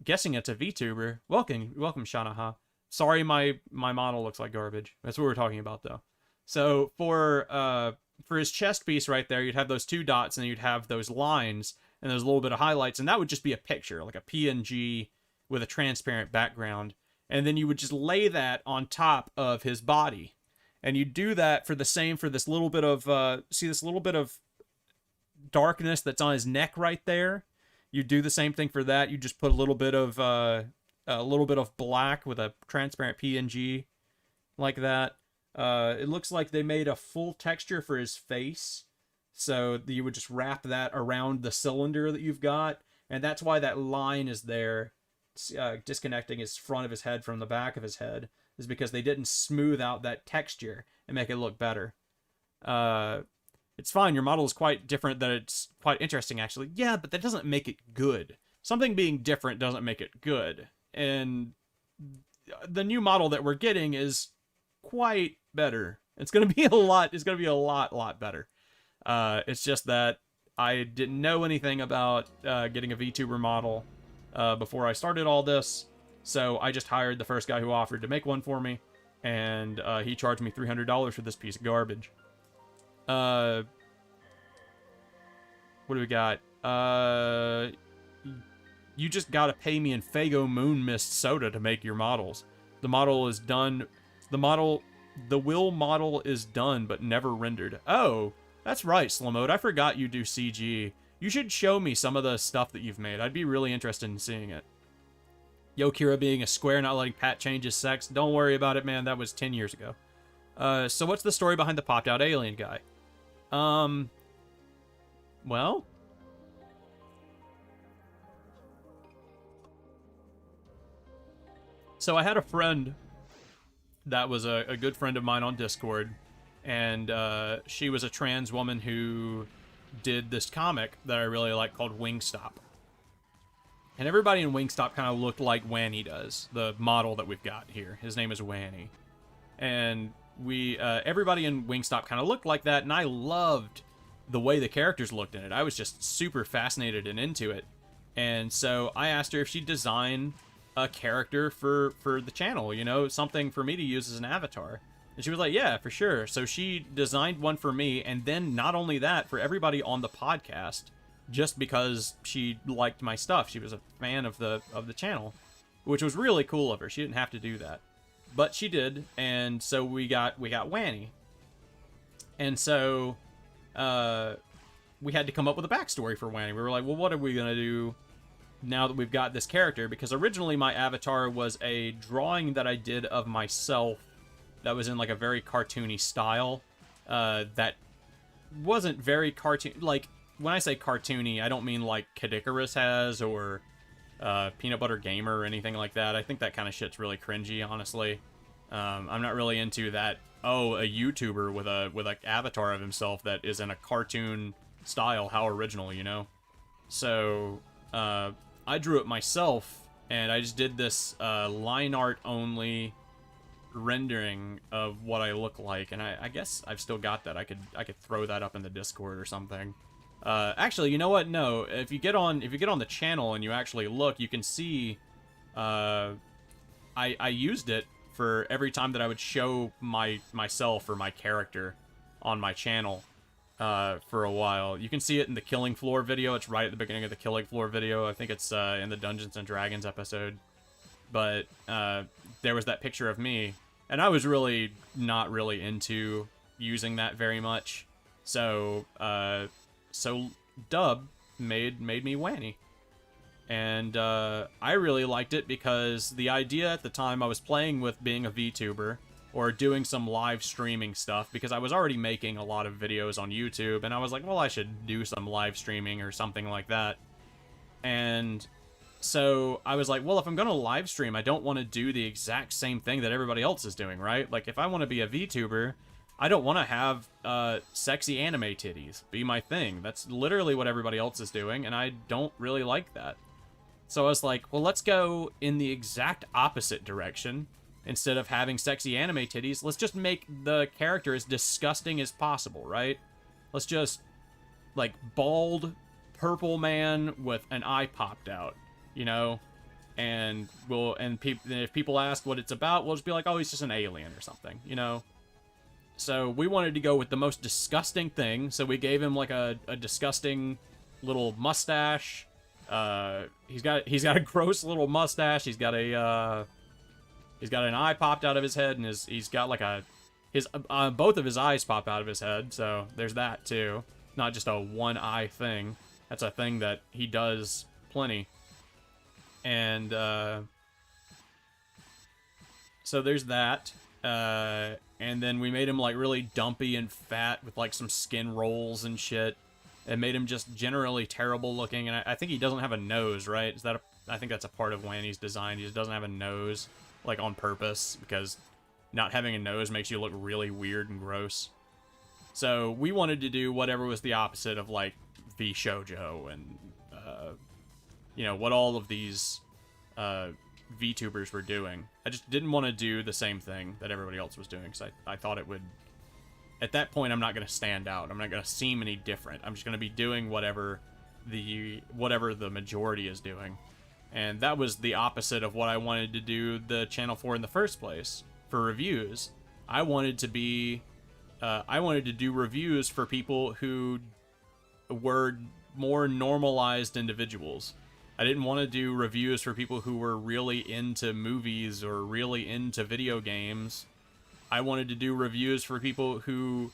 Guessing it's a VTuber. Welcome, Shanaha. Sorry, my model looks like garbage. That's what we're talking about, though. So for his chest piece right there, you'd have those 2 dots, and you'd have those lines, and there's a little bit of highlights, and that would just be a picture, like a PNG with a transparent background, and then you would just lay that on top of his body, and you do that for this little bit of see this little bit of darkness that's on his neck right there. You do the same thing for that. You just put a little bit of black with a transparent PNG like that. It looks like they made a full texture for his face, so you would just wrap that around the cylinder that you've got, and that's why that line is there, disconnecting his front of his head from the back of his head, is because they didn't smooth out that texture and make it look better. It's fine, your model is quite different, that it's quite interesting, actually. Yeah, but that doesn't make it good. Something being different doesn't make it good. And the new model that we're getting is quite better. It's gonna be a lot better. It's just that I didn't know anything about getting a VTuber model before I started all this, so I just hired the first guy who offered to make one for me, and he charged me $300 for this piece of garbage. What do we got? You just gotta pay me in Faygo Moon Mist soda to make your models. The model is done. The Will model is done, but never rendered. Oh, that's right, Slowmode. I forgot you do CG. You should show me some of the stuff that you've made. I'd be really interested in seeing it. Yo, Kira being a square, not letting Pat change his sex. Don't worry about it, man. That was 10 years ago. So what's the story behind the popped out alien guy? Well, so I had a friend that was a good friend of mine on Discord, and she was a trans woman who did this comic that I really like called Wingstop. And everybody in Wingstop kind of looked like Wanny does, the model that we've got here. His name is Wanny. And everybody in Wingstop kind of looked like that, and I loved the way the characters looked in it. I was just super fascinated and into it. And so I asked her if she'd design a character for the channel, you know, something for me to use as an avatar. And she was like, yeah, for sure. So she designed one for me, and then not only that, for everybody on the podcast, just because she liked my stuff. She was a fan of the channel, which was really cool of her. She didn't have to do that, but she did. And so we got Wanny. And so we had to come up with a backstory for Wanny. We were like, well, what are we gonna do now that we've got this character? Because originally my avatar was a drawing that I did of myself that was in like a very cartoony style, that wasn't very cartoon. Like, when I say cartoony, I don't mean like Kid Icarus has, or Peanut Butter Gamer or anything like that. I think that kind of shit's really cringy, honestly. I'm not really into that. Oh, a YouTuber with an avatar of himself that is in a cartoon style. How original, you know? So I drew it myself, and I just did this line art only rendering of what I look like, and I guess I've still got that. I could throw that up in the Discord or something. Actually, you know what? No, if you get on the channel and you actually look, you can see I used it for every time that I would show myself or my character on my channel for a while. You can see it in the Killing Floor video. It's right at the beginning of the Killing Floor video. I think it's in the Dungeons and Dragons episode. But there was that picture of me, and I was really not really into using that very much. So Dub made me Wanny. And I really liked it because the idea at the time I was playing with being a VTuber, or doing some live streaming stuff, because I was already making a lot of videos on YouTube, and I was like, well, I should do some live streaming or something like that. And so I was like, well, if I'm going to live stream, I don't want to do the exact same thing that everybody else is doing, right? Like, if I want to be a VTuber, I don't want to have sexy anime titties be my thing. That's literally what everybody else is doing, and I don't really like that. So I was like, well, let's go in the exact opposite direction. Instead of having sexy anime titties, let's just make the character as disgusting as possible, right? Let's just, like, bald purple man with an eye popped out, you know? And if people ask what it's about, we'll just be like, oh, he's just an alien or something, you know? So we wanted to go with the most disgusting thing, so we gave him like a disgusting little mustache. He's got a gross little mustache. He's got an eye popped out of his head, and he's got like both of his eyes pop out of his head. So there's that too. Not just a one eye thing. That's a thing that he does plenty. And so there's that. And then we made him like really dumpy and fat with like some skin rolls and shit. It made him just generally terrible looking, and I think he doesn't have a nose, right? I think that's a part of Wanny's design. He just doesn't have a nose, like on purpose, because not having a nose makes you look really weird and gross. So we wanted to do whatever was the opposite of like V Shoujo and you know, what all of these VTubers were doing. I just didn't want to do the same thing that everybody else was doing, because I thought it would... At that point, I'm not going to stand out. I'm not going to seem any different. I'm just going to be doing whatever the majority is doing. And that was the opposite of what I wanted to do the channel for in the first place. For reviews, I wanted to do reviews for people who were more normalized individuals. I didn't want to do reviews for people who were really into movies or really into video games. I wanted to do reviews for people who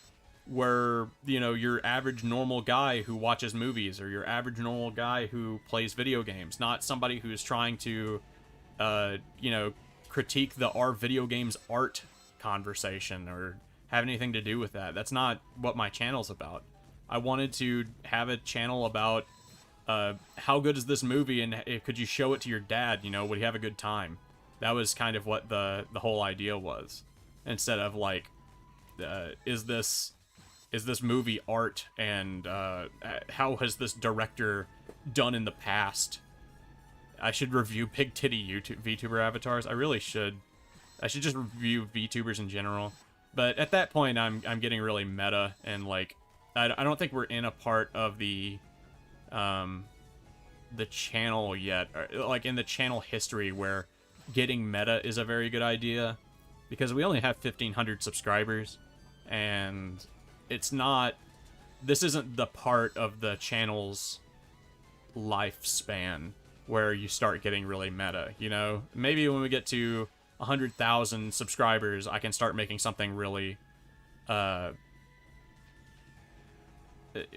were, you know, your average normal guy who watches movies, or your average normal guy who plays video games, not somebody who's trying to, you know, critique our video games art conversation or have anything to do with that. That's not what my channel's about. I wanted to have a channel about how good is this movie, and could you show it to your dad, you know, would he have a good time? That was kind of what the whole idea was. Instead of like, is this movie art, and how has this director done in the past? I should review big titty VTuber avatars. I really should. I should just review VTubers in general. But at that point, I'm getting really meta, and like, I don't think we're in a part of the channel yet, or, like in the channel history, where getting meta is a very good idea. Because we only have 1,500 subscribers, and it's not... This isn't the part of the channel's lifespan where you start getting really meta, you know? Maybe when we get to 100,000 subscribers, I can start making something really...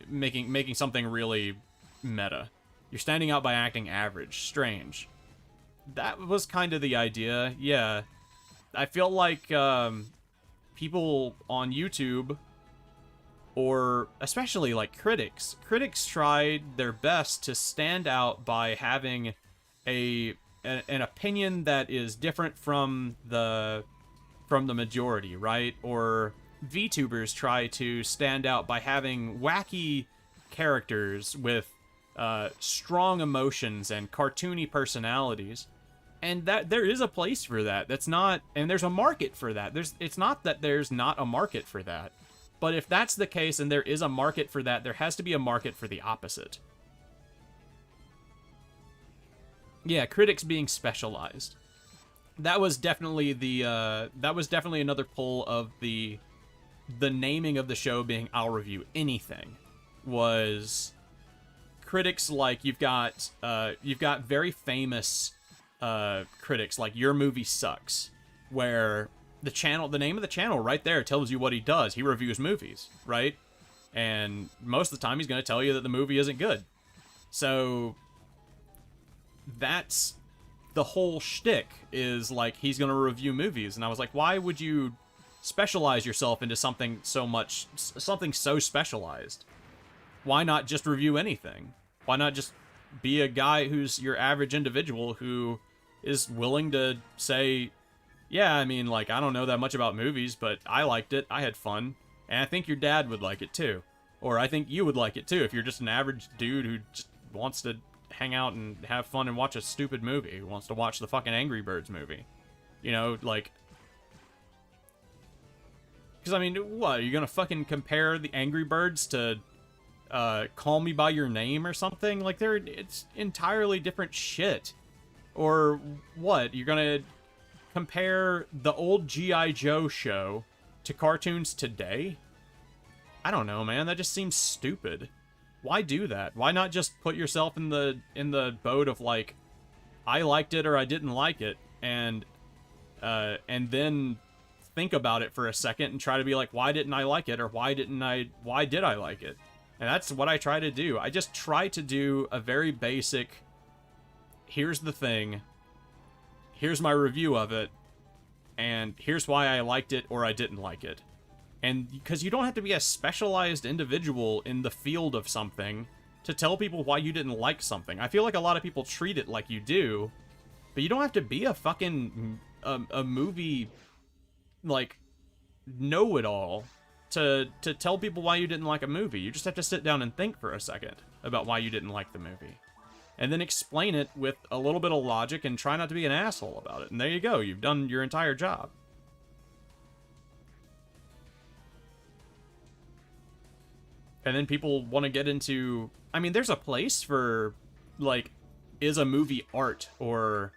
making something really meta. You're standing out by acting average. Strange. That was kind of the idea, yeah. I feel like people on YouTube, or especially like critics tried their best to stand out by having an opinion that is different from the majority, right? Or VTubers try to stand out by having wacky characters with strong emotions and cartoony personalities. And that there is a place for that. That's not, and there's a market for that. It's not that there's not a market for that. But if that's the case and there is a market for that, there has to be a market for the opposite. Yeah, critics being specialized. That was definitely another pull of the naming of the show being I'll Review Anything. Was critics like you've got very famous critics like Your Movie Sucks, where the name of the channel right there tells you what he does. He reviews movies, right? And most of the time he's going to tell you that the movie isn't good. So that's the whole shtick, is like he's going to review movies. And I was like, why would you specialize yourself into something so specialized? Why not just review anything? Why not just be a guy who's your average individual who is willing to say, yeah, I mean, like, I don't know that much about movies, but I liked it, I had fun, and I think your dad would like it too. Or I think you would like it too if you're just an average dude who just wants to hang out and have fun and watch a stupid movie, who wants to watch the fucking Angry Birds movie. You know, like... Because, I mean, what, are you gonna fucking compare the Angry Birds to Call Me By Your Name or something? Like, it's entirely different shit. Or what, you're gonna compare the old G.I. Joe show to cartoons today? I don't know, man, that just seems stupid. Why do that? Why not just put yourself in the boat of, like, I liked it or I didn't like it, and then think about it for a second and try to be like, why didn't I like it, or why did I like it? And that's what I try to do. I just try to do a very basic, here's the thing, here's my review of it, and here's why I liked it or I didn't like it. And because you don't have to be a specialized individual in the field of something to tell people why you didn't like something. I feel like a lot of people treat it like you do, but you don't have to be a fucking a movie, like, know-it-all to tell people why you didn't like a movie. You just have to sit down and think for a second about why you didn't like the movie. And then explain it with a little bit of logic and try not to be an asshole about it. And there you go, you've done your entire job. And then people want to get into... I mean, there's a place for, like, is a movie art? Or,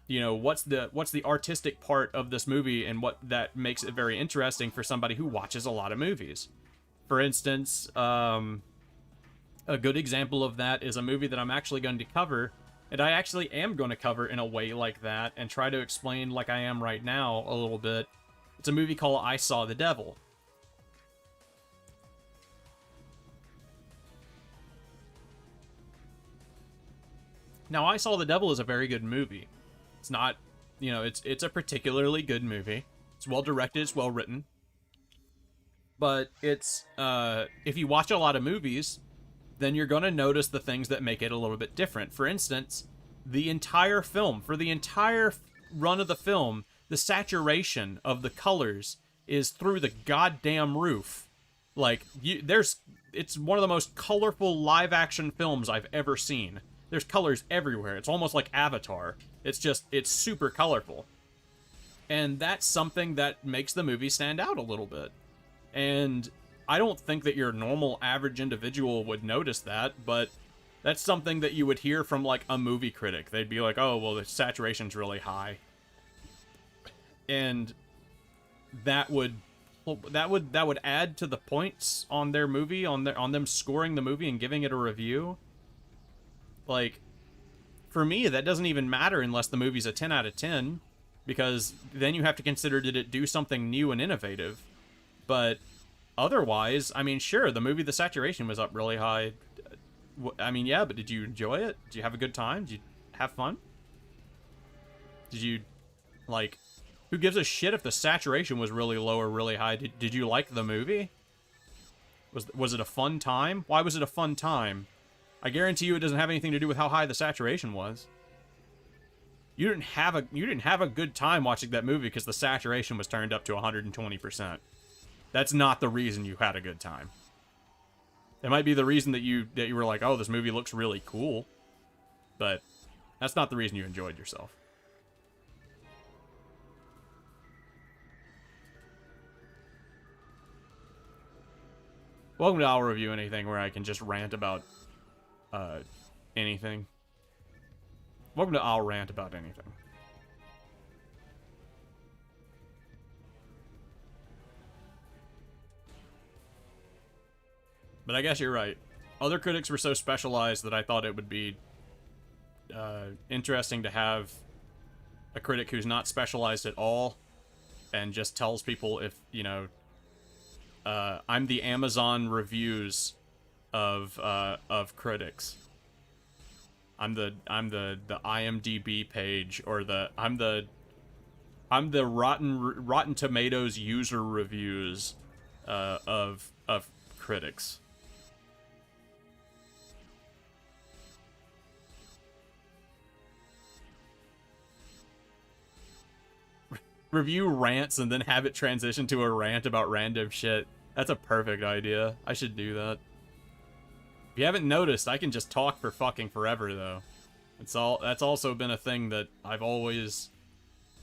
you know, what's the artistic part of this movie and what that makes it very interesting for somebody who watches a lot of movies. For instance, a good example of that is a movie that I'm actually going to cover, and I actually am going to cover in a way like that and try to explain, like I am right now, a little bit. It's a movie called I Saw the Devil. Now, I Saw the Devil is a very good movie. It's not, you know, it's a particularly good movie. It's well directed, it's well written. But it's, if you watch a lot of movies, then you're going to notice the things that make it a little bit different. For instance, the entire film, for the entire run of the film, the saturation of the colors is through the goddamn roof. Like, it's one of the most colorful live-action films I've ever seen. There's colors everywhere. It's almost like Avatar. It's super colorful. And that's something that makes the movie stand out a little bit. And I don't think that your normal average individual would notice that, but that's something that you would hear from, like, a movie critic. They'd be like, oh, well, the saturation's really high. And that would add to the points on their movie, on them scoring the movie and giving it a review. Like, for me, that doesn't even matter unless the movie's a 10 out of 10, because then you have to consider, did it do something new and innovative? But otherwise, I mean, sure, the movie, the saturation was up really high. I mean, yeah, but did you enjoy it? Did you have a good time? Did you have fun? Did you, like, who gives a shit if the saturation was really low or really high? Did you like the movie? Was it a fun time? Why was it a fun time? I guarantee you it doesn't have anything to do with how high the saturation was. You didn't have a good time watching that movie because the saturation was turned up to 120%. That's not the reason you had a good time. It might be the reason that you were like, oh, this movie looks really cool, but that's not the reason you enjoyed yourself. Welcome to I'll Review Anything, where I can just rant about anything. Welcome to I'll Rant About Anything. But I guess you're right. Other critics were so specialized that I thought it would be interesting to have a critic who's not specialized at all and just tells people, if, you know, I'm the Amazon reviews of critics. I'm the IMDb page, or I'm the I'm the Rotten Tomatoes user reviews of critics. Review rants and then have it transition to a rant about random shit. That's a perfect idea. I should do that. If you haven't noticed, I can just talk for fucking forever, though. That's also been a thing that I've always...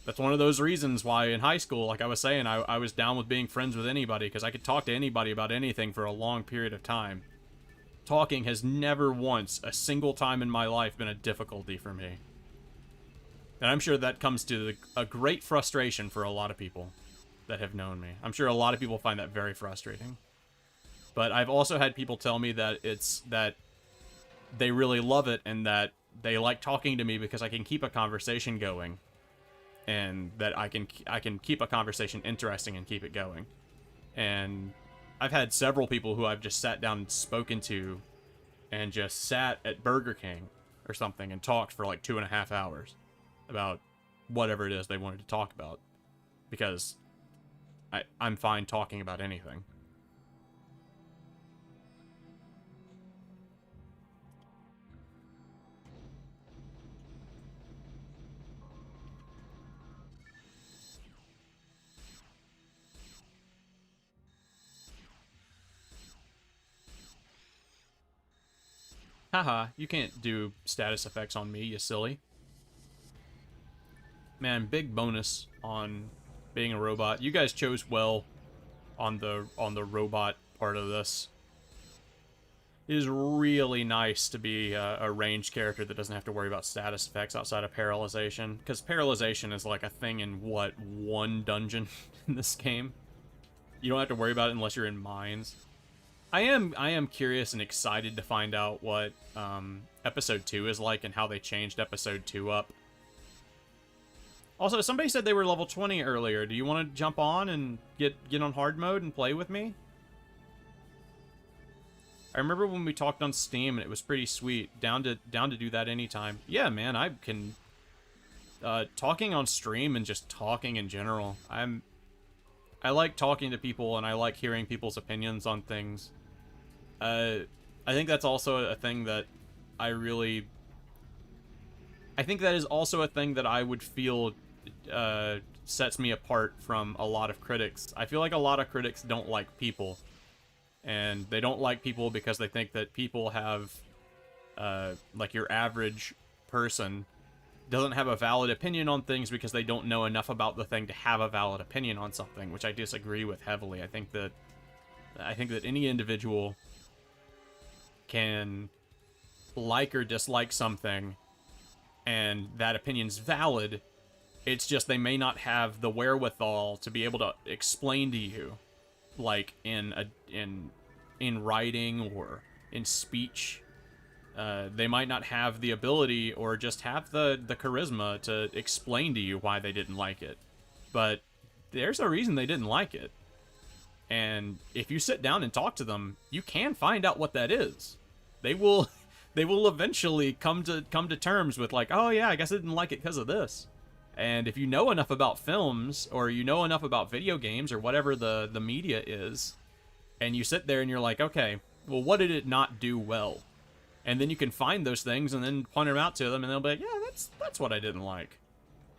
That's one of those reasons why in high school, like I was saying, I was down with being friends with anybody, because I could talk to anybody about anything for a long period of time. Talking has never once, a single time in my life, been a difficulty for me. And I'm sure that comes to a great frustration for a lot of people that have known me. I'm sure a lot of people find that very frustrating. But I've also had people tell me that that they really love it and that they like talking to me because I can keep a conversation going. And that I can keep a conversation interesting and keep it going. And I've had several people who I've just sat down and spoken to and just sat at Burger King or something and talked for like 2.5 hours about whatever it is they wanted to talk about. Because I'm fine talking about anything. Haha, you can't do status effects on me, you silly. Man, big bonus on being a robot. You guys chose well on the robot part of this. It is really nice to be a ranged character that doesn't have to worry about status effects outside of paralyzation. Because paralyzation is like a thing in, what, one dungeon in this game? You don't have to worry about it unless you're in mines. I am curious and excited to find out what episode 2 is like and how they changed episode 2 up. Also, somebody said they were level 20 earlier. Do you want to jump on and get on hard mode and play with me? I remember when we talked on Steam and it was pretty sweet. Down to do that anytime. Yeah, man, I can talking on stream and just talking in general. I like talking to people and I like hearing people's opinions on things. I think that's also a thing that I think that is also a thing that I would feel sets me apart from a lot of critics. I feel like a lot of critics don't like people. And they don't like people because they think that people have, like your average person doesn't have a valid opinion on things because they don't know enough about the thing to have a valid opinion on something, which I disagree with heavily. I think that any individual can like or dislike something, and that opinion's valid. It's just they may not have the wherewithal to be able to explain to you, like in writing or in speech. They might not have the ability or just have the charisma to explain to you why they didn't like it. But there's a reason they didn't like it. And if you sit down and talk to them, you can find out what that is. They will eventually come to terms with like, oh yeah, I guess I didn't like it because of this. And if you know enough about films or you know enough about video games or whatever the media is, and you sit there and you're like, okay, well, what did it not do well? And then you can find those things and then point them out to them, and they'll be like, yeah, that's what I didn't like.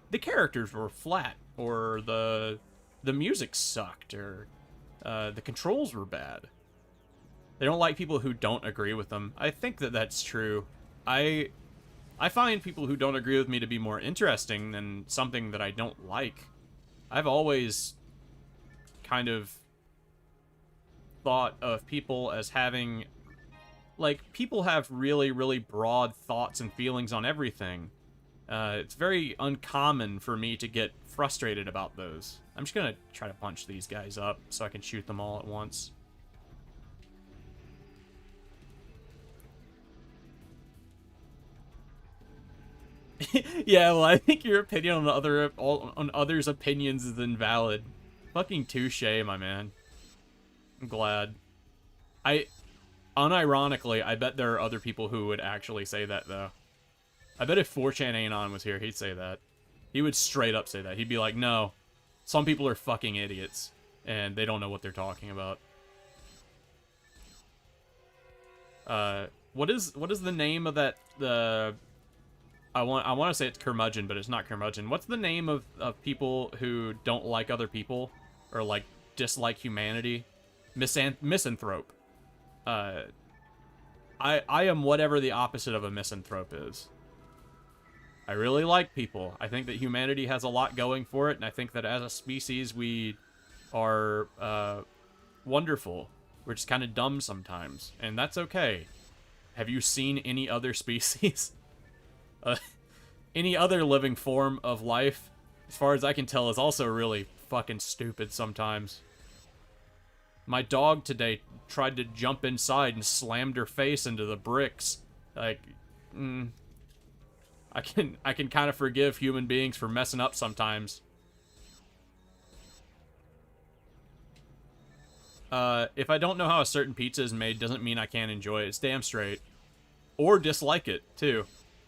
The characters were flat, or the music sucked, or the controls were bad. They don't like people who don't agree with them. I think that that's true. I find people who don't agree with me to be more interesting than something that I don't like. I've always kind of thought of people as having, like, people have really, really broad thoughts and feelings on everything. It's very uncommon for me to get frustrated about those. I'm just gonna try to punch these guys up so I can shoot them all at once. Yeah, well, I think your opinion on others' opinions is invalid. Fucking touche, my man. I'm glad. Unironically, I bet there are other people who would actually say that, though. I bet if 4chan Anon was here, he'd say that. He would straight up say that. He'd be like, no, some people are fucking idiots, and they don't know what they're talking about. What is the name of that, I want to say it's curmudgeon, but it's not curmudgeon. What's the name of people who don't like other people, or, like, dislike humanity? Misanthrope. I am whatever the opposite of a misanthrope is. I really like people. I think that humanity has a lot going for it, and I think that as a species we are wonderful. We're just kind of dumb sometimes, and that's okay. Have you seen any other species? Any other living form of life, as far as I can tell, is also really fucking stupid sometimes. My dog today tried to jump inside and slammed her face into the bricks. Like, I can kind of forgive human beings for messing up sometimes. If I don't know how a certain pizza is made, doesn't mean I can't enjoy it. It's damn straight. Or dislike it, too.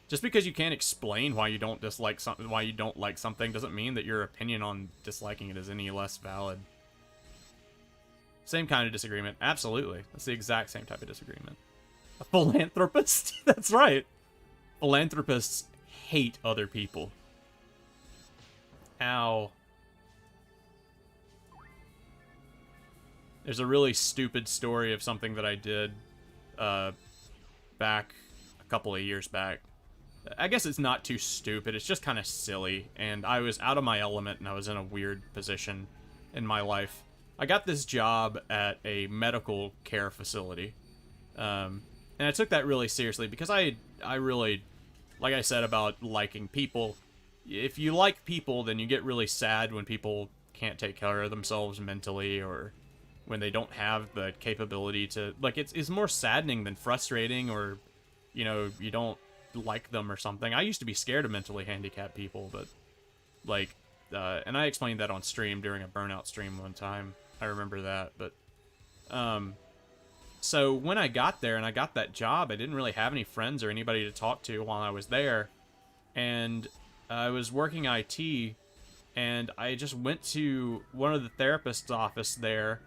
Just because you can't explain why you don't dislike something, why you don't like something, doesn't mean that your opinion on disliking it is any less valid. Same kind of disagreement. Absolutely. That's the exact same type of disagreement. A philanthropist? That's right. Philanthropists hate other people. Ow. There's a really stupid story of something that I did back a couple of years back. I guess it's not too stupid, it's just kind of silly, and I was out of my element and I was in a weird position in my life. I got this job at a medical care facility, and I took that really seriously because I really, like I said about liking people, if you like people, then you get really sad when people can't take care of themselves mentally, or when they don't have the capability to, like, it's more saddening than frustrating, or, you know, you don't like them or something. I used to be scared of mentally handicapped people, but, like, and I explained that on stream during a burnout stream one time. I remember that, but, so when I got there and I got that job, I didn't really have any friends or anybody to talk to while I was there, and I was working IT, and I just went to one of the therapist's office there,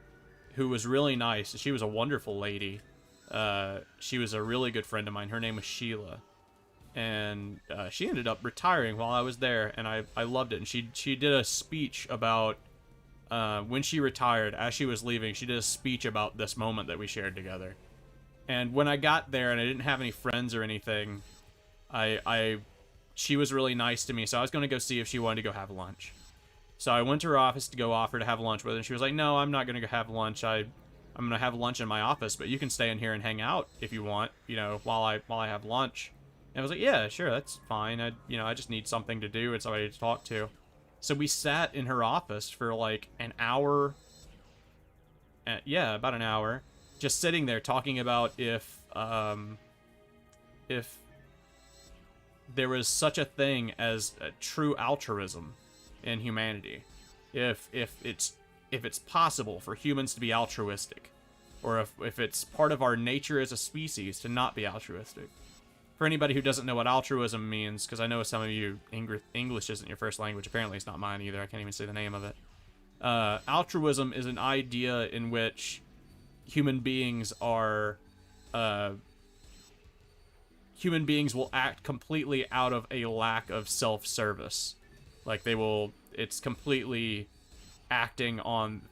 who was really nice. She was a wonderful lady. She was a really good friend of mine. Her name was Sheila. And she ended up retiring while I was there, and I loved it. And she did a speech about when she retired. As she was leaving, she did a speech about this moment that we shared together. And when I got there and I didn't have any friends or anything, she was really nice to me, so I was going to go see if she wanted to go have lunch. So I went to her office to go offer to have lunch with her, and she was like, no, I'm not going to go have lunch. I'm going to have lunch in my office, but you can stay in here and hang out if you want, you know, while I have lunch. And I was like, yeah, sure, that's fine. I just need something to do and somebody to talk to. So we sat in her office for like an hour. Yeah, about an hour. Just sitting there talking about if there was such a thing as true altruism in humanity. If it's possible for humans to be altruistic, or if it's part of our nature as a species to not be altruistic. For anybody who doesn't know what altruism means, because I know some of you, English isn't your first language. Apparently it's not mine either. I can't even say the name of it. Altruism is an idea in which human beings are... human beings will act completely out of a lack of self-service. Like, it's completely acting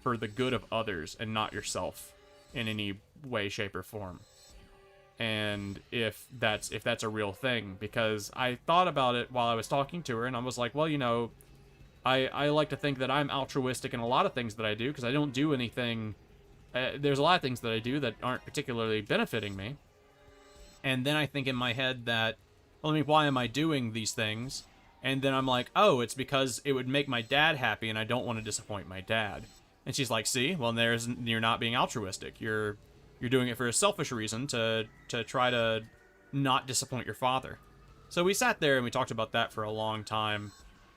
for the good of others and not yourself in any way, shape, or form. And if that's a real thing, because I thought about it while I was talking to her, and I was like, well, you know, I like to think that I'm altruistic in a lot of things that I do, because I don't do anything, there's a lot of things that I do that aren't particularly benefiting me. And then I think in my head that, well, I mean, why am I doing these things? And then I'm like, oh, it's because it would make my dad happy, and I don't want to disappoint my dad. And she's like, see, well, you're not being altruistic. You're doing it for a selfish reason to try to not disappoint your father. So we sat there and we talked about that for a long time,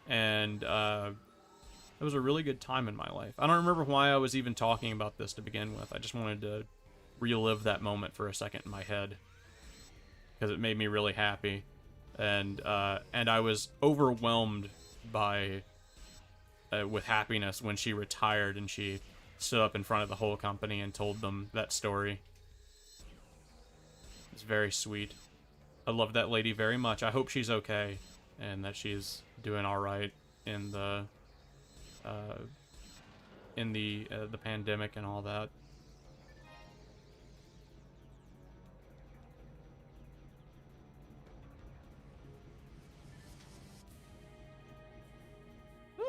and it was a really good time in my life. I don't remember why I was even talking about this to begin with. I just wanted to relive that moment for a second in my head, because it made me really happy. And I was overwhelmed by with happiness when she retired and she stood up in front of the whole company and told them that story. It's very sweet. I love that lady very much. I hope she's okay and that she's doing all right in the pandemic and all that.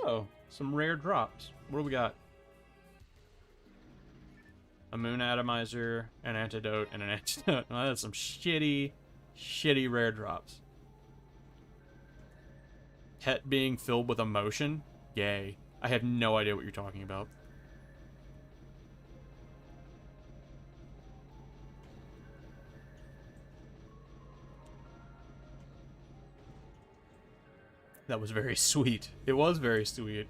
Oh, some rare drops. What do we got? A moon atomizer, an antidote, and an antidote. Oh, that's some shitty rare drops. Het being filled with emotion? Yay. I have no idea what you're talking about. That was very sweet. It was very sweet.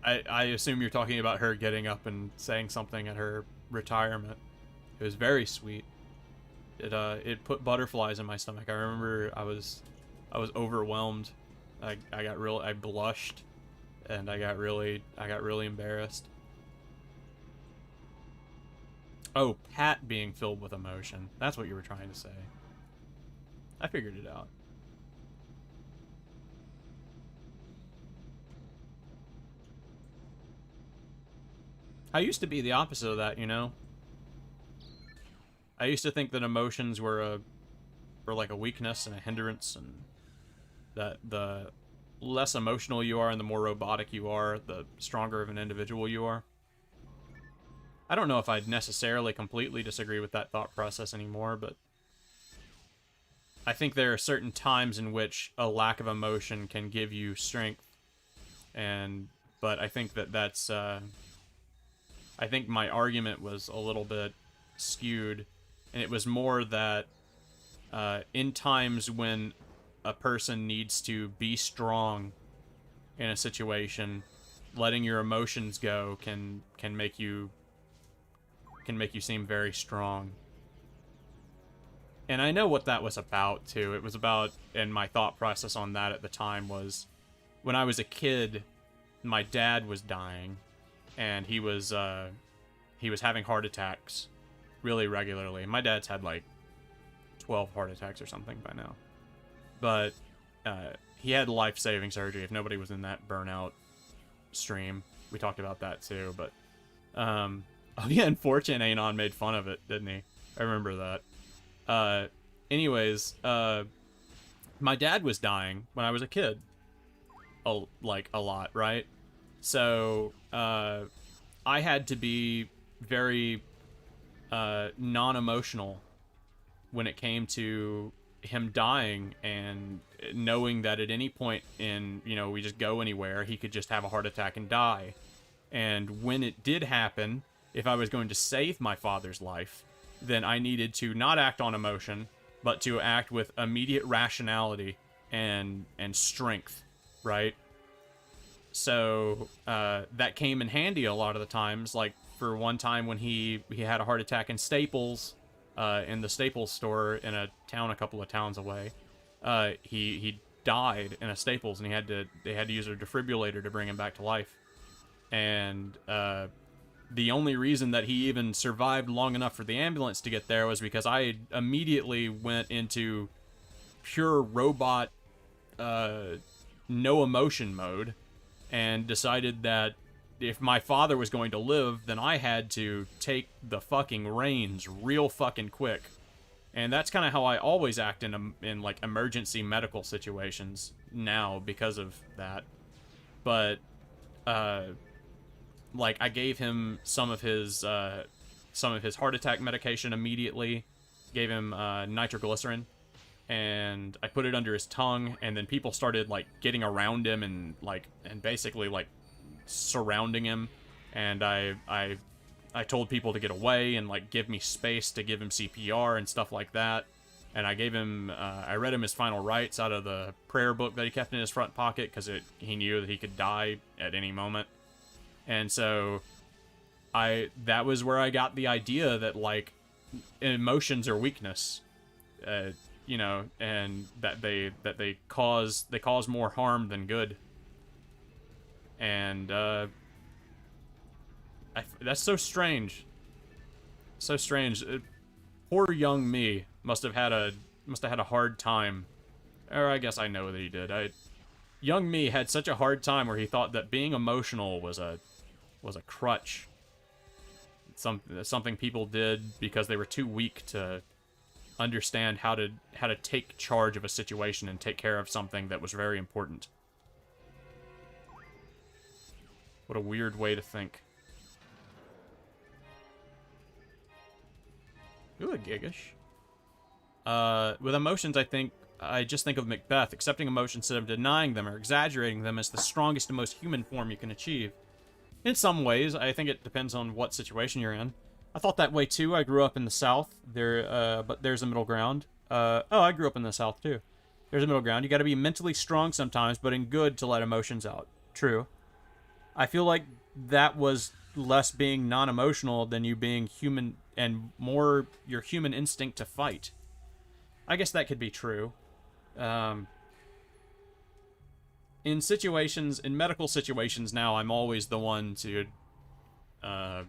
I assume you're talking about her getting up and saying something at her retirement. It was very sweet. It put butterflies in my stomach. I remember I was overwhelmed. I blushed, and I got really embarrassed. Oh, Pat being filled with emotion. That's what you were trying to say. I figured it out. I used to be the opposite of that, you know? I used to think that emotions were like a weakness and a hindrance, and that the less emotional you are and the more robotic you are, the stronger of an individual you are. I don't know if I'd necessarily completely disagree with that thought process anymore, but I think there are certain times in which a lack of emotion can give you strength, but I think that's I think my argument was a little bit skewed, and it was more that in times when a person needs to be strong in a situation, letting your emotions go can make you seem very strong. And I know what that was about too. It was about, and my thought process on that at the time was, when I was a kid, my dad was dying, and he was having heart attacks really regularly. My dad's had like 12 heart attacks or something by now. But he had life-saving surgery. If nobody was in that burnout stream, we talked about that too. But oh yeah, and Fortune Anon made fun of it, didn't he? I remember that. Anyways, my dad was dying when I was a kid, a lot, right? So I had to be very non-emotional when it came to him dying, and knowing that at any point in, we just go anywhere, he could just have a heart attack and die. And when it did happen, if I was going to save my father's life, then I needed to not act on emotion, but to act with immediate rationality and strength, right? So that came in handy a lot of the times. Like for one time when he had a heart attack in Staples, in the Staples store in a town a couple of towns away. He died in a Staples, and they had to use a defibrillator to bring him back to life. And the only reason that he even survived long enough for the ambulance to get there was because I immediately went into pure robot, no emotion mode, and decided that if my father was going to live, then I had to take the fucking reins real fucking quick. And that's kind of how I always act in like emergency medical situations now because of that. But like I gave him some of his heart attack medication immediately. Gave him nitroglycerin, and I put it under his tongue, and then people started like getting around him and basically like surrounding him, and I told people to get away and like give me space to give him CPR and stuff like that. And I gave him I read him his final rites out of the prayer book that he kept in his front pocket, because he knew that he could die at any moment. And so that was where I got the idea that like emotions are weakness, and that they cause more harm than good. And that's so strange. So strange. Poor young me must have had a hard time. Or I guess I know that he did. Young me had such a hard time where he thought that being emotional was a crutch. Something people did because they were too weak to understand how to take charge of a situation and take care of something that was very important. What a weird way to think. Ooh, a Gigish. With emotions, I just think of Macbeth. Accepting emotions instead of denying them or exaggerating them is the strongest and most human form you can achieve. In some ways, I think it depends on what situation you're in. I thought that way too. I grew up in the South. But there's a middle ground. I grew up in the South too. There's a middle ground. You got to be mentally strong sometimes, but in good to let emotions out. True. I feel like that was less being non-emotional than you being human and more your human instinct to fight. I guess that could be true. In medical situations now, I'm always the one to, I'm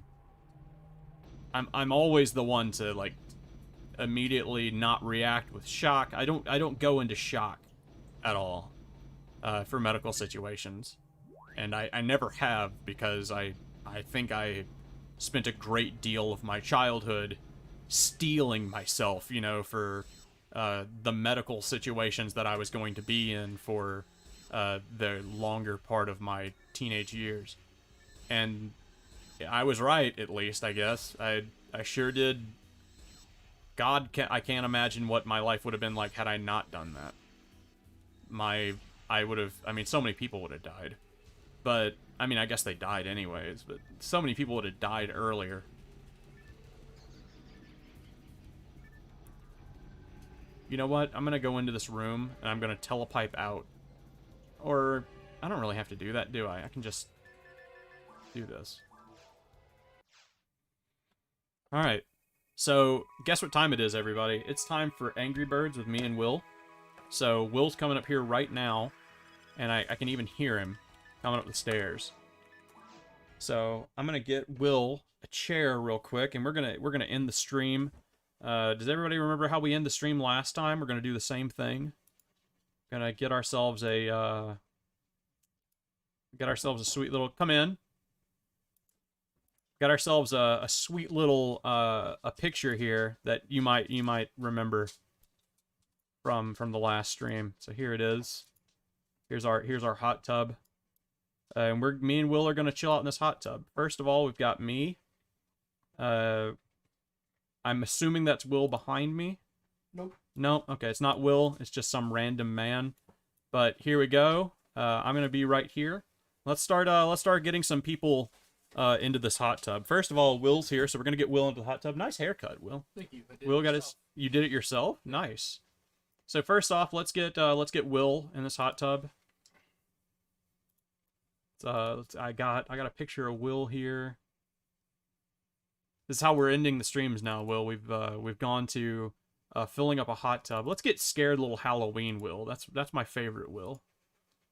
always the one to, like, immediately not react with shock. I don't go into shock at all, for medical situations. And I never have, because I think I spent a great deal of my childhood steeling myself, you know, for the medical situations that I was going to be in for the longer part of my teenage years. And I was right, at least, I guess. I sure did. I can't imagine what my life would have been like had I not done that. So many people would have died. But, I mean, I guess they died anyways, but so many people would have died earlier. You know what? I'm gonna go into this room, and I'm gonna telepipe out. Or, I don't really have to do that, do I? I can just do this. Alright. So, guess what time it is, everybody? It's time for Angry Birds with me and Will. So, Will's coming up here right now, and I can even hear him coming up the stairs. So, I'm gonna get Will a chair real quick, and we're gonna end the stream. Does everybody remember how we end the stream last time? We're gonna do the same thing. Gonna get ourselves a sweet little come in. Got ourselves a sweet little a picture here that you might remember from the last stream. So here it is. Here's our hot tub. And me and Will are gonna chill out in this hot tub. First of all, we've got me. I'm assuming that's Will behind me. Nope. No, okay, it's not Will. It's just some random man. But here we go. I'm gonna be right here. Let's start getting some people into this hot tub. First of all, Will's here, so we're gonna get Will into the hot tub. Nice haircut, Will. Thank you. Will got his. You did it yourself. Nice. So first off, let's get Will in this hot tub. I got a picture of Will here. This is how we're ending the streams now, Will. We've gone to filling up a hot tub. Let's get scared little Halloween Will. That's my favorite Will.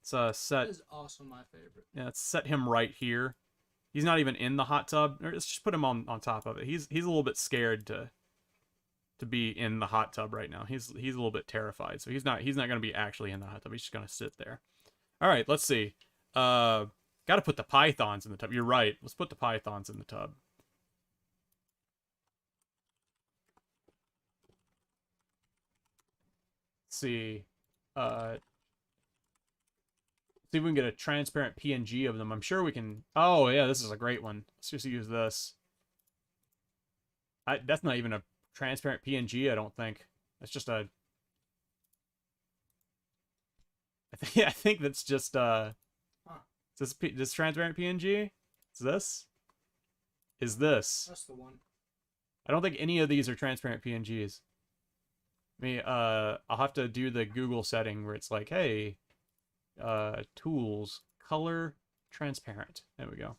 It's set. That is also my favorite. Yeah, let's set him right here. He's not even in the hot tub. Let's just put him on top of it. He's a little bit scared to be in the hot tub right now. He's a little bit terrified. So he's not going to be actually in the hot tub. He's just going to sit there. All right, let's see. Got to put the pythons in the tub. You're right. Let's put the pythons in the tub. Let's see. See if we can get a transparent PNG of them. I'm sure we can. Oh, yeah, this is a great one. Let's just use this. That's not even a transparent PNG, I don't think. That's just a... I think that's just, Is this transparent PNG? Is this? Is this? That's the one. I don't think any of these are transparent PNGs. I'll have to do the Google setting where it's like, hey... tools, color, transparent. There we go.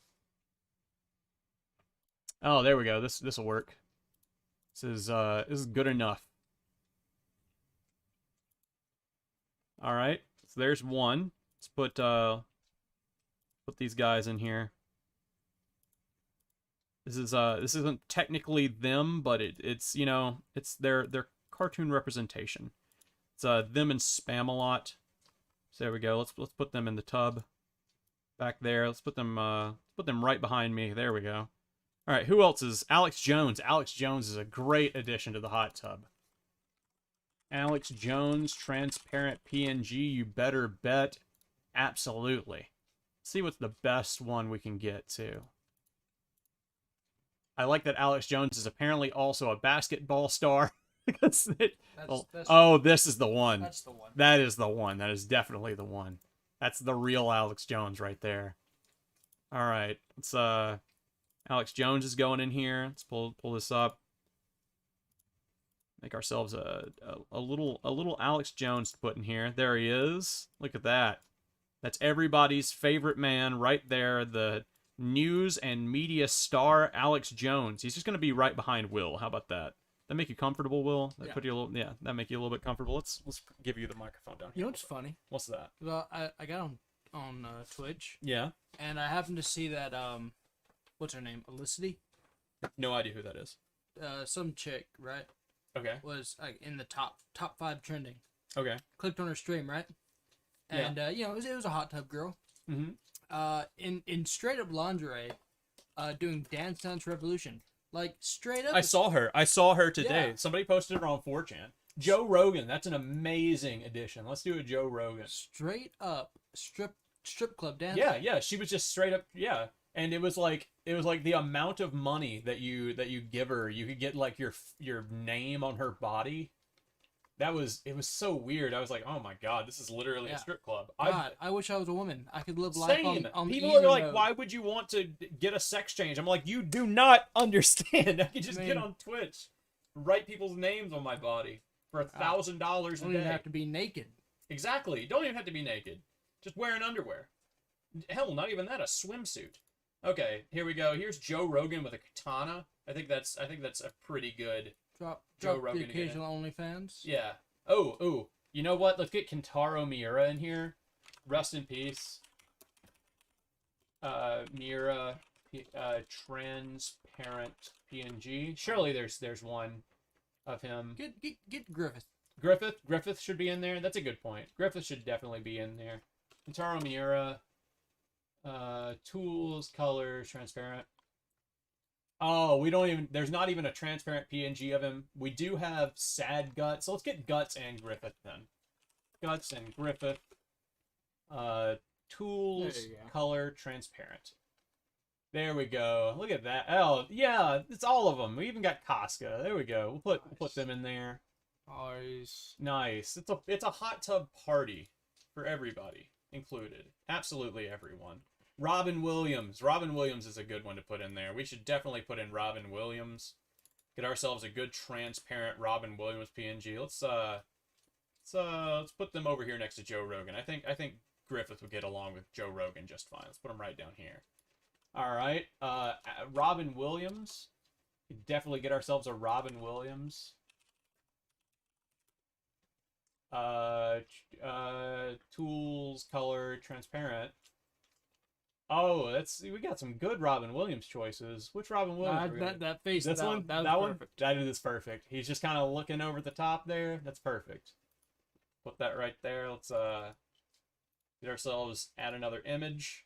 Oh, there we go. This will work. This is good enough. All right. So there's one. Let's put Put these guys in here. This isn't technically them, but it's you know it's their cartoon representation. It's them and Spamalot. So there we go. Let's put them in the tub back there. Let's put them right behind me. There we go. All right, who else is Alex Jones? Alex Jones is a great addition to the hot tub. Alex Jones, transparent PNG, you better bet. Absolutely. Let's see what's the best one we can get to. I like that Alex Jones is apparently also a basketball star. This is the one. That's the one. That is the one. That is definitely the one. That's the real Alex Jones right there. All right, let's Alex Jones is going in here. Let's pull this up. Make ourselves a little Alex Jones to put in here. There he is. Look at that. That's everybody's favorite man right there. The news and media star Alex Jones. He's just going to be right behind Will. How about that? That make you comfortable, Will? That put you a little, that make you a little bit comfortable. Let's give you the microphone down here. You know what's funny? What's that? Well, I got on Twitch. Yeah. And I happened to see that what's her name? Elicity? No idea who that is. Some chick, right? Okay. Was like in the top 5 trending. Okay. Clicked on her stream, right? And you know, it was a hot tub girl. Mm-hmm. In straight up lingerie, doing Dance Dance Revolution. Like straight up. I saw her today. Yeah. Somebody posted her on 4chan. Joe Rogan. That's an amazing addition. Let's do a Joe Rogan. Straight up strip club dance. Yeah. She was just straight up. Yeah. And it was like the amount of money that you give her. You could get like your name on her body. It was so weird. I was like, oh my god, this is literally a strip club. God, I wish I was a woman. I could live life on People easy are like, mode. why would you want to get a sex change? I'm like, you do not understand. I could just get on Twitch, write people's names on my body for $1,000 a day. Don't even have to be naked. Exactly. Don't even have to be naked. Just wearing underwear. Hell, not even that. A swimsuit. Okay, here we go. Here's Joe Rogan with a katana. I think that's a pretty good. Drop Rogan the occasional OnlyFans. Yeah. Oh. You know what? Let's get Kentaro Miura in here. Rest in peace. Miura, transparent PNG. Surely there's one of him. Get Griffith. Griffith should be in there. That's a good point. Griffith should definitely be in there. Kentaro Miura. Tools, colors, transparent. Oh, there's not even a transparent PNG of him. We do have sad Guts. So let's get Guts and Griffith then. Guts and Griffith. Tools, color, transparent. There we go. Look at that. Oh, yeah, it's all of them. We even got Casca. There we go. We'll put them in there. Nice. It's a hot tub party for everybody included. Absolutely everyone. Robin Williams. Robin Williams is a good one to put in there. We should definitely put in Robin Williams. Get ourselves a good transparent Robin Williams PNG. Let's put them over here next to Joe Rogan. I think Griffith would get along with Joe Rogan just fine. Let's put him right down here. All right. Robin Williams. Definitely get ourselves a Robin Williams. Tools, color, transparent. Oh, we got some good Robin Williams choices. Which Robin Williams? That face. This one. That one. That is perfect. He's just kind of looking over the top there. That's perfect. Put that right there. Let's get ourselves add another image.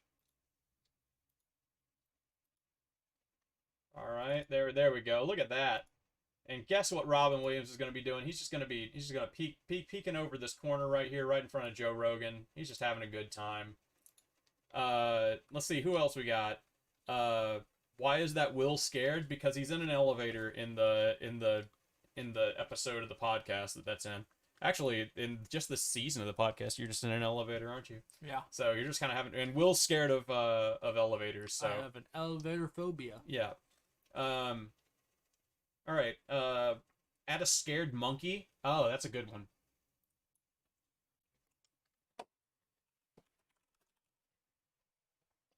All right, there we go. Look at that. And guess what Robin Williams is going to be doing? He's just going to peeking over this corner right here, right in front of Joe Rogan. He's just having a good time. Let's see who else we got. Why is that Will scared? Because he's in an elevator in the episode of the podcast that's in. Actually, in just this season of the podcast, you're just in an elevator, aren't you? Yeah. So you're just kind of having, and Will's scared of elevators. So I have an elevator phobia. Yeah. All right. Add a scared monkey. Oh, that's a good one.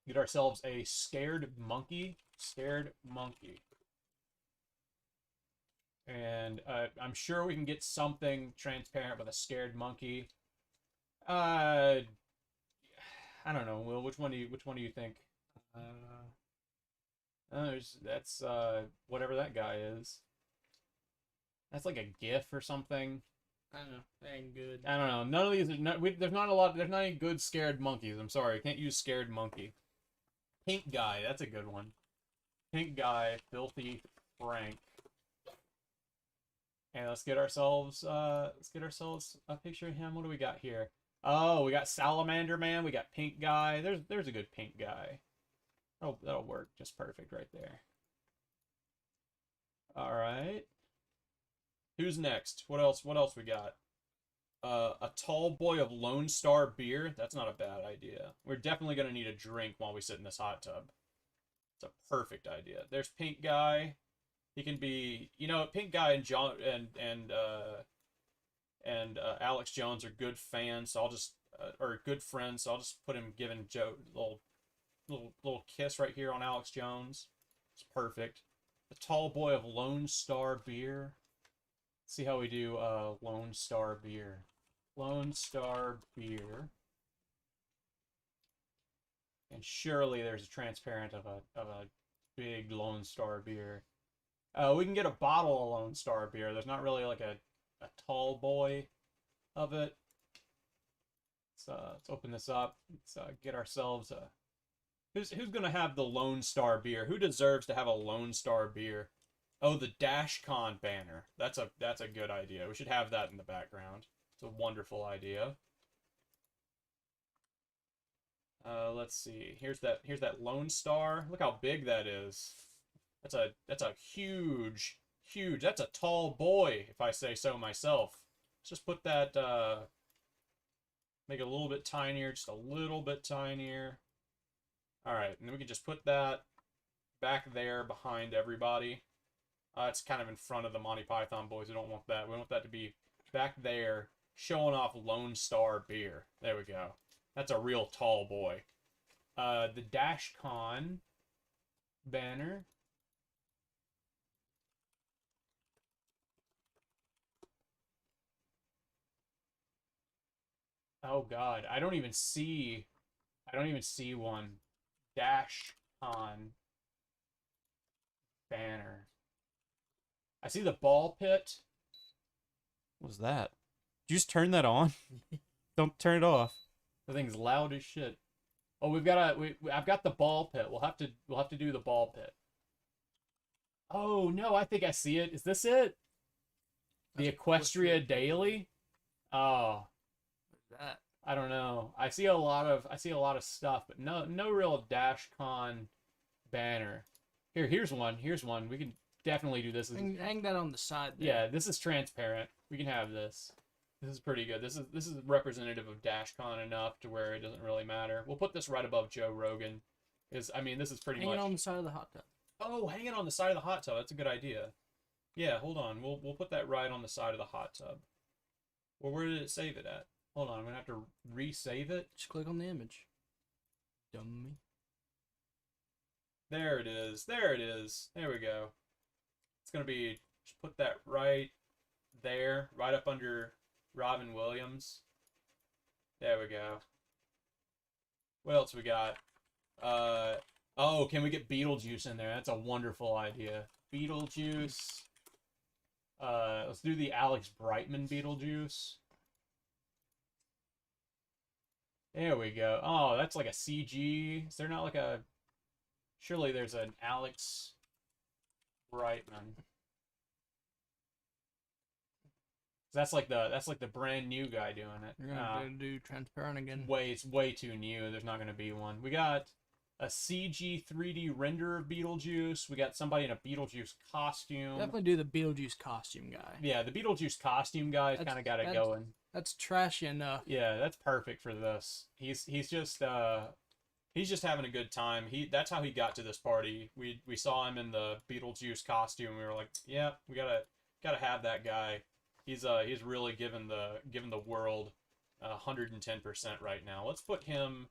Get ourselves a scared monkey. And I'm sure we can get something transparent with a scared monkey. I don't know, Will. Which one do you think? That's whatever that guy is. That's like a GIF or something. I don't know. That ain't good. I don't know. None of these. There's not any good scared monkeys. I'm sorry, I can't use scared monkey. Pink guy. That's a good one. Pink guy, filthy Frank. And let's get ourselves a picture of him. What do we got here? Oh, we got Salamander Man. We got Pink guy. There's a good pink guy. Oh, that'll work just perfect right there. All right. Who's next? What else we got? A tall boy of Lone Star beer. That's not a bad idea. We're definitely gonna need a drink while we sit in this hot tub. It's a perfect idea. There's Pink guy. He can be, Pink guy and John and Alex Jones are good fans. So I'll just or good friends. So I'll just put him giving Joe a little kiss right here on Alex Jones. It's perfect. The tall boy of Lone Star beer. Let's see how we do Lone Star beer. Lone Star beer. And surely there's a transparent of a big Lone Star beer. We can get a bottle of Lone Star beer. There's not really like a tall boy of it. Let's open this up. Let's get ourselves a. Who's gonna have the Lone Star beer? Who deserves to have a Lone Star beer? Oh, the DashCon banner. That's a good idea. We should have that in the background. It's a wonderful idea. Let's see. Here's that Lone Star. Look how big that is. That's a huge. That's a tall boy, if I say so myself. Let's just put that. Make it a little bit tinier, just a little bit tinier. All right, and then we can just put that back there behind everybody. It's kind of in front of the Monty Python boys. We don't want that. We want that to be back there, showing off Lone Star beer. There we go. That's a real tall boy. The DashCon banner. Oh God, I don't even see one. DashCon banner. I see the ball pit. What was that? Did you just turn that on? Don't turn it off. The thing's loud as shit. Oh, I've got the ball pit. We'll have to do the ball pit. Oh no, I think I see it. Is this it? The Equestria Daily? Oh. What's that? I don't know. I see a lot of stuff, but no real DashCon banner. Here's one. We can definitely do this. Hang that on the side there. Yeah, this is transparent. We can have this. This is pretty good. This is representative of DashCon enough to where it doesn't really matter. We'll put this right above Joe Rogan. This is pretty much. Hang it on the side of the hot tub. Oh, hang it on the side of the hot tub. That's a good idea. Yeah, hold on. We'll put that right on the side of the hot tub. Well, where did it save it at? Hold on, I'm gonna have to resave it. Just click on the image. Dummy. There it is. There we go. It's gonna be, just put that right there, right up under Robin Williams. There we go. What else we got? Oh, can we get Beetlejuice in there? That's a wonderful idea. Beetlejuice. Let's do the Alex Brightman Beetlejuice. There we go. Oh, that's like a CG. Is there not like a... Surely there's an Alex Brightman. That's like the brand new guy doing it. You're gonna do transparent again. It's way too new. There's not gonna be one. We got a CG 3D render of Beetlejuice. We got somebody in a Beetlejuice costume. Definitely do the Beetlejuice costume guy. Yeah, the Beetlejuice costume guy's kind of got it going. That's trashy enough. Yeah, that's perfect for this. He's just having a good time. That's how he got to this party. We saw him in the Beetlejuice costume. We were like, yeah, we gotta have that guy. He's really given the world 110% right now. Let's put him.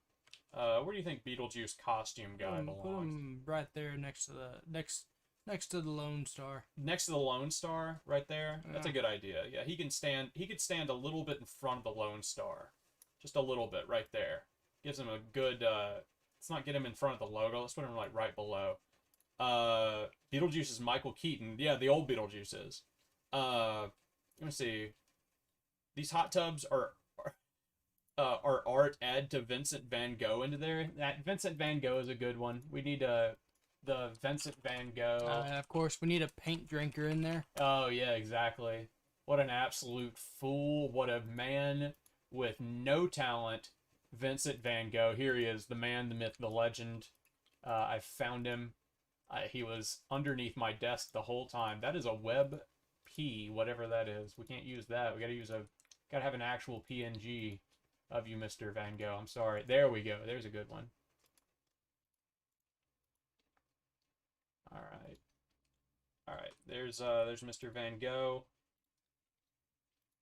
Where do you think Beetlejuice costume guy belongs? Put him right there next to the Lone Star. Next to the Lone Star, right there. That's a good idea. Yeah, he could stand a little bit in front of the Lone Star, just a little bit right there. Gives him a good. Let's not get him in front of the logo. Let's put him like right below. Beetlejuice is Michael Keaton. Yeah, the old Beetlejuice is. Let me see. These hot tubs are art. Add to Vincent Van Gogh into there. That Vincent Van Gogh is a good one. We need the Vincent Van Gogh. Of course, we need a paint drinker in there. Oh yeah, exactly. What an absolute fool! What a man with no talent. Vincent Van Gogh. Here he is, the man, the myth, the legend. I found him. He was underneath my desk the whole time. That is a web P, whatever that is. We can't use that. We gotta have an actual PNG of you, Mr. Van Gogh. I'm sorry. There we go. There's a good one. All right. All right. There's Mr. Van Gogh.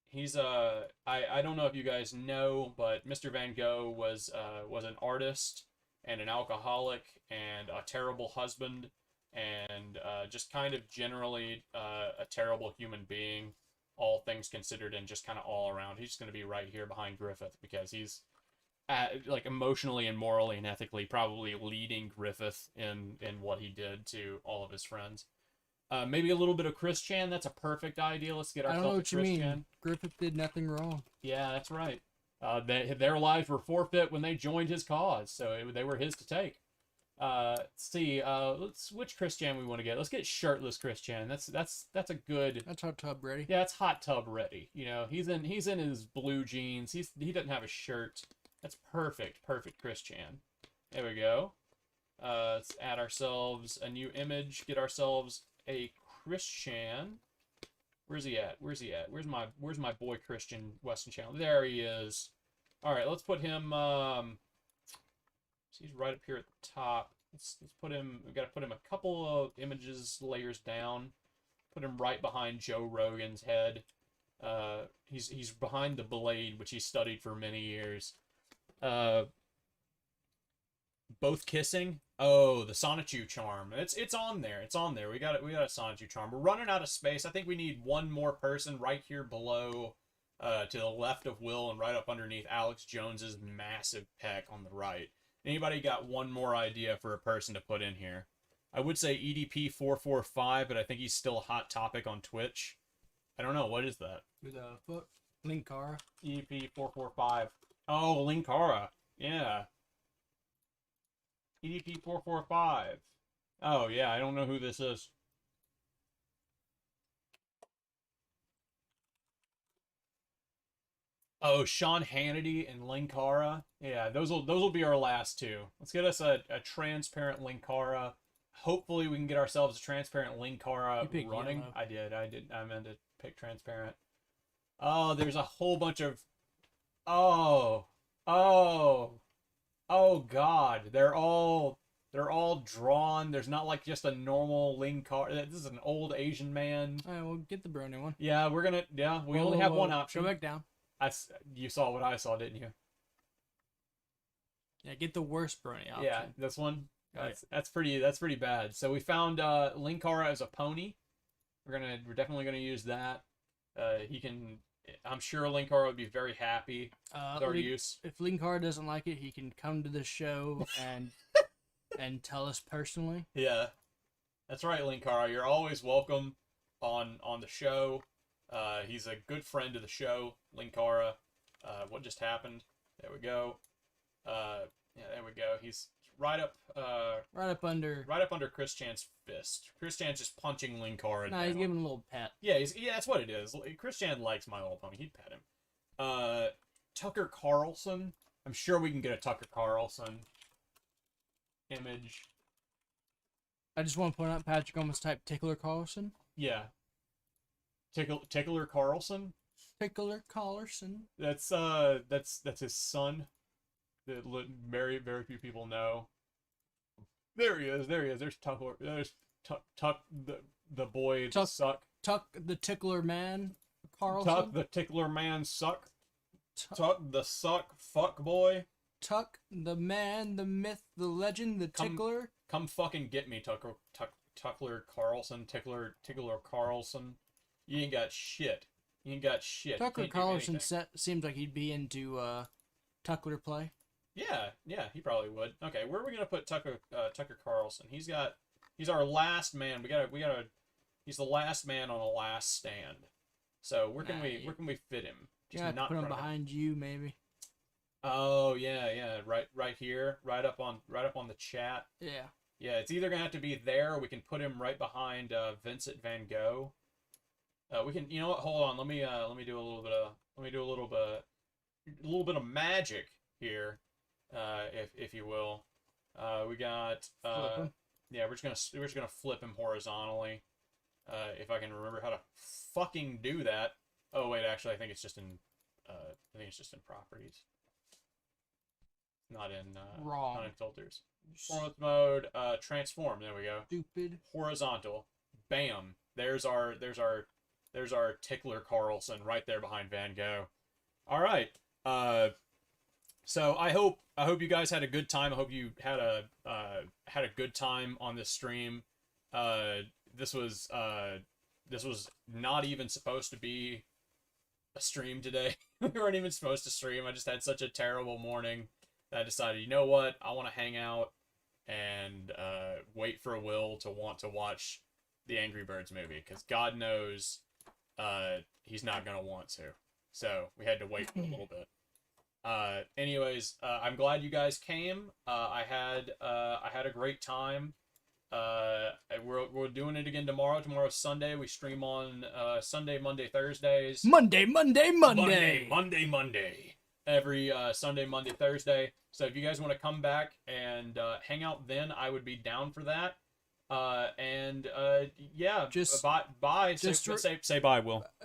He's I don't know if you guys know, but Mr. Van Gogh was an artist and an alcoholic and a terrible husband and just kind of generally a terrible human being, all things considered, and just kind of all around. He's going to be right here behind Griffith because he's like emotionally and morally and ethically probably leading Griffith in what he did to all of his friends. Maybe a little bit of Chris Chan. That's a perfect idea. Let's get I don't know ourselves what a you Chris mean. Chan. Griffith did nothing wrong. Yeah, that's right. Their lives were forfeit when they joined his cause, so they were his to take. Let's see. Which Chris Chan we want to get. Let's get shirtless Chris Chan. That's a good. That's hot tub ready. Yeah, it's hot tub ready. You know, he's in his blue jeans. He doesn't have a shirt. That's perfect Chris Chan. There we go. Let's add ourselves a new image. Get ourselves a Chris Chan. Where's he at? Where's my boy Christian Weston Channel? There he is. All right, let's put him. He's right up here at the top. Let's put him. We got to put him a couple of images layers down. Put him right behind Joe Rogan's head. He's behind the blade, which he studied for many years. Both kissing. Oh, the Sonichu charm. It's on there. It's on there. We got a Sonichu charm. We're running out of space. I think we need one more person right here below, to the left of Will and right up underneath Alex Jones's massive peck on the right. Anybody got one more idea for a person to put in here? I would say EDP445, but I think he's still a hot topic on Twitch. I don't know. What is that? Who the fuck? Linkara. EDP445. Oh, Linkara. Yeah. EDP445. Oh, yeah. I don't know who this is. Oh, Sean Hannity and Linkara. Yeah, those will be our last two. Let's get us a transparent Linkara. Hopefully we can get ourselves a transparent Linkara running. Yellow. I did. I meant to pick transparent. Oh, there's a whole bunch of... Oh. Oh, God. They're all drawn. There's not like just a normal Linkara. This is an old Asian man. All right, we'll get the brony one. Yeah, we only have one option. Go back down. You saw what I saw, didn't you? Yeah, get the worst brony option. Yeah, this one. That's pretty bad. So we found Linkara as a pony. We're definitely gonna use that. I'm sure Linkara would be very happy with our use. If Linkara doesn't like it, he can come to the show and tell us personally. Yeah, that's right, Linkara. You're always welcome on the show. He's a good friend of the show, Linkara. What just happened? There we go. Yeah, there we go. He's right up under Chris Chan's fist. Chris Chan's just punching Linkara. Nah, he's giving a little pet. Yeah, that's what it is. Chris Chan likes My Little Pony. He'd pet him. Tucker Carlson. I'm sure we can get a Tucker Carlson image. I just want to point out Patrick almost typed Tickler Carlson. Yeah. Tickler Carlson. Tickler Carlson. That's his son. That very few people know. There he is. There's Tuckler. There's Tuck the boy suck. Tuck the Tickler man. Carlson. Tuck the Tickler man suck. Tuck the suck fuck boy. Tuck the man, the myth, the legend, the Tickler. Come fucking get me, Tuckler Carlson. Tickler Carlson. You ain't got shit. Tucker Carlson seems like he'd be into Tuckler play. Yeah, he probably would. Okay, where are we gonna put Tucker Carlson? He's our last man. He's the last man on a last stand. So where can we fit him? You have to put him behind you, maybe. Oh yeah, right here, right up on the chat. Yeah. Yeah, it's either gonna have to be there, or we can put him right behind Vincent Van Gogh. We can, you know what? Hold on, let me do a little bit of magic here, if you will. We got yeah, we're just gonna flip him horizontally. If I can remember how to fucking do that. Oh wait, actually, I think it's just in properties, not in filters. Performance mode, transform. There we go. Stupid. Horizontal. Bam. There's our Tickler Carlson right there behind Van Gogh. All right. So I hope you guys had a good time. I hope you had a good time on this stream. This was not even supposed to be a stream today. We weren't even supposed to stream. I just had such a terrible morning that I decided, you know what? I want to hang out and wait for Will to want to watch the Angry Birds movie, because God knows he's not gonna want to. So we had to wait for a little bit. Anyways, I'm glad you guys came. I had a great time. We're doing it again tomorrow. Tomorrow's Sunday. We stream on Sunday, Monday, Thursdays. Monday. Every Sunday, Monday, Thursday. So if you guys want to come back and hang out, then I would be down for that. Yeah, Just bye. Say bye, Will.